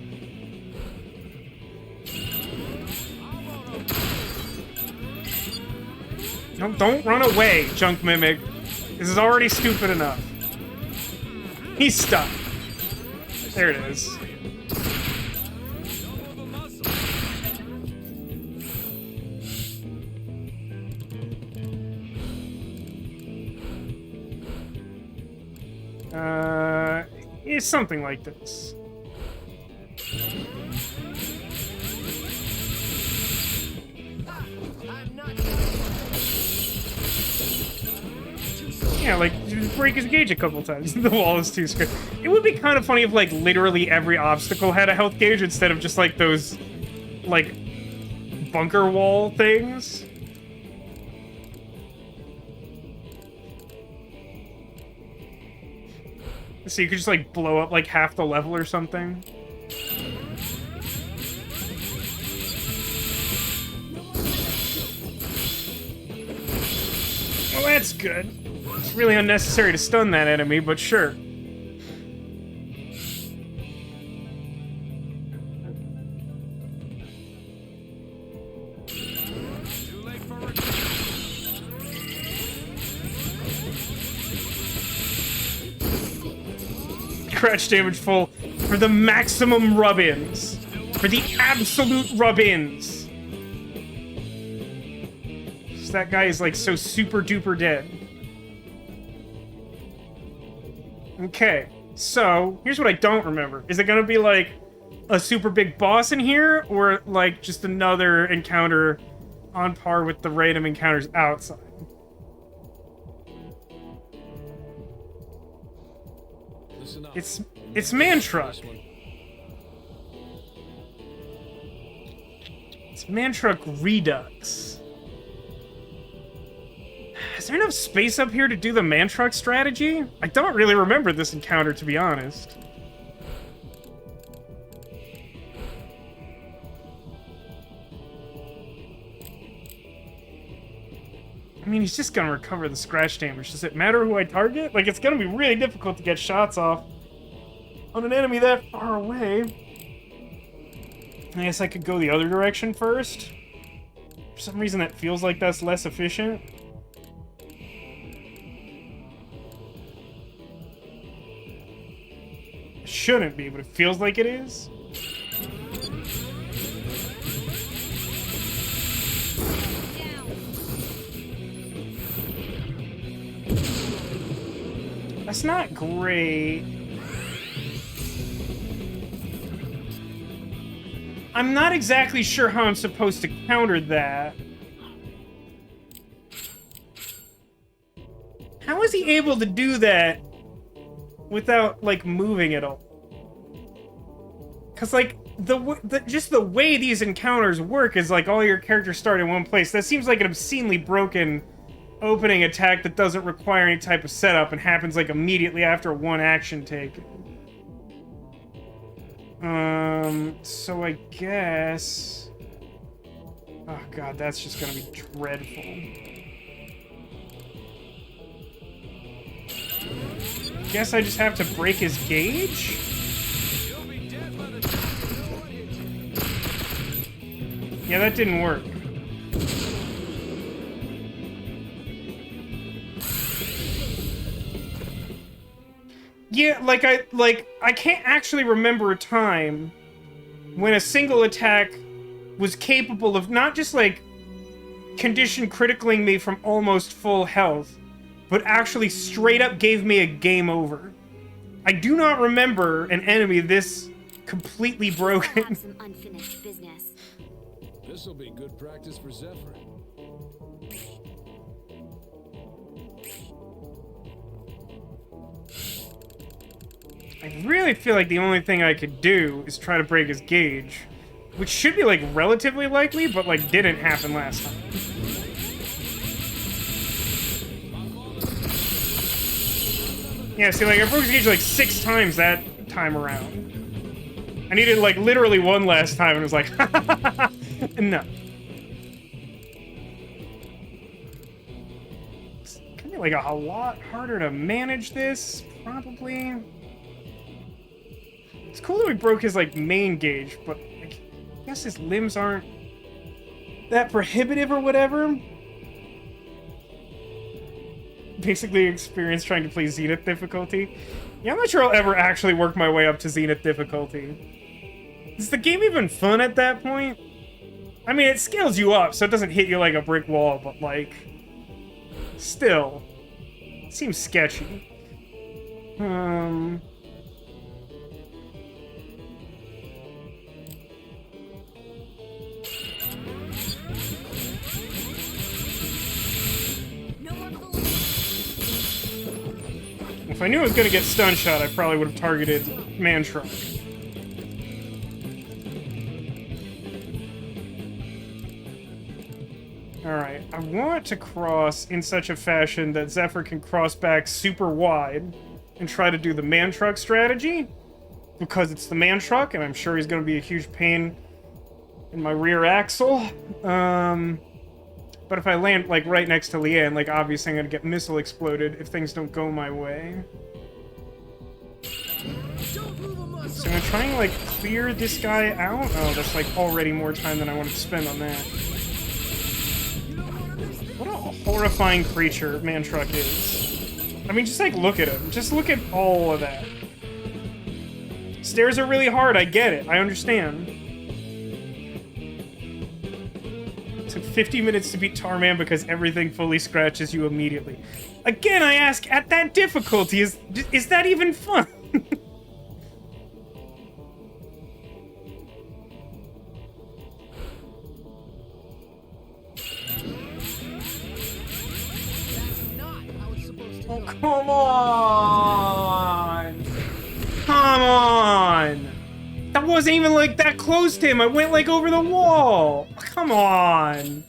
No, don't run away, junk mimic. This is already stupid enough. He's stuck. There it is. It's something like this. Yeah, like, break his gauge a couple times. The wall is too square. It would be kind of funny if, like, literally every obstacle had a health gauge instead of just, like, those, like, bunker wall things. So you could just, like, blow up, like, half the level or something. Well, that's good. It's really unnecessary to stun that enemy, but sure. Scratch damage full for the maximum rub-ins. For the absolute rub-ins. That guy is like so super duper dead. Okay, so here's what I don't remember. Is it gonna be like a super big boss in here, or like just another encounter on par with the random encounters outside? It's Man Truck. It's Man Truck Redux. Is there enough space up here to do the Man Truck strategy? I don't really remember this encounter, to be honest. I mean, he's just gonna recover the scratch damage. Does it matter who I target? Like, it's gonna be really difficult to get shots off on an enemy that far away. I guess I could go the other direction first. For some reason, that feels like that's less efficient. It shouldn't be, but it feels like it is. That's not great. I'm not exactly sure how I'm supposed to counter that. How is he able to do that without, like, moving at all? Because, like, just the way these encounters work is, like, all your characters start in one place. That seems like an obscenely broken opening attack that doesn't require any type of setup and happens, like, immediately after one action take. So I guess... Oh god, that's just gonna be dreadful. Guess I just have to break his gauge? Yeah, that didn't work. Yeah, I can't actually remember a time when a single attack was capable of not just, like, condition criticaling me from almost full health, but actually straight up gave me a game over. I do not remember an enemy this completely broken. Have some unfinished business. This'll be good practice for Zephyr. I really feel like the only thing I could do is try to break his gauge, which should be, like, relatively likely, but, like, didn't happen last time. Yeah, see, like, I broke his gauge, like, 6 times that time around. I needed, like, literally one last time, and it was like, no. It's gonna be, like, a lot harder to manage this, probably. It's cool that we broke his, like, main gauge, but, like, I guess his limbs aren't that prohibitive or whatever. Basically experience trying to play Zenith difficulty. Yeah, I'm not sure I'll ever actually work my way up to Zenith difficulty. Is the game even fun at that point? I mean, it scales you up, so it doesn't hit you like a brick wall, but, like, still, it seems sketchy. If I knew I was gonna get stun shot, I probably would have targeted Man Truck. Alright, I want to cross in such a fashion that Zephyr can cross back super wide and try to do the Man Truck strategy, because it's the Man Truck, and I'm sure he's gonna be a huge pain in my rear axle. But if I land, like, right next to Leanne, like, obviously I'm gonna get missile exploded if things don't go my way. So I'm gonna try and, like, clear this guy out. Oh, that's, like, already more time than I wanted to spend on that. What a horrifying creature Man Truck is. I mean, just, like, look at him. Just look at all of that. Stairs are really hard, I get it. I understand. Took 50 minutes to beat Tarman because everything fully scratches you immediately. Again, I ask, at that difficulty, is that even fun? Oh, come on! Come on! That wasn't even, like, that close to him. I went, like, over the wall. Come on.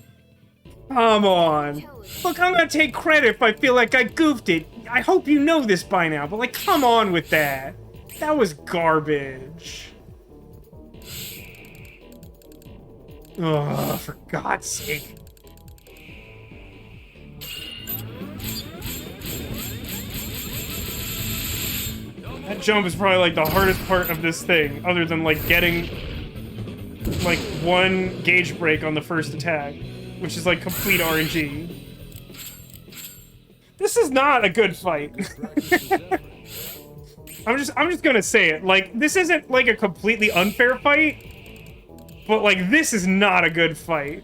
Come on. Look, I'm gonna take credit if I feel like I goofed it. I hope you know this by now, but, like, come on with that. That was garbage. Ugh, for God's sake. That jump is probably, like, the hardest part of this thing, other than, like, getting, like, one gauge break on the first attack, which is, like, complete RNG. This is not a good fight. I'm just gonna say it. Like, this isn't, like, a completely unfair fight, but, like, this is not a good fight.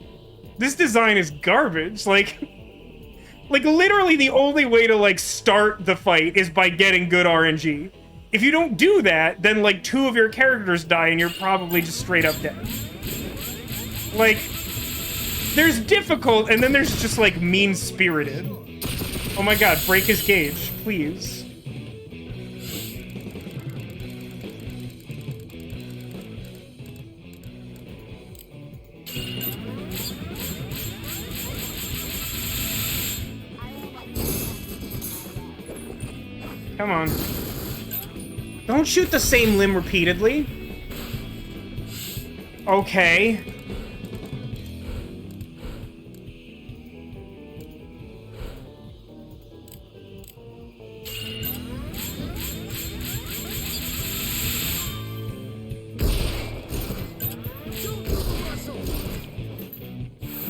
This design is garbage. Like, Like, literally the only way to, like, start the fight is by getting good RNG. If you don't do that, then, like, 2 of your characters die and you're probably just straight up dead. Like, there's difficult, and then there's just, like, mean-spirited. Oh my god, break his gauge, please. Come on. Don't shoot the same limb repeatedly. Okay.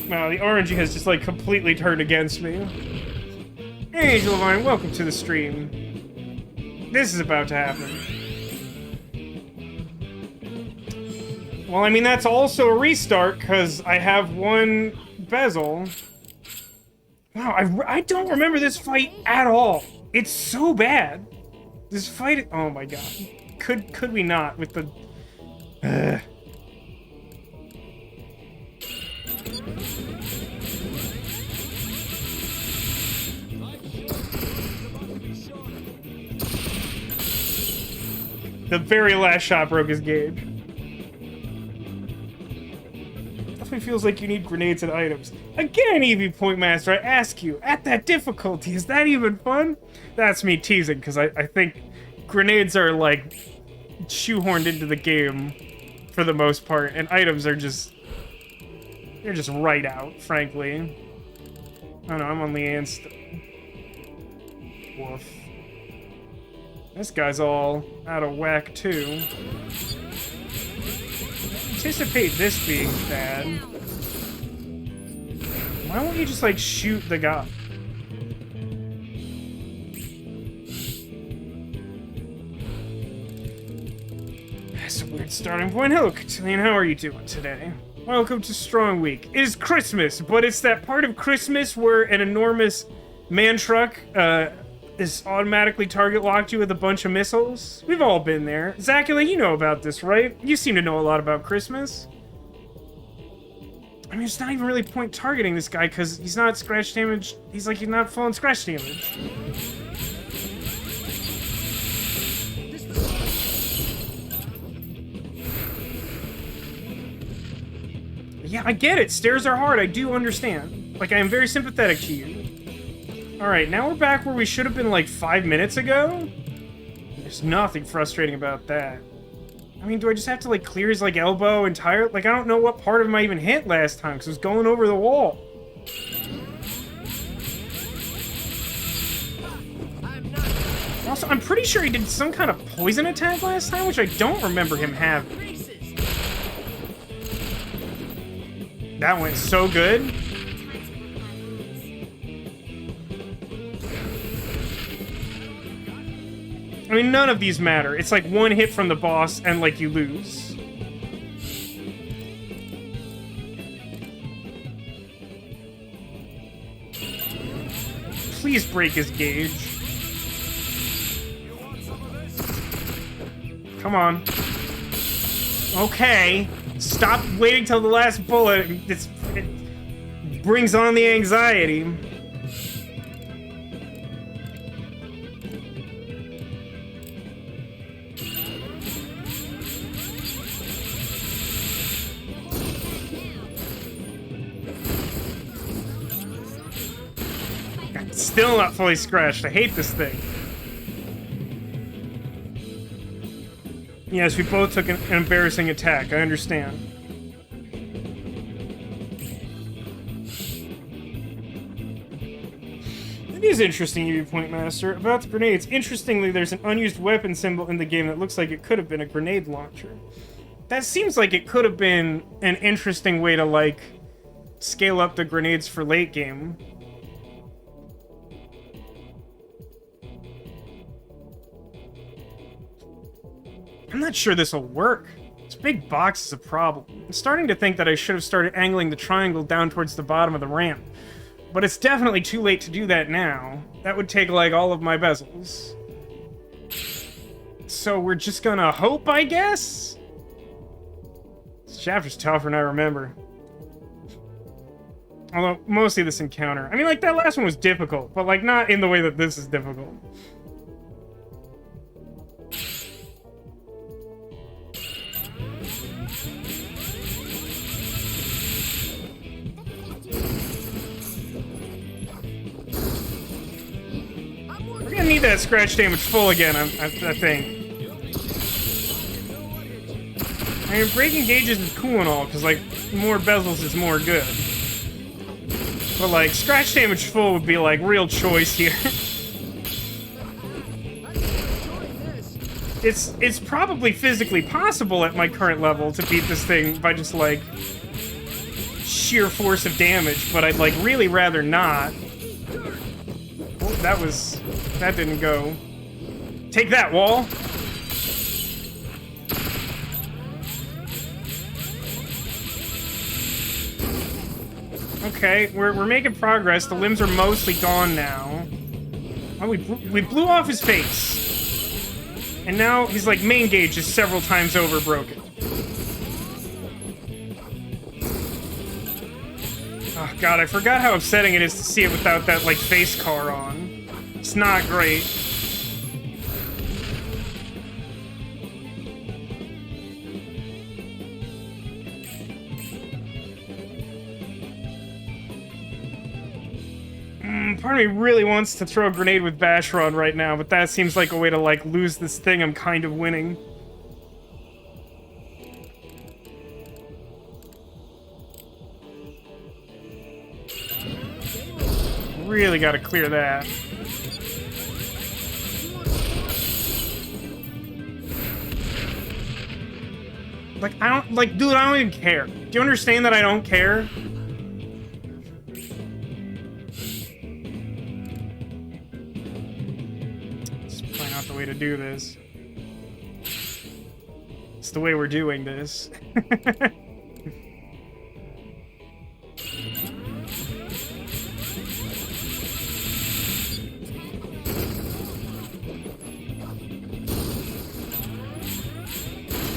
Wow, the RNG has just, like, completely turned against me. Hey, Angel Divine, welcome to the stream. This is about to happen. Well, I mean, that's also a restart, because I have 1 Basel. Wow, I don't remember this fight at all. It's so bad. This fight... Oh my god. Could we not with the... The very last shot broke his gauge. Definitely feels like you need grenades and items. Again, EV Point Master, I ask you, at that difficulty, is that even fun? That's me teasing, because I think grenades are, like, shoehorned into the game for the most part, and items are just... They're just right out, frankly. Oh no, I'm on Leanne still. Woof. This guy's all out of whack, too. Anticipate this being bad. Why won't you just, like, shoot the guy? That's a weird starting point. Hello, Cotillion. How are you doing today? Welcome to Strong Week. It is Christmas, but it's that part of Christmas where an enormous man truck, is automatically target locked you with a bunch of missiles. We've all been there. Zacula, you know about this, right? You seem to know a lot about Christmas. I mean, it's not even really point targeting this guy because he's not scratch damage. He's not falling scratch damage. Yeah, I get it. Stairs are hard. I do understand. Like, I am very sympathetic to you. Alright, now we're back where we should have been like 5 minutes ago? There's nothing frustrating about that. I mean, do I just have to like clear his like elbow entirely? Like, I don't know what part of him I even hit last time because it was going over the wall. Also, I'm pretty sure he did some kind of poison attack last time, which I don't remember him having. That went so good. I mean, none of these matter. It's like 1 hit from the boss and, like, you lose. Please break his gauge. Come on. Okay. Stop waiting till the last bullet. It brings on the anxiety. Still not fully scratched. I hate this thing. Yes, we both took an embarrassing attack. I understand. It is interesting, UV Point Master. About the grenades, interestingly, there's an unused weapon symbol in the game that looks like it could have been a grenade launcher. That seems like it could have been an interesting way to, like, scale up the grenades for late game. I'm not sure this will work. This big box is a problem. I'm starting to think that I should have started angling the triangle down towards the bottom of the ramp. But it's definitely too late to do that now. That would take, like, all of my bezels. So we're just gonna hope, I guess? This chapter's tougher than I remember. Although, mostly this encounter. I mean, like, that last one was difficult, but, like, not in the way that this is difficult. We're gonna need that scratch damage full again, I think. I mean, breaking gauges is cool and all, because, like, more bezels is more good. But, like, scratch damage full would be, like, real choice here. It's probably physically possible at my current level to beat this thing by just, like, sheer force of damage, but I'd, like, really rather not. Oh, that didn't go. Take that, wall! Okay, we're making progress. The limbs are mostly gone now. Oh, we blew off his face. And now his, like, main gauge is several times over broken. Oh, God, I forgot how upsetting it is to see it without that, like, face car on. It's not great. Part of me really wants to throw a grenade with Basharon right now, but that seems like a way to, like, lose this thing I'm kind of winning. Really gotta clear that. Like, I don't, like, dude, I don't even care. Do you understand that I don't care? Way to do this. It's the way we're doing this.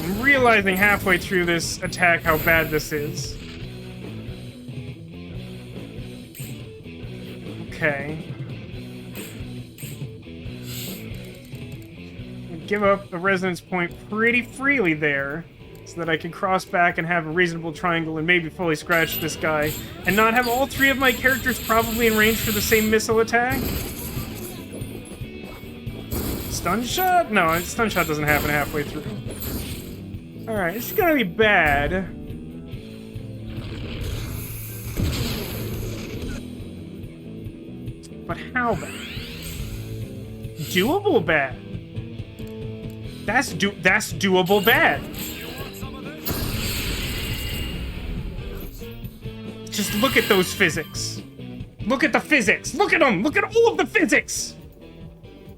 I'm realizing halfway through this attack how bad this is. Okay. Give up the resonance point pretty freely there, so that I can cross back and have a reasonable triangle and maybe fully scratch this guy, and not have all three of my characters probably in range for the same missile attack. Stun shot? No, stun shot doesn't happen halfway through. Alright, it's gonna be bad. But how bad? Doable bad. That's doable bad. Just look at those physics. Look at the physics. Look at them. Look at all of the physics.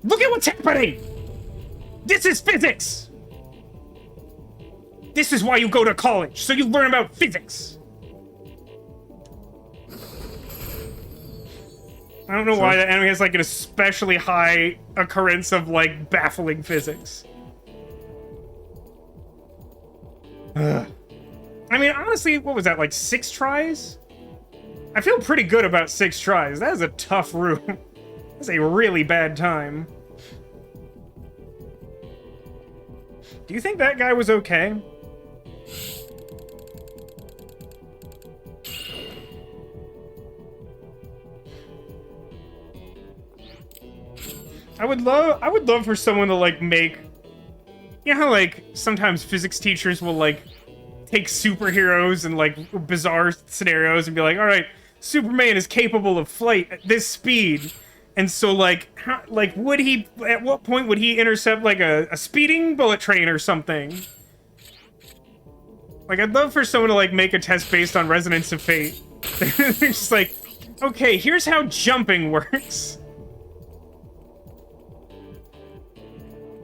Look at what's happening. This is physics. This is why you go to college, so you learn about physics. I don't know why that enemy has, like, an especially high occurrence of, like, baffling physics. Ugh. I mean, honestly, what was that, like 6 tries? I feel pretty good about 6 tries. That is a tough room. That's a really bad time. Do you think that guy was okay? I would love for someone to, like, make... You know how, like, sometimes physics teachers will, like, take superheroes and, like, bizarre scenarios and be like, alright, Superman is capable of flight at this speed. And so, like, would he... At what point would he intercept, like, a speeding bullet train or something? Like, I'd love for someone to, like, make a test based on Resonance of Fate. They're just like, okay, here's how jumping works.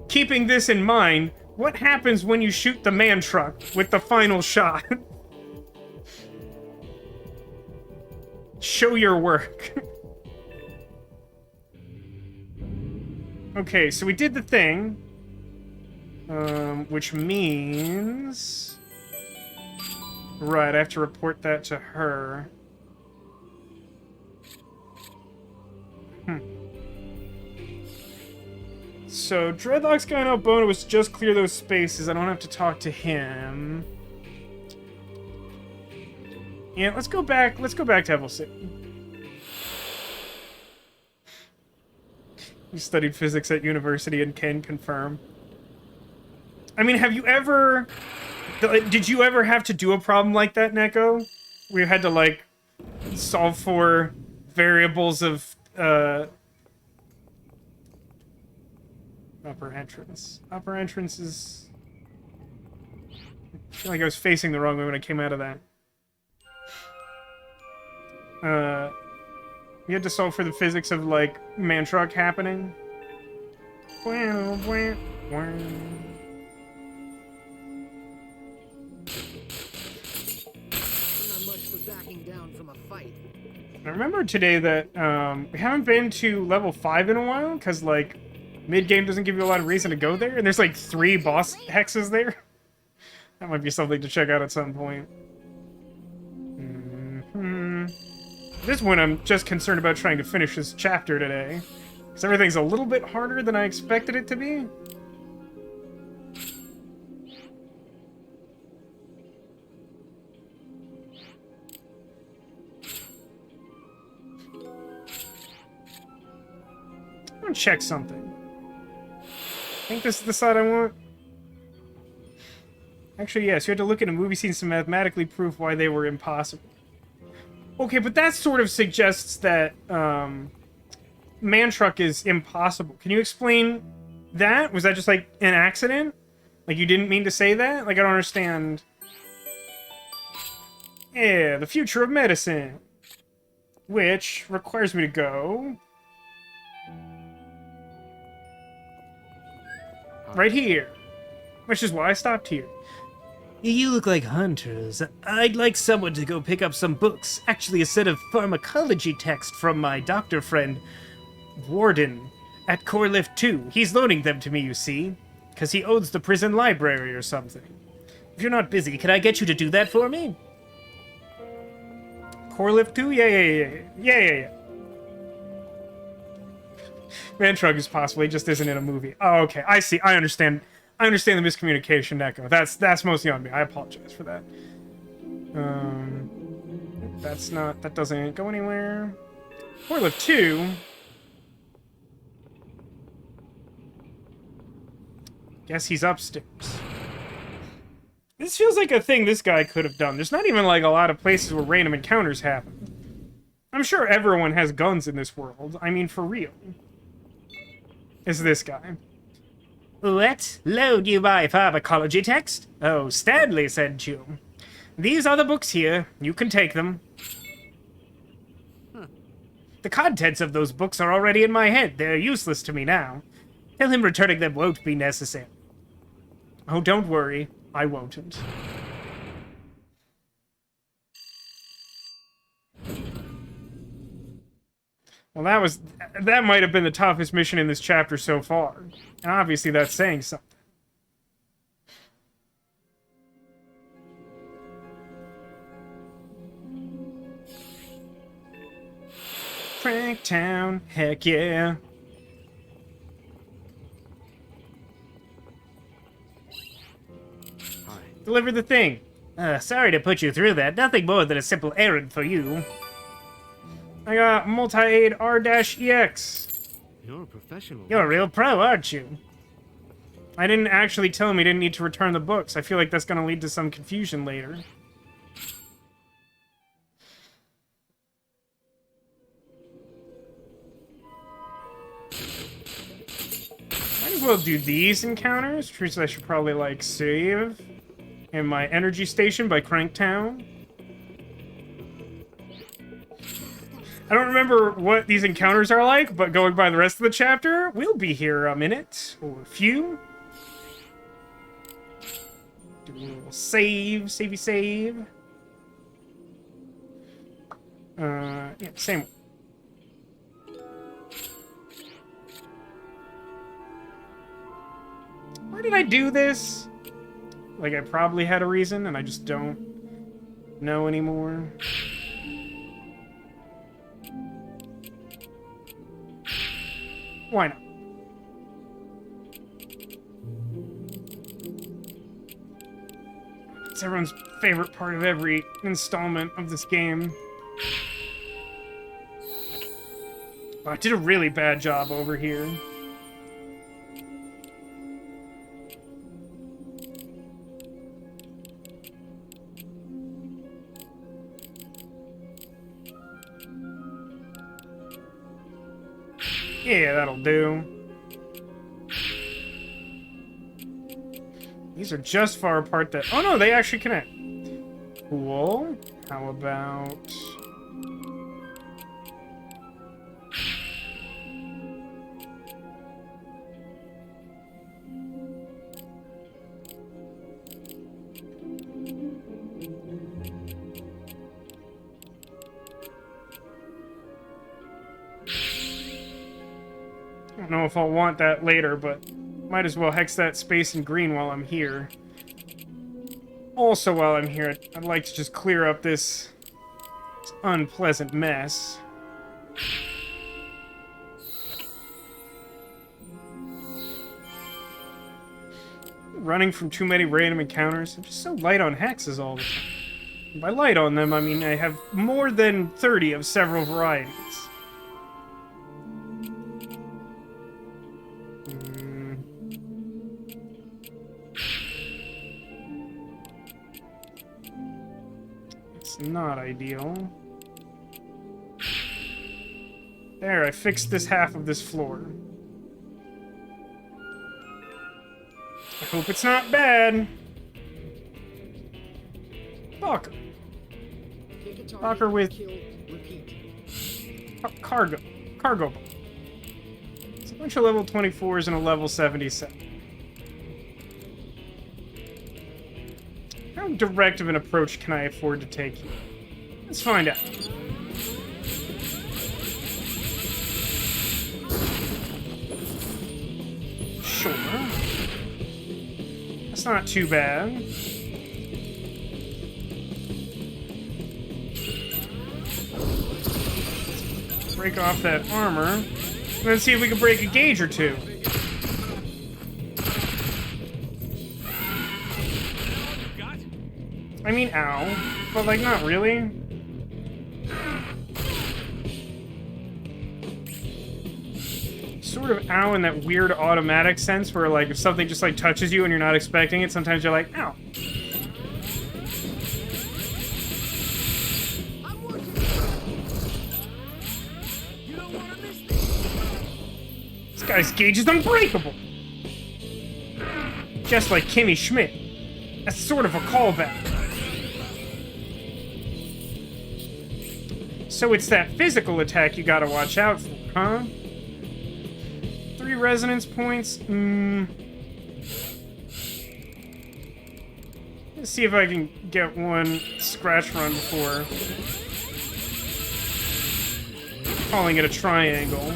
Keeping this in mind, what happens when you shoot the man truck with the final shot? Show your work. Okay, so we did the thing. Which means... Right, I have to report that to her. So, Dreadlock's guy out Bono was just clear those spaces. I don't have to talk to him. Yeah, let's go back to Evil City. You studied physics at university and can confirm. I mean, have you ever... Did you ever have to do a problem like that, Neko? Where you had to, like, solve for variables of, upper entrance. Upper entrance is... I feel like I was facing the wrong way when I came out of that. You had to solve for the physics of, like, man-truck happening. Not much for backing down from a fight. I remember today that we haven't been to level 5 in a while, because, like, mid-game doesn't give you a lot of reason to go there, and there's, like, 3 boss hexes there. That might be something to check out at some point. At this point, I'm just concerned about trying to finish this chapter today, because everything's a little bit harder than I expected it to be. I want to check something. I think this is the side I want. Actually, yes, you had to look at a movie scene to mathematically prove why they were impossible. Okay, but that sort of suggests that Man-Truck is impossible. Can you explain that? Was that just, like, an accident? Like, you didn't mean to say that? Like, I don't understand. Yeah, the future of medicine. Which requires me to go... right here. Which is why I stopped here. You look like hunters. I'd like someone to go pick up some books. Actually, a set of pharmacology text from my doctor friend, Warden, at Core Lift 2. He's loaning them to me, you see. Because he owns the prison library or something. If you're not busy, can I get you to do that for me? Core Lift 2? Yeah. Man-Truck is possible, he just isn't in a movie. Oh, okay, I see, I understand the miscommunication, Neko. That's mostly on me, I apologize for that. That doesn't go anywhere. Core Lift 2? Guess he's upstairs. This feels like a thing this guy could have done. There's not even, like, a lot of places where random encounters happen. I'm sure everyone has guns in this world. I mean, for real. Is this guy. What? Load you my pharmacology text? Oh, Stanley sent you. These are the books here. You can take them. The contents of those books are already in my head. They're useless to me now. Tell him returning them won't be necessary. Oh, don't worry. I won't. Well, that might have been the toughest mission in this chapter so far. And obviously that's saying something. Pranktown, heck yeah. Deliver the thing. Sorry to put you through that. Nothing more than a simple errand for you. I got multi-aid R-EX. You're a professional. You're a real pro, aren't you? I didn't actually tell him he didn't need to return the books. I feel like that's going to lead to some confusion later. Might as well do these encounters, which I should probably, like, save in my energy station by Cranktown. I don't remember what these encounters are like, but going by the rest of the chapter, we'll be here a minute, or a few. Do a little save. Yeah, same one. Why did I do this? Like, I probably had a reason, and I just don't know anymore. Why not? It's everyone's favorite part of every installment of this game. Oh, I did a really bad job over here. Yeah, that'll do. These are just far apart that... Oh no, they actually connect. Cool. How about... I don't know if I'll want that later, but might as well hex that space in green while I'm here. Also, while I'm here, I'd like to just clear up this unpleasant mess. Running from too many random encounters. I'm just so light on hexes all the time. By light on them, I mean I have more than 30 of several varieties. It's not ideal. There, I fixed this half of this floor. I hope it's not bad. Walker. Walker with cargo. Cargo. It's a bunch of level 24s and a level 77. How direct of an approach can I afford to take here? Let's find out. Sure. That's not too bad. Break off that armor. Let's see if we can break a gauge or two. I mean, ow. But, like, not really. Sort of ow in that weird automatic sense where, like, if something just, like, touches you and you're not expecting it, sometimes you're like, ow. This guy's gauge is unbreakable. Just like Kimmy Schmidt. That's sort of a callback. So it's that physical attack you gotta watch out for, huh? 3 resonance points? Let's see if I can get one scratch run before calling it a triangle.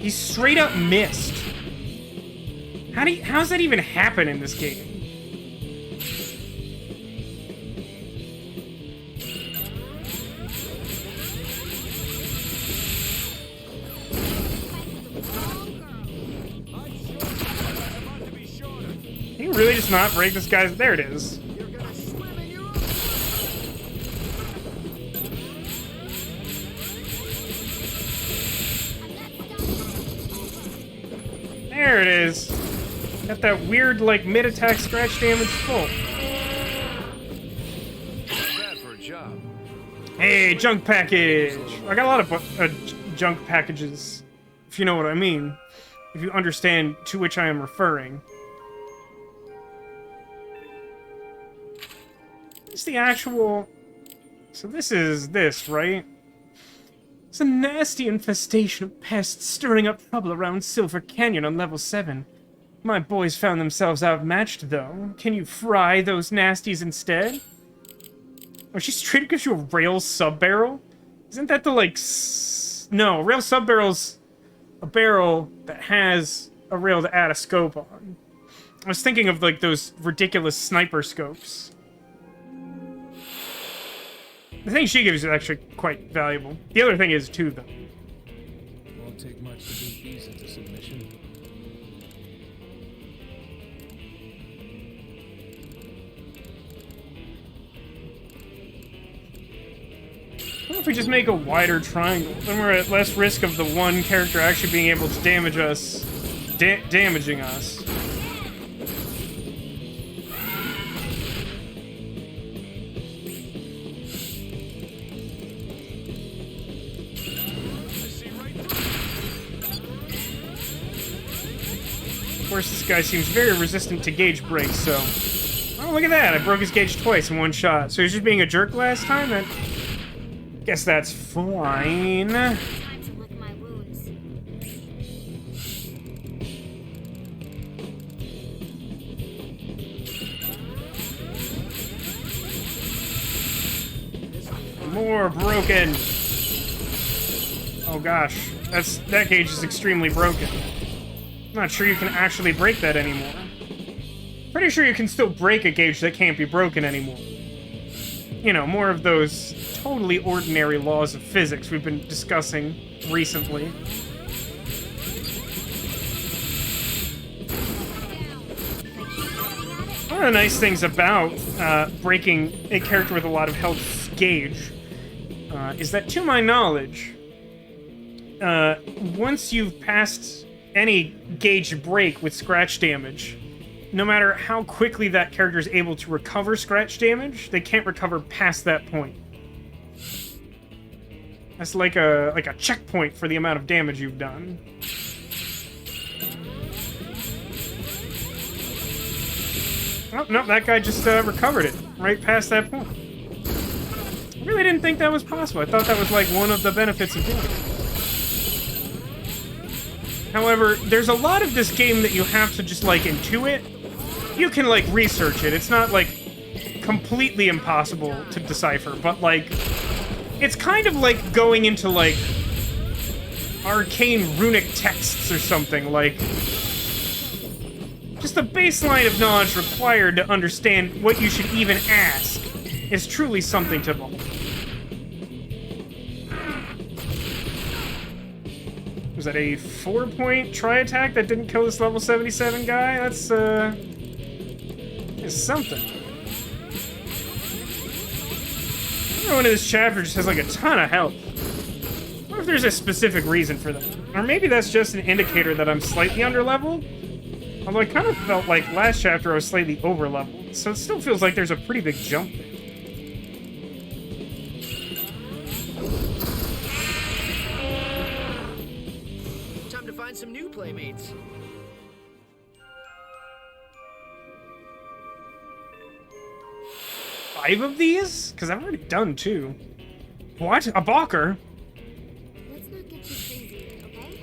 He straight up missed. How's that even happen in this game? Can you really just not break this guy's... There it is. There it is. Got that weird, like, mid-attack scratch damage full. Bad for a job. Hey, junk package! I got a lot of junk packages, if you know what I mean. If you understand to which I am referring. It's the actual... So this is this, right? It's a nasty infestation of pests stirring up trouble around Silver Canyon on level 7. My boys found themselves outmatched, though. Can you fry those nasties instead? Oh, she straight gives you a rail sub-barrel? Isn't that the, like, no, rail sub-barrel's a barrel that has a rail to add a scope on. I was thinking of, like, those ridiculous sniper scopes. The thing she gives is actually quite valuable. The other thing is, too, though. Won't take much to beat these into submission. What if we just make a wider triangle? Then we're at less risk of the one character actually being able to damage us, damaging us. Of course, this guy seems very resistant to gauge breaks, so... Oh, look at that! I broke his gauge twice in one shot. So he was just being a jerk last time? Then... Guess that's fine. Time to lick my wounds. More broken. Oh gosh, that gauge is extremely broken. I'm not sure you can actually break that anymore. Pretty sure you can still break a gauge that can't be broken anymore. You know, more of those totally ordinary laws of physics we've been discussing recently. One of the nice things about breaking a character with a lot of health gauge is that, to my knowledge, once you've passed any gauge break with scratch damage, no matter how quickly that character is able to recover scratch damage, they can't recover past that point. That's like a checkpoint for the amount of damage you've done. Oh, no, that guy just recovered it right past that point. I really didn't think that was possible. I thought that was like one of the benefits of doing it. However, there's a lot of this game that you have to just like intuit. You can like research it. It's not like completely impossible to decipher, but like it's kind of like going into like arcane runic texts or something. Like just the baseline of knowledge required to understand what you should even ask is truly something to behold. Was that a 4-point tri-attack that didn't kill this level 77 guy? That's, is something. Everyone in this chapter just has, like, a ton of health. I wonder if there's a specific reason for that. Or maybe that's just an indicator that I'm slightly under-leveled? Although I kind of felt like last chapter I was slightly over-leveled, so it still feels like there's a pretty big jump there. Time to find some new playmates. Five of these? Because I've already done 2. What? A balker? Let's not get too crazy, okay?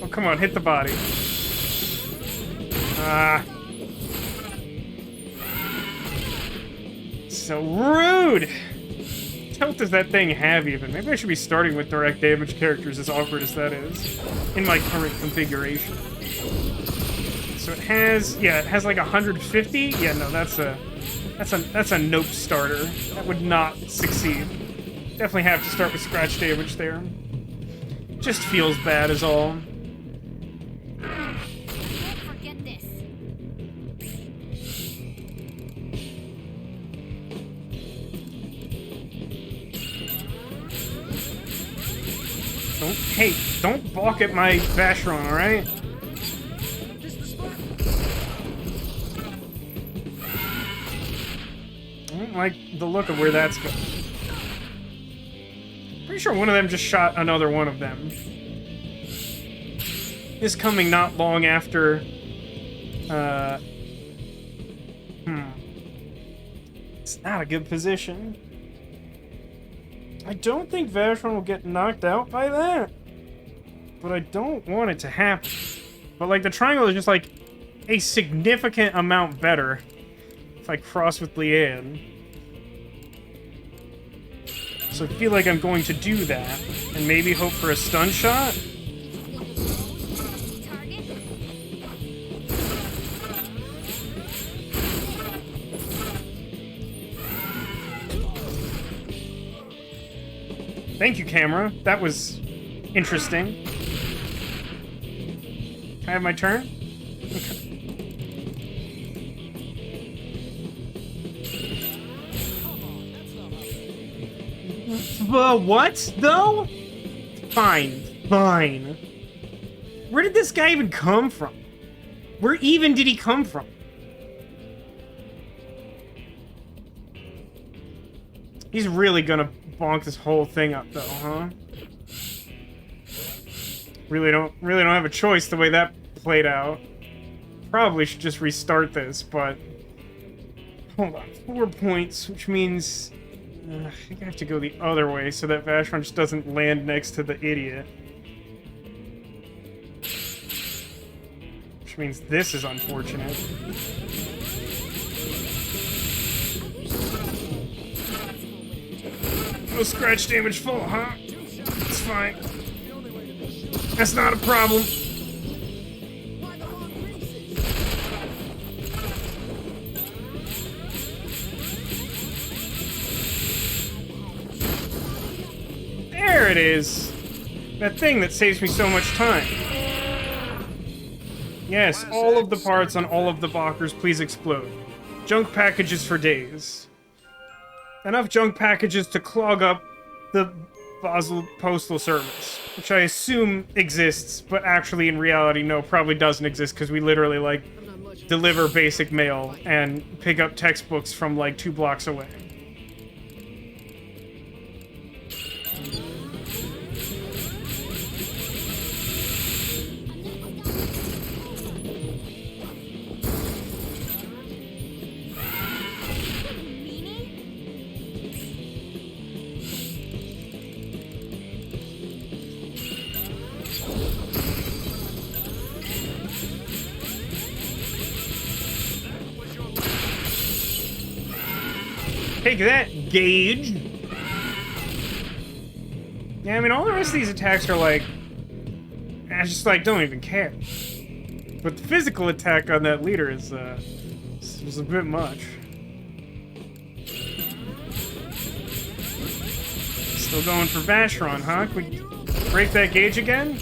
Oh, come on, hit the body. Ah. So rude! What does that thing have even? Maybe I should be starting with direct damage characters, as awkward as that is, in my current configuration. So it has, yeah, it has like 150. Yeah, no, that's a nope starter. That would not succeed. Definitely have to start with scratch damage there. Just feels bad is all. Forget this. Don't balk at my Vacheron, alright? I don't like the look of where that's going. Pretty sure one of them just shot another one of them. This coming not long after... It's not a good position. I don't think Vacheron will get knocked out by that. but I don't want it to happen. But, like, the triangle is just, like, a significant amount better if I cross with Leanne. So I feel like I'm going to do that, and maybe hope for a stun shot. Thank you, camera. That was interesting. Can I have my turn? Okay. What? Though? Fine. Fine. Where did this guy even come from? Where even did he come from? He's really gonna bonk this whole thing up, though, huh? Really don't have a choice the way that played out. Probably should just restart this, but hold on, 4 points, which means I think I have to go the other way so that Vashron just doesn't land next to the idiot. Which means this is unfortunate. No scratch damage full, huh? It's fine. That's not a problem. There it is. That thing that saves me so much time. Yes, all of the parts on all of the Bokkers, please explode. Junk packages for days. Enough junk packages to clog up the Basel Postal Service, which I assume exists, but actually in reality, no, probably doesn't exist, because we literally, like, deliver basic mail and pick up textbooks from, like, 2 blocks away. Take that, Gauge! Yeah, I mean, all the rest of these attacks are like... I just, like, don't even care. But the physical attack on that leader is a bit much. Still going for Vashron, huh? Can we break that gauge again?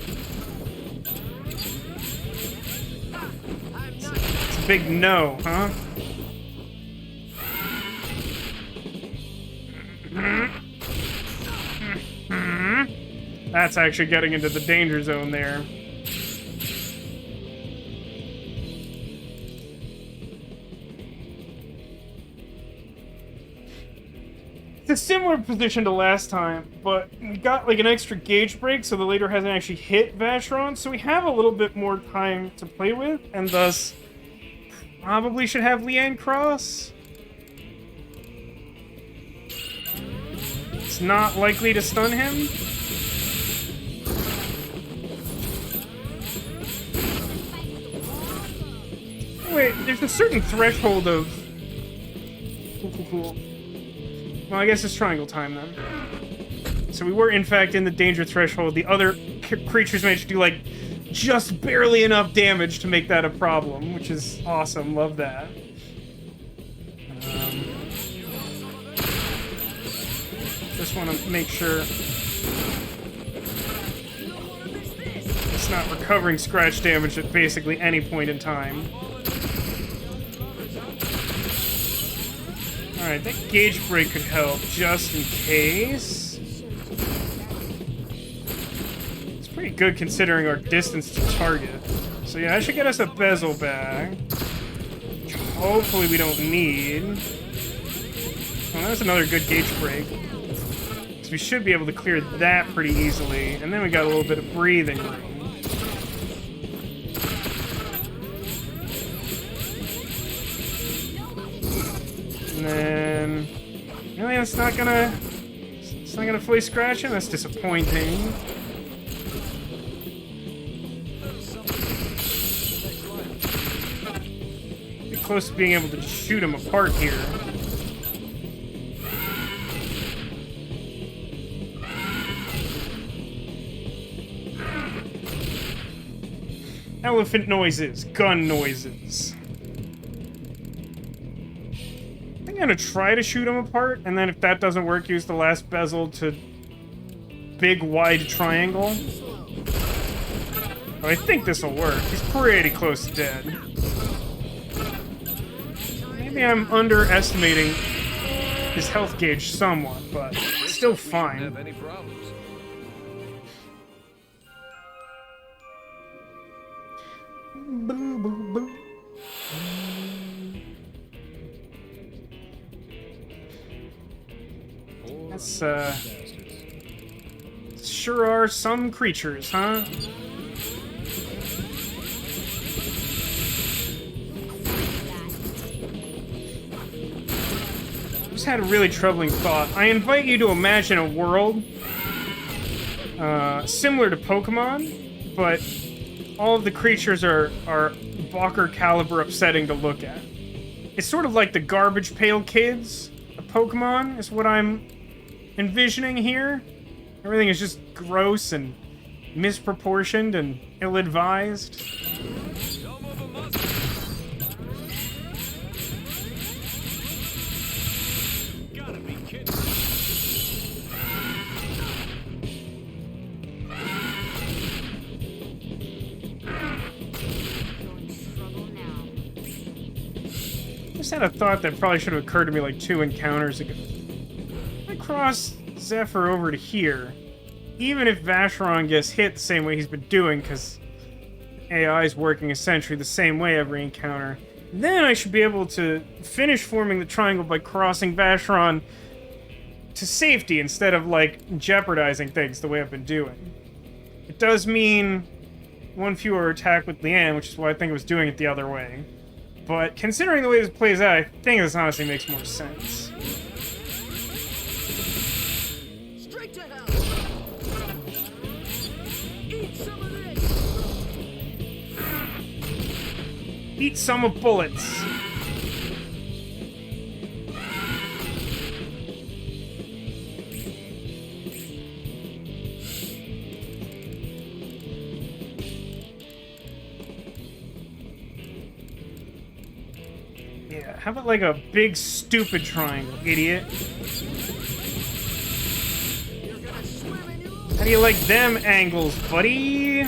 It's a big no, huh? That's actually getting into the danger zone there. It's a similar position to last time, but we got like an extra gauge break, so the leader hasn't actually hit Vashron, so we have a little bit more time to play with, and thus probably should have Leanne cross. It's not likely to stun him. Wait, there's a certain threshold of... Cool. Well, I guess it's triangle time then. So we were, in fact, in the danger threshold. The other creatures managed to do, like, just barely enough damage to make that a problem, which is awesome. Love that. Just want to make sure it's not recovering scratch damage at basically any point in time. Alright, that gauge break could help, just in case. It's pretty good considering our distance to target. So yeah, that should get us a Basel bag. Which hopefully we don't need. Oh, that's another good gauge break. So we should be able to clear that pretty easily. And then we got a little bit of breathing room. And then... Really, it's not gonna fully scratch him? That's disappointing. close to being able to just shoot him apart here. Elephant noises, gun noises. I think I'm gonna try to shoot him apart, and then if that doesn't work, use the last bezel to big wide triangle. But I think this will work. He's pretty close to dead. Maybe I'm underestimating his health gauge somewhat, but still fine. Have any problems? Boo, boo, boo. That's, sure are some creatures, huh? Just had a really troubling thought. I invite you to imagine a world similar to Pokemon, but all of the creatures are Walker caliber upsetting to look at. It's sort of like the Garbage Pail Kids of Pokemon, is what I'm envisioning here. Everything is just gross and misproportioned and ill-advised. Gotta be kidding. Just had a thought that probably should have occurred to me like 2 encounters ago. I cross Zephyr over to here. Even if Vacheron gets hit the same way he's been doing, because AI is working essentially the same way every encounter, then I should be able to finish forming the triangle by crossing Vacheron to safety instead of, like, jeopardizing things the way I've been doing. It does mean one fewer attack with Leanne, which is why I think I was doing it the other way. But considering the way this plays out, I think this honestly makes more sense. Straight to hell. Eat some of this. Eat some of bullets. Yeah, how about like a big stupid triangle, idiot? How do you like them angles, buddy?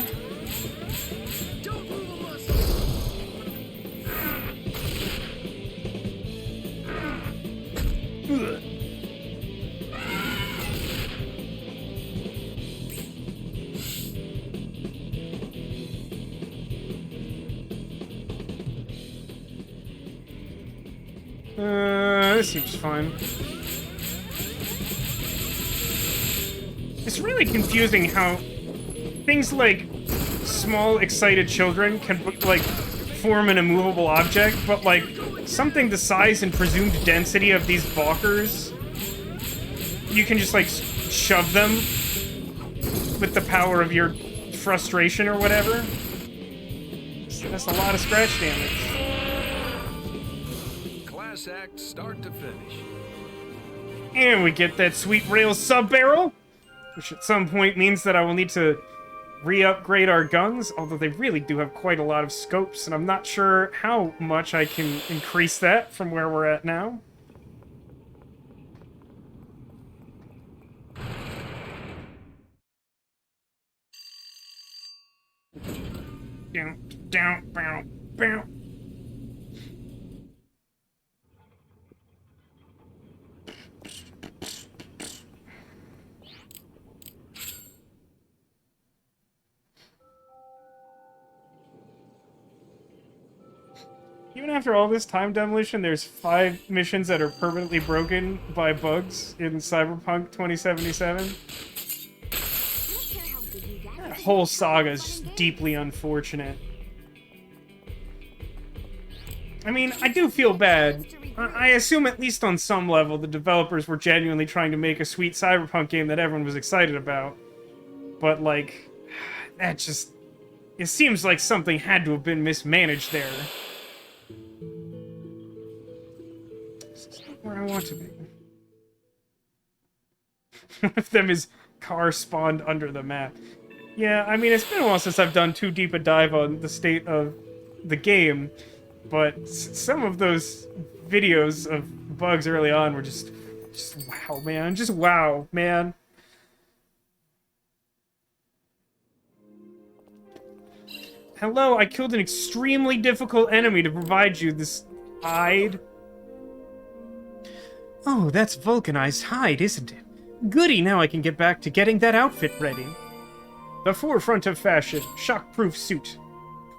Ugh. This seems fine. It's really confusing how things like small, excited children can, like, form an immovable object, but, like, something the size and presumed density of these Valkers, you can just, like, shove them with the power of your frustration or whatever. That's a lot of scratch damage. Class act start to finish. And we get that sweet rail sub-barrel, which at some point means that I will need to re-upgrade our guns, although they really do have quite a lot of scopes, and I'm not sure how much I can increase that from where we're at now. Down, down, down, down. Even after all this time demolition, there's 5 missions that are permanently broken by bugs in Cyberpunk 2077. That whole saga is just deeply unfortunate. I mean, I do feel bad. I assume at least on some level the developers were genuinely trying to make a sweet Cyberpunk game that everyone was excited about. But, like, that just... It seems like something had to have been mismanaged there. where I want to be. One of them is car spawned under the map. Yeah, I mean, it's been a while since I've done too deep a dive on the state of the game, but some of those videos of bugs early on were just wow, man. Just wow, man. Hello, I killed an extremely difficult enemy to provide you this hide. Oh, that's vulcanized hide, isn't it? Goody, now I can get back to getting that outfit ready. The forefront of fashion, shockproof suit.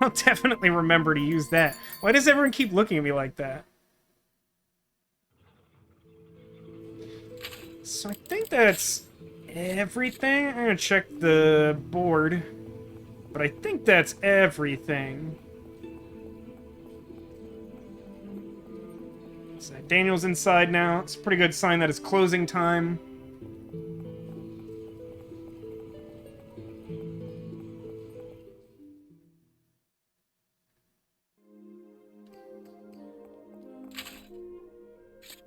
I'll definitely remember to use that. Why does everyone keep looking at me like that? So I think that's everything. I'm gonna check the board. But I think that's everything. So Daniel's inside now. It's a pretty good sign that it's closing time.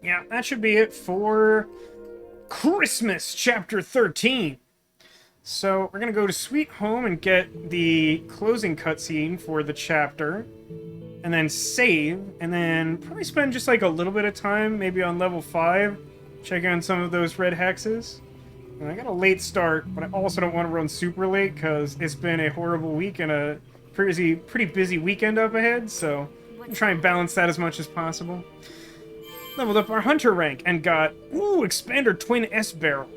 Yeah, that should be it for Christmas Chapter 13. So we're gonna go to Sweet Home and get the closing cutscene for the chapter, and then save, and then probably spend just like a little bit of time, maybe on level 5, checking on some of those red hexes. And I got a late start, but I also don't want to run super late because it's been a horrible week and a pretty busy weekend up ahead, so I'm gonna try and balance that as much as possible. Leveled up our hunter rank and got, Expander Twin S-Barrel.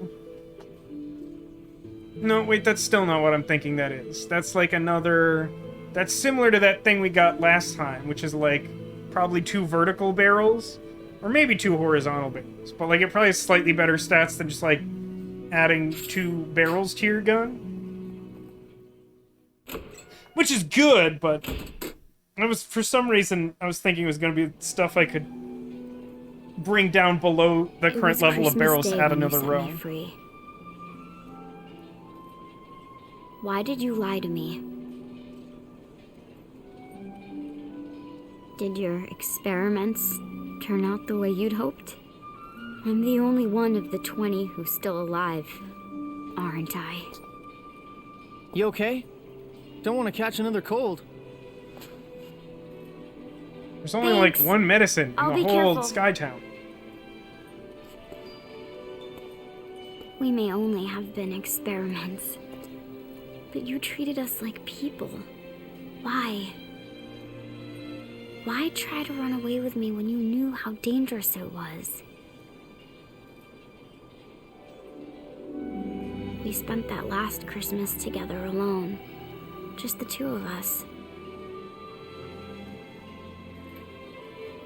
No, wait, that's still not what I'm thinking that is. That's like another... That's similar to that thing we got last time, which is like probably 2 vertical barrels, or maybe 2 horizontal barrels. But like it probably has slightly better stats than just like adding 2 barrels to your gun. Which is good, but I was, for some reason, I was thinking it was going to be stuff I could bring down below the current level of barrels to add another row. Free. Why did you lie to me? Did your experiments turn out the way you'd hoped? I'm the only one of the 20 who's still alive, aren't I? You okay? Don't want to catch another cold. There's only like one medicine in I'll the be whole careful. Skytown. We may only have been experiments, but you treated us like people. Why? Why try to run away with me when you knew how dangerous it was? We spent that last Christmas together alone, just the 2 of us.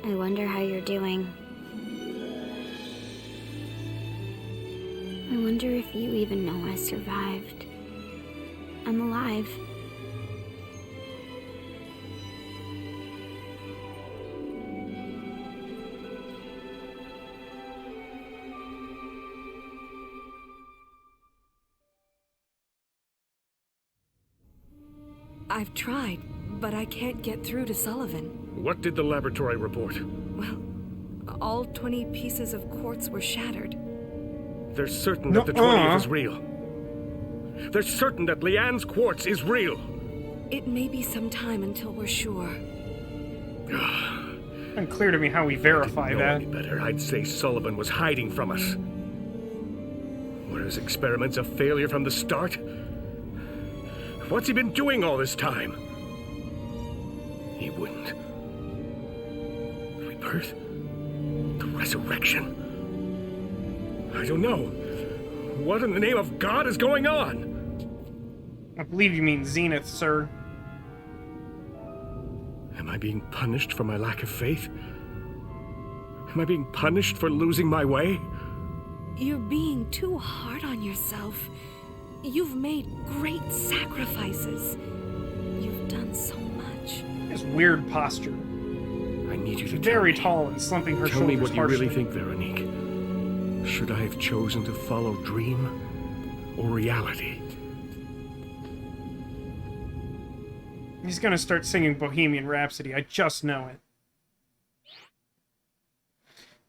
I wonder how you're doing. I wonder if you even know I survived. I'm alive. I've tried, but I can't get through to Sullivan. What did the laboratory report? Well, all 20 pieces of quartz were shattered. They're certain that the 20th is real. They're certain that Leanne's quartz is real. It may be some time until we're sure. Unclear to me how we verify that. Any better, I'd say Sullivan was hiding from us. Were his experiments a failure from the start? What's he been doing all this time? He wouldn't. Rebirth? The resurrection? I don't know. What in the name of God is going on? I believe you mean Zenith, sir. Am I being punished for my lack of faith? Am I being punished for losing my way? You're being too hard on yourself. You've made great sacrifices. You've done so much. This weird posture. I need you to very tall and slumping her Tell shoulders me what you harshly. really think, Veronique. Should I have chosen to follow dream or reality? He's gonna start singing Bohemian Rhapsody. I just know it.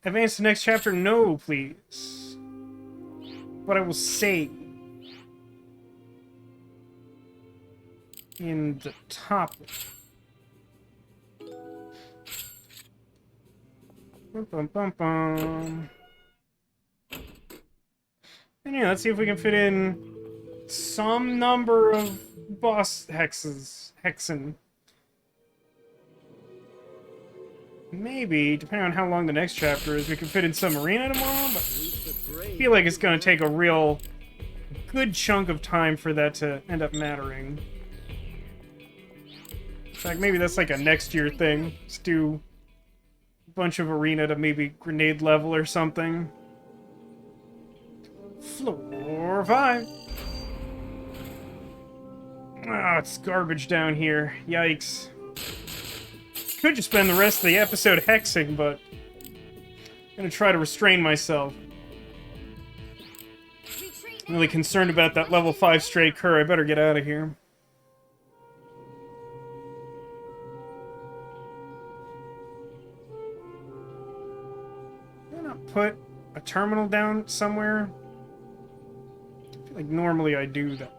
Advance to next chapter? No, please. But I will say in the top. Bum, bum, bum, bum. And yeah, let's see if we can fit in some number of boss hexen. Maybe, depending on how long the next chapter is, we can fit in some arena tomorrow, but I feel like it's going to take a real good chunk of time for that to end up mattering. In fact, maybe that's like a next year thing. Just do a bunch of arena to maybe grenade level or something. Floor 5. Ah, it's garbage down here. Yikes. Could just spend the rest of the episode hexing, but I'm gonna try to restrain myself. I'm really concerned about that level 5 stray cur. I better get out of here. Why not put a terminal down somewhere? I feel like normally I do that.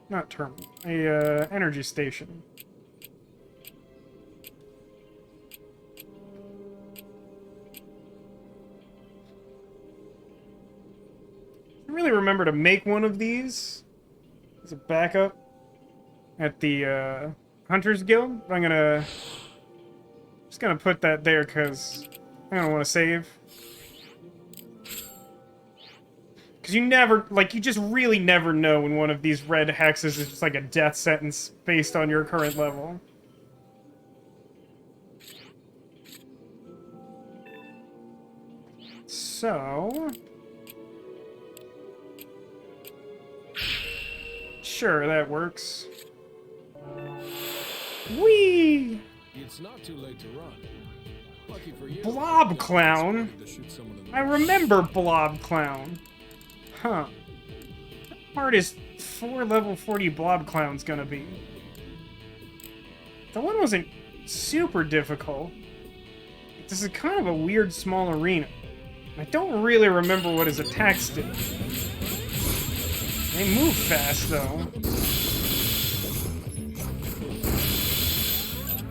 Not terminal. A, energy station. I really remember to make one of these as a backup at the, Hunters Guild. I'm just gonna put that there because I don't want to save. Because you never, like, you just really never know when one of these red hexes is just like a death sentence based on your current level. So... sure, that works. Whee! It's not too late to run. Lucky for you. Blob Clown? I remember Blob Clown. Huh. How hard is 4 level 40 Blob Clowns gonna be? The one wasn't super difficult. This is kind of a weird small arena. I don't really remember what his attacks did. They move fast, though.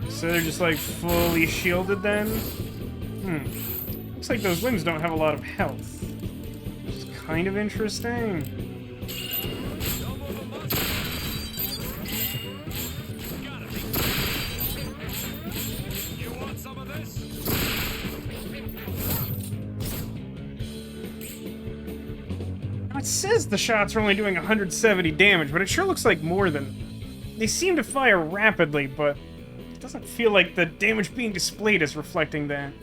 So they're just, like, fully shielded then? Looks like those limbs don't have a lot of health. Which is kind of interesting. It says the shots are only doing 170 damage, but it sure looks like more than... They seem to fire rapidly, but it doesn't feel like the damage being displayed is reflecting that.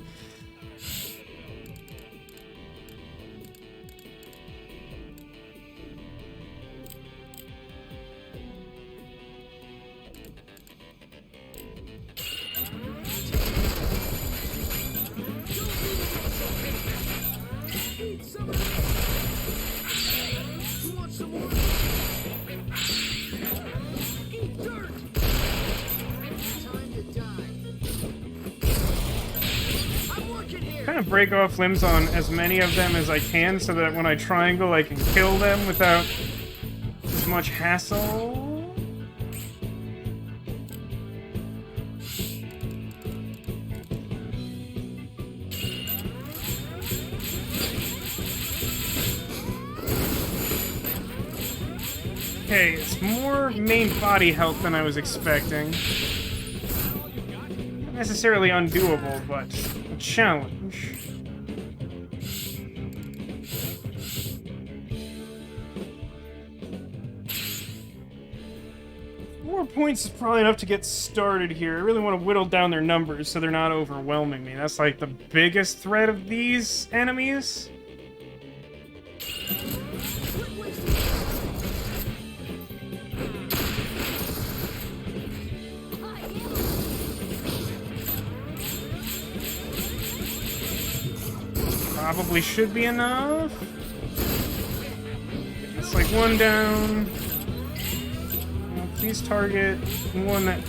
Kind of break off limbs on as many of them as I can so that when I triangle I can kill them without as much hassle. Okay, it's more main body health than I was expecting. Not necessarily undoable, but a challenge. 4 points is probably enough to get started here. I really want to whittle down their numbers so they're not overwhelming me. That's like the biggest threat of these enemies. Probably should be enough. It's like one down. Please target one that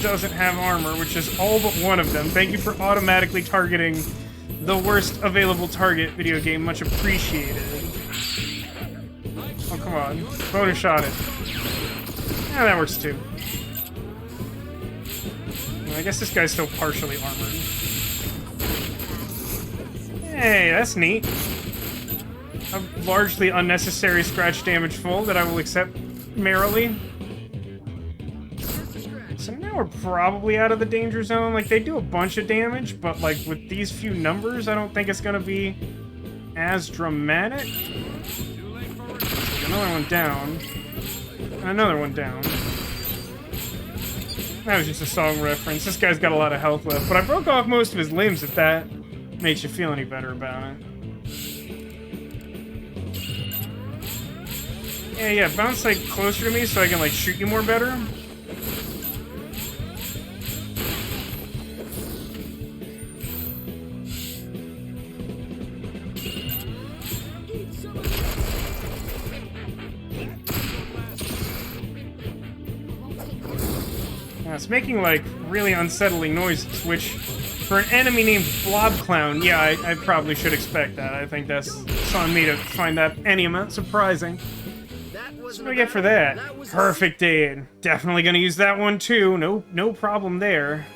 doesn't have armor, which is all but one of them. Thank you for automatically targeting the worst available target, video game. Much appreciated. Oh, come on. Bonus shot it. Yeah, that works too. Well, I guess this guy's still partially armored. Hey, that's neat. A largely unnecessary scratch damage full that I will accept merrily. So now we're probably out of the danger zone. Like, they do a bunch of damage, but, like, with these few numbers, I don't think it's gonna be as dramatic. Another one down. And another one down. That was just a song reference. This guy's got a lot of health left, but I broke off most of his limbs, if that makes you feel any better about it. Yeah, bounce, like, closer to me so I can, like, shoot you more better. It's making, like, really unsettling noises, which, for an enemy named Blob Clown, yeah, I probably should expect that. I think that's on me to find that any amount surprising. What do I get for that? Perfect aid. Definitely gonna use that one, too. No problem there.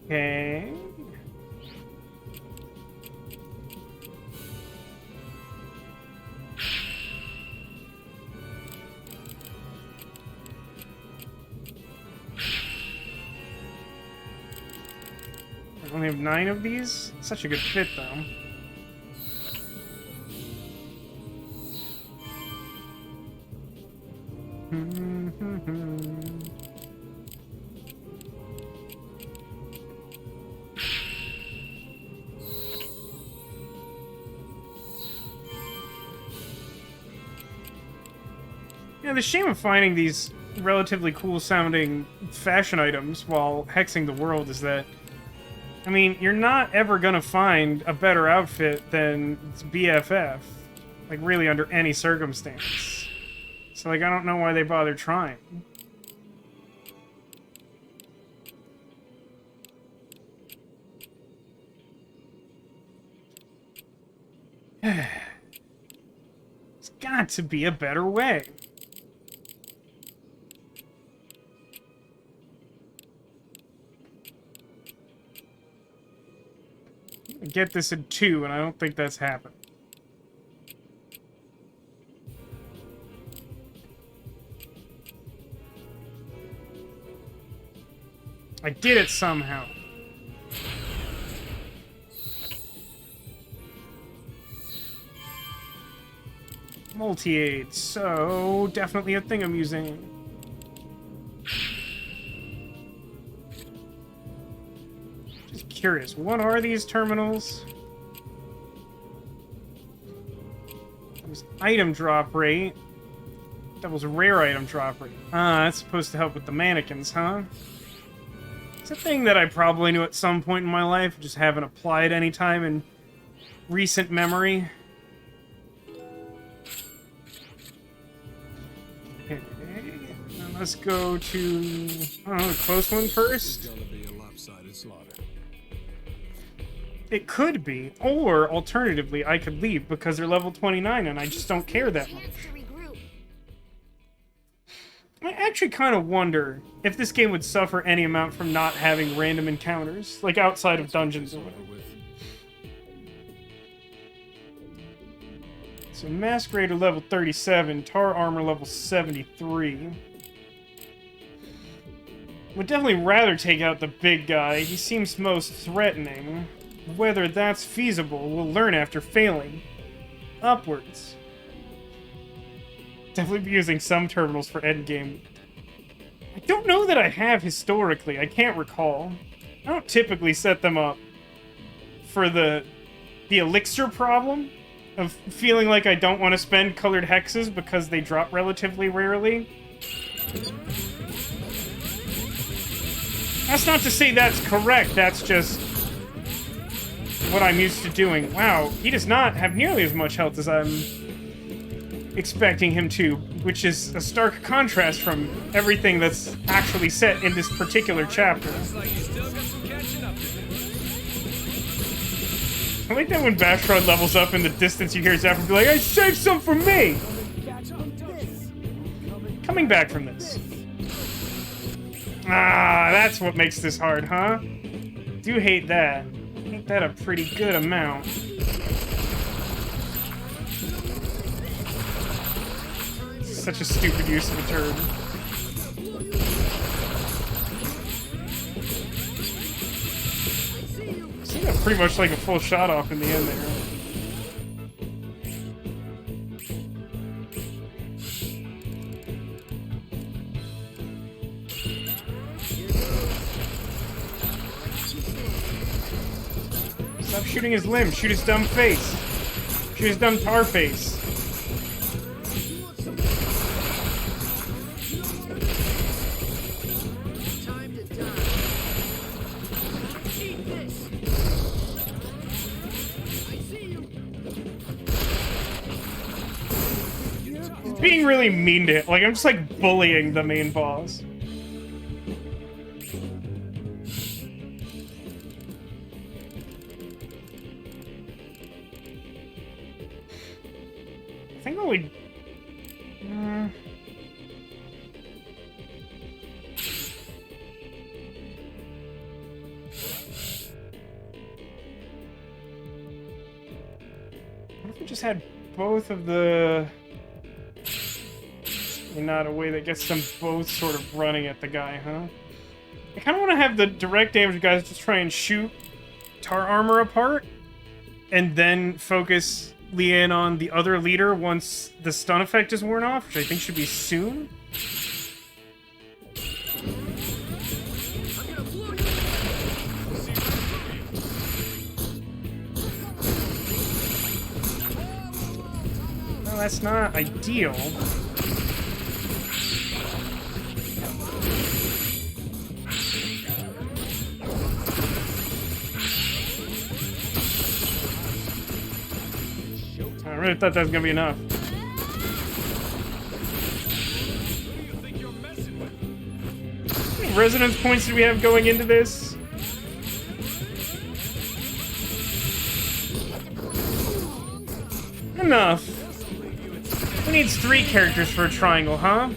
Okay. I only have 9 of these. Such a good fit, though. Yeah, the shame of finding these relatively cool-sounding fashion items while hexing the world is that, I mean, you're not ever gonna find a better outfit than BFF. Like, really, under any circumstance. So, like, I don't know why they bother trying. There's got to be a better way. Get this in 2, and I don't think that's happened. I did it somehow. Multi-aid, so definitely a thing I'm using. Curious, what are these terminals? There's item drop rate. Doubles rare item drop rate. Ah, that's supposed to help with the mannequins, huh? It's a thing that I probably knew at some point in my life, just haven't applied any time in recent memory. Okay, now let's go to, I don't know, the close one first. It could be, or alternatively, I could leave because they're level 29 and I just don't care that much. I actually kind of wonder if this game would suffer any amount from not having random encounters, like outside of dungeons or whatever. So Masquerader level 37, Tar Armor level 73. Would definitely rather take out the big guy, he seems most threatening. Whether that's feasible, we'll learn after failing. Upwards. Definitely be using some terminals for endgame. I don't know that I have historically. I can't recall. I don't typically set them up for the elixir problem of feeling like I don't want to spend colored hexes because they drop relatively rarely. That's not to say that's correct. That's just what I'm used to doing. Wow, he does not have nearly as much health as I'm expecting him to, which is a stark contrast from everything that's actually set in this particular chapter. I like that when Bastrod levels up in the distance you hear Zephyr be like, "Hey, save some for me!" Coming back from this. Ah, that's what makes this hard, huh? Do hate that. Hate that a pretty good amount. Such a stupid use of a term. See that pretty much like a full shot off in the end there. Stop shooting his limb. Shoot his dumb face. Shoot his dumb tar face. Being really mean to it. Like, I'm just like bullying the main boss. I think what we... What if we just had both of the... Not a way that gets them both sort of running at the guy, huh? I kind of want to have the direct damage guys just try and shoot Tar Armor apart, and then focus in on the other leader once the stun effect is worn off, which I think should be soon. Well, that's not ideal. I really thought that was gonna be enough. How many resonance points do we have going into this? Enough. Who needs 3 characters for a triangle, huh?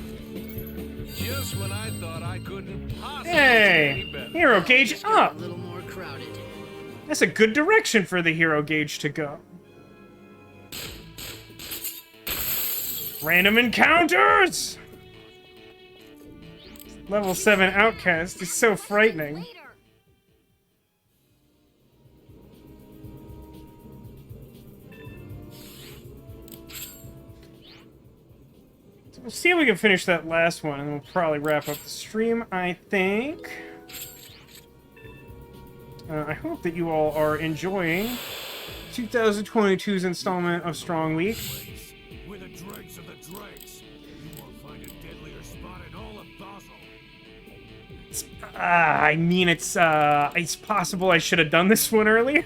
Just when I thought I couldn't possibly Hey! Hero gauge up! That's a good direction for the hero gauge to go. Random encounters! Level 7 outcast is so frightening. So we'll see if we can finish that last one, and we'll probably wrap up the stream, I think. I hope that you all are enjoying 2022's installment of Strong Week. With the dregs of the dregs, you won't find a deadlier spot in all of Basel. I mean, it's possible I should have done this one earlier.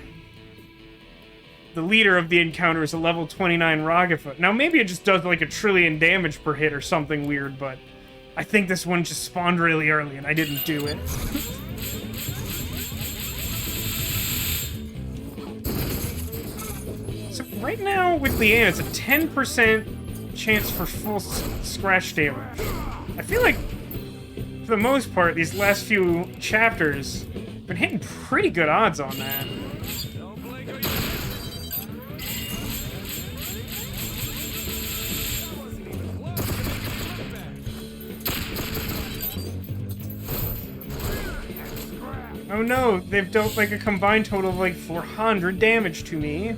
The leader of the encounter is a level 29 Ragafoot. Now, maybe it just does like 1 trillion damage per hit or something weird, but I think this one just spawned really early and I didn't do it. So right now with Leanne, it's a 10% chance for full scratch damage. I feel like, for the most part, these last few chapters have been hitting pretty good odds on that. Oh no, they've dealt like a combined total of like 400 damage to me.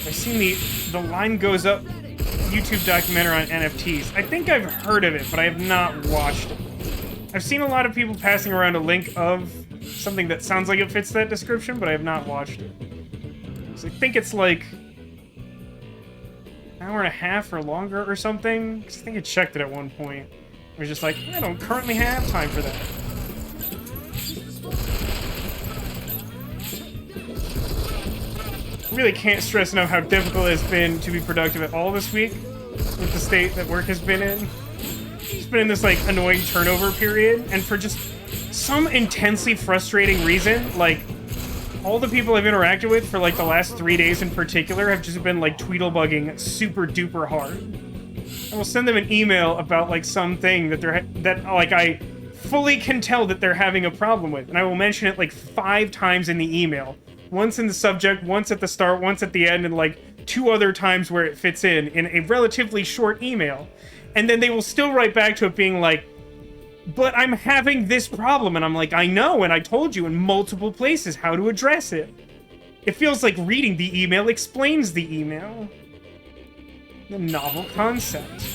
I've seen the line goes up YouTube documentary on NFTs. I think I've heard of it, but I have not watched it. I've seen a lot of people passing around a link of something that sounds like it fits that description, but I have not watched it. So I think it's like an hour and a half or longer or something. 'Cause I think I checked it at one point. was just like, I don't currently have time for that. Really can't stress enough how difficult it has been to be productive at all this week with the state that work has been in. It's been in this like annoying turnover period, and for just some intensely frustrating reason, like all the people I've interacted with for like the last 3 days in particular have just been like tweedlebugging super duper hard. I will send them an email about like something that I fully can tell that they're having a problem with, and I will mention it like 5 times in the email. Once in the subject, once at the start, once at the end, and like 2 other times where it fits in a relatively short email. And then they will still write back to it being like, but I'm having this problem. And I'm like, I know, and I told you in multiple places how to address it. It feels like reading the email explains the email. The novel concept.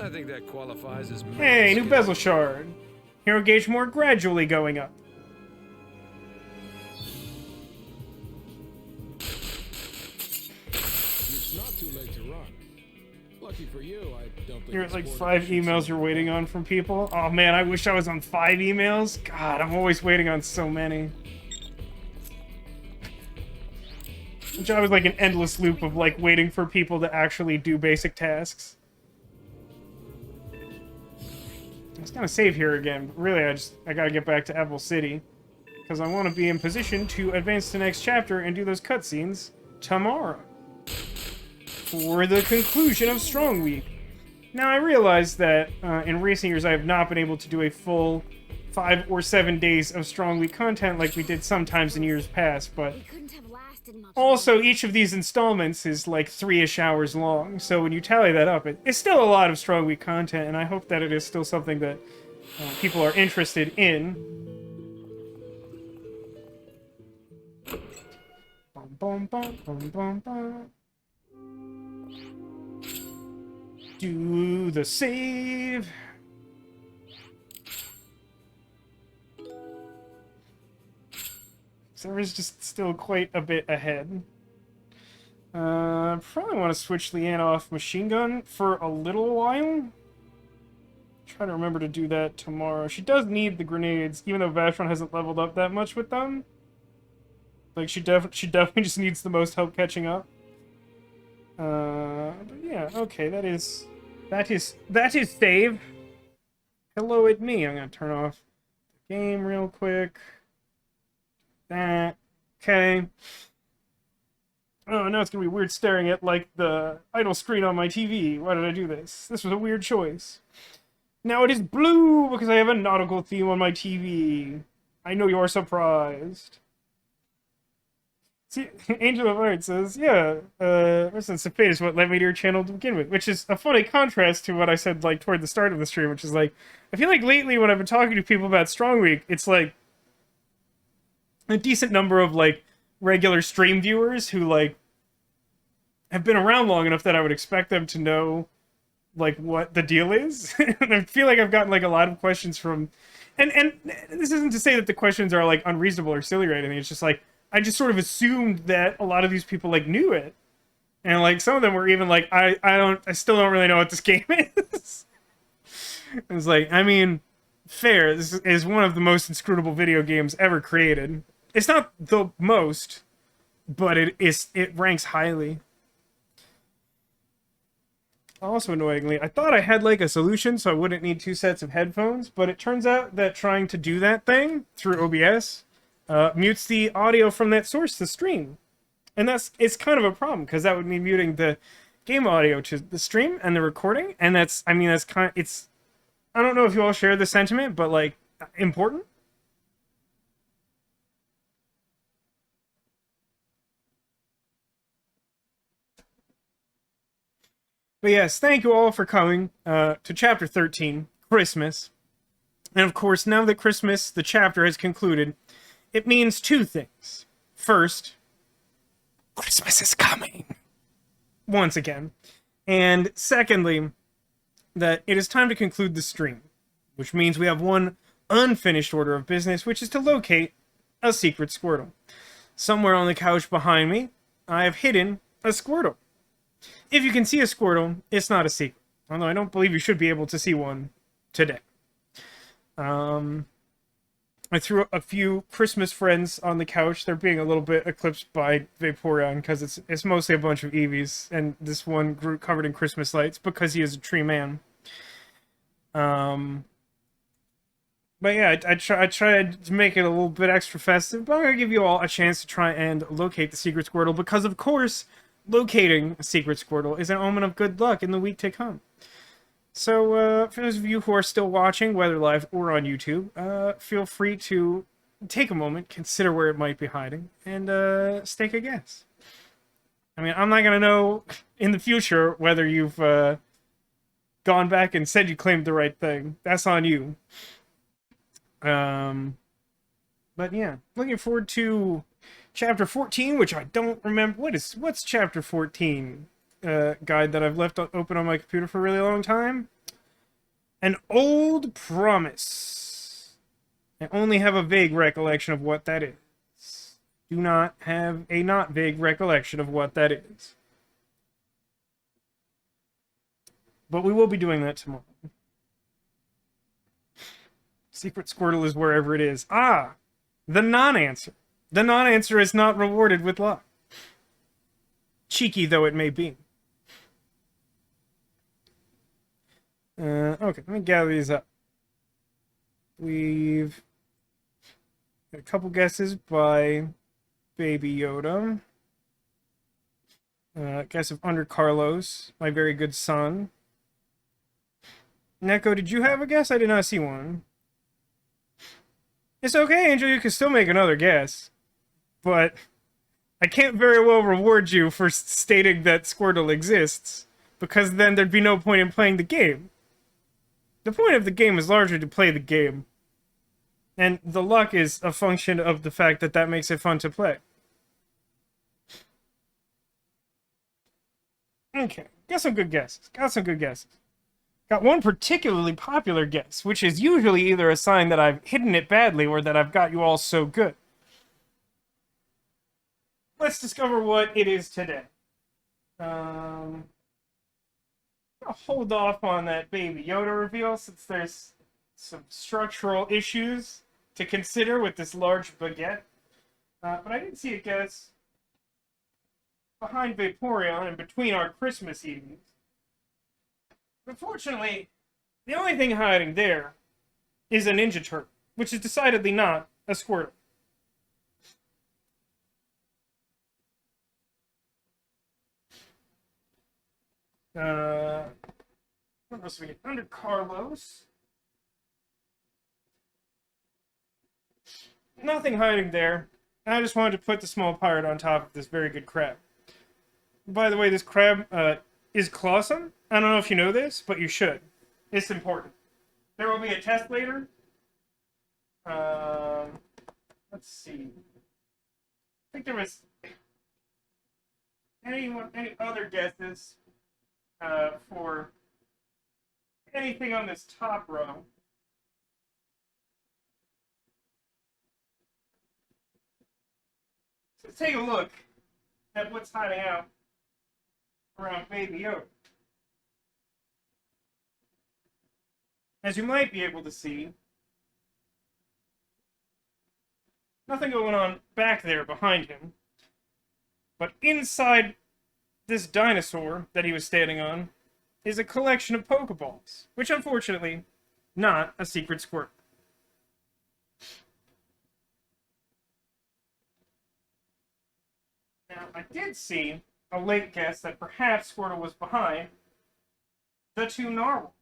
I think that qualifies as... Hey, new bezel shard. Hero gauge more gradually going up. It's not too late to run. Lucky for you, I don't think You're at like 5 emails you're waiting on from people. Oh man, I wish I was on 5 emails. God, I'm always waiting on so many. My job is like an endless loop of like waiting for people to actually do basic tasks. I was gonna save here again, but really I gotta get back to Apple City. Because I want to be in position to advance to the next chapter and do those cutscenes tomorrow. For the conclusion of Strong Week. Now I realize that in recent years I have not been able to do a full 5 or 7 days of Strong Week content like we did sometimes in years past, but also each of these installments is like 3-ish hours long, so when you tally that up, it's still a lot of Strong Week content, and I hope that it is still something that people are interested in. Bum, bum, bum, bum, bum. Do the save. Server's just still quite a bit ahead. Probably want to switch Leanne off machine gun for a little while. Try to remember to do that tomorrow. She does need the grenades, even though Vashon hasn't leveled up that much with them. Like she definitely just needs the most help catching up. But yeah, okay, that is save. Hello, it's me. I'm gonna turn off the game real quick. That okay. Oh, now it's gonna be weird staring at like the idle screen on my TV. Why did I do this? This was a weird choice. Now it is blue because I have a nautical theme on my TV. I know you're surprised. See, Angel of Art says, yeah, Cepheid is what led me to your channel to begin with, which is a funny contrast to what I said, like, toward the start of the stream, which is, like, I feel like lately when I've been talking to people about Strong Week, it's, like, a decent number of, like, regular stream viewers who, like, have been around long enough that I would expect them to know, like, what the deal is. And I feel like I've gotten, like, a lot of questions from... And this isn't to say that the questions are, like, unreasonable or silly or anything, it's just, like, I just sort of assumed that a lot of these people like knew it, and like some of them were even like, I still don't really know what this game is. It was like, I mean, fair. This is one of the most inscrutable video games ever created. It's not the most, but it ranks highly. Also annoyingly, I thought I had like a solution so I wouldn't need 2 sets of headphones, but it turns out that trying to do that thing through OBS mutes the audio from that source to stream. And it's kind of a problem, because that would mean muting the game audio to the stream and the recording, and I don't know if you all share the sentiment, but like, important. But yes, thank you all for coming to Chapter 13, Christmas. And of course, now that Christmas, the chapter, has concluded, it means 2 things. First, Christmas is coming. Once again. And secondly, that it is time to conclude the stream. Which means we have one unfinished order of business, which is to locate a secret Squirtle. somewhere on the couch behind me, I have hidden a Squirtle. If you can see a Squirtle, it's not a secret. Although I don't believe you should be able to see one today. I threw a few Christmas friends on the couch. They're being a little bit eclipsed by Vaporeon because it's mostly a bunch of Eevees, and this one grew covered in Christmas lights because he is a tree man. But yeah, I tried to make it a little bit extra festive, but I'm going to give you all a chance to try and locate the Secret Squirtle, because of course, locating a Secret Squirtle is an omen of good luck in the week to come. So, for those of you who are still watching, whether live or on YouTube, feel free to take a moment, consider where it might be hiding, and stake a guess. I mean, I'm not going to know in the future whether you've gone back and said you claimed the right thing. That's on you. But yeah, looking forward to chapter 14, which I don't remember. What's chapter 14? Guide that I've left open on my computer for a really long time. An Old Promise. I only have a vague recollection of what that is. Do not have a not vague recollection of what that is. But we will be doing that tomorrow. Secret Squirtle is wherever it is. Ah! The non-answer. The non-answer is not rewarded with luck. Cheeky though it may be. Okay, let me gather these up. We've got a couple guesses by Baby Yoda. Guess of Under Carlos, my very good son. Neko, did you have a guess? I did not see one. It's okay, Angel, you can still make another guess. But I can't very well reward you for stating that Squirtle exists, because then there'd be no point in playing the game. The point of the game is largely to play the game. And the luck is a function of the fact that that makes it fun to play. Okay, got some good guesses. Got one particularly popular guess, which is usually either a sign that I've hidden it badly or that I've got you all so good. Let's discover what it is today. I'll hold off on that Baby Yoda reveal since there's some structural issues to consider with this large baguette. But I did see a guess behind Vaporeon and between our Christmas evenings. Unfortunately, the only thing hiding there is a Ninja Turtle, which is decidedly not a Squirtle. What else do we get? Under Carlos. Nothing hiding there. I just wanted to put the small pirate on top of this very good crab. By the way, this crab is clawsome. I don't know if you know this, but you should. It's important. There will be a test later. Let's see. I think there was any other guesses for anything on this top row. So let's take a look at what's hiding out around Baby Yoda. As you might be able to see, nothing going on back there behind him, but inside this dinosaur that he was standing on is a collection of Pokeballs, which unfortunately, not a secret squirt. Now, I did see a late guess that perhaps Squirtle was behind the two narwhals.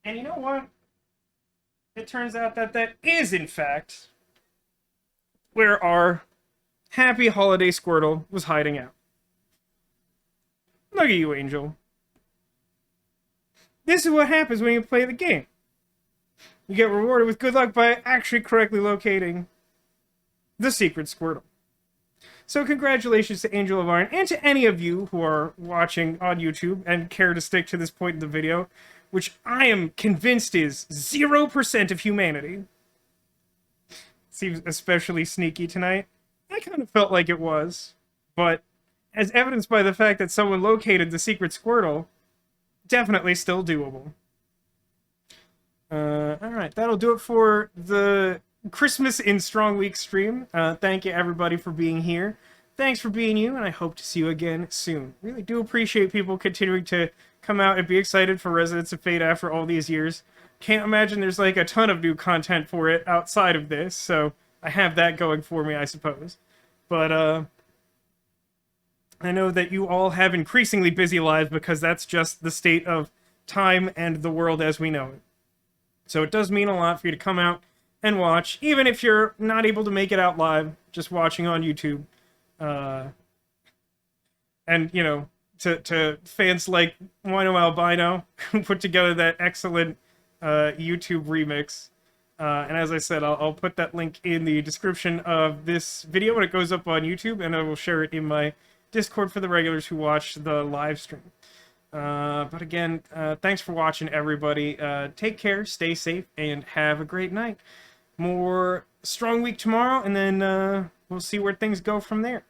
And you know what? It turns out that that is, in fact, where our happy holiday Squirtle was hiding out. Look at you, Angel. This is what happens when you play the game. You get rewarded with good luck by actually correctly locating the secret Squirtle. So congratulations to Angel of Iron, and to any of you who are watching on YouTube and care to stick to this point in the video, which I am convinced is 0% of humanity. Seems especially sneaky tonight. I kind of felt like it was, but as evidenced by the fact that someone located the secret Squirtle, definitely still doable. Alright, that'll do it for the Christmas in Strong Week stream. Thank you everybody for being here. Thanks for being you, and I hope to see you again soon. Really do appreciate people continuing to come out and be excited for Residents of Fate after all these years. Can't imagine there's like a ton of new content for it outside of this, so I have that going for me, I suppose. But, I know that you all have increasingly busy lives because that's just the state of time and the world as we know it. So it does mean a lot for you to come out and watch, even if you're not able to make it out live, just watching on YouTube. And, you know, to fans like Wino Albino, who put together that excellent YouTube remix. And as I said, I'll put that link in the description of this video when it goes up on YouTube, and I will share it in my Discord for the regulars who watch the live stream. But again, thanks for watching, everybody. Take care, stay safe, and have a great night. More Strong Week tomorrow, and then we'll see where things go from there.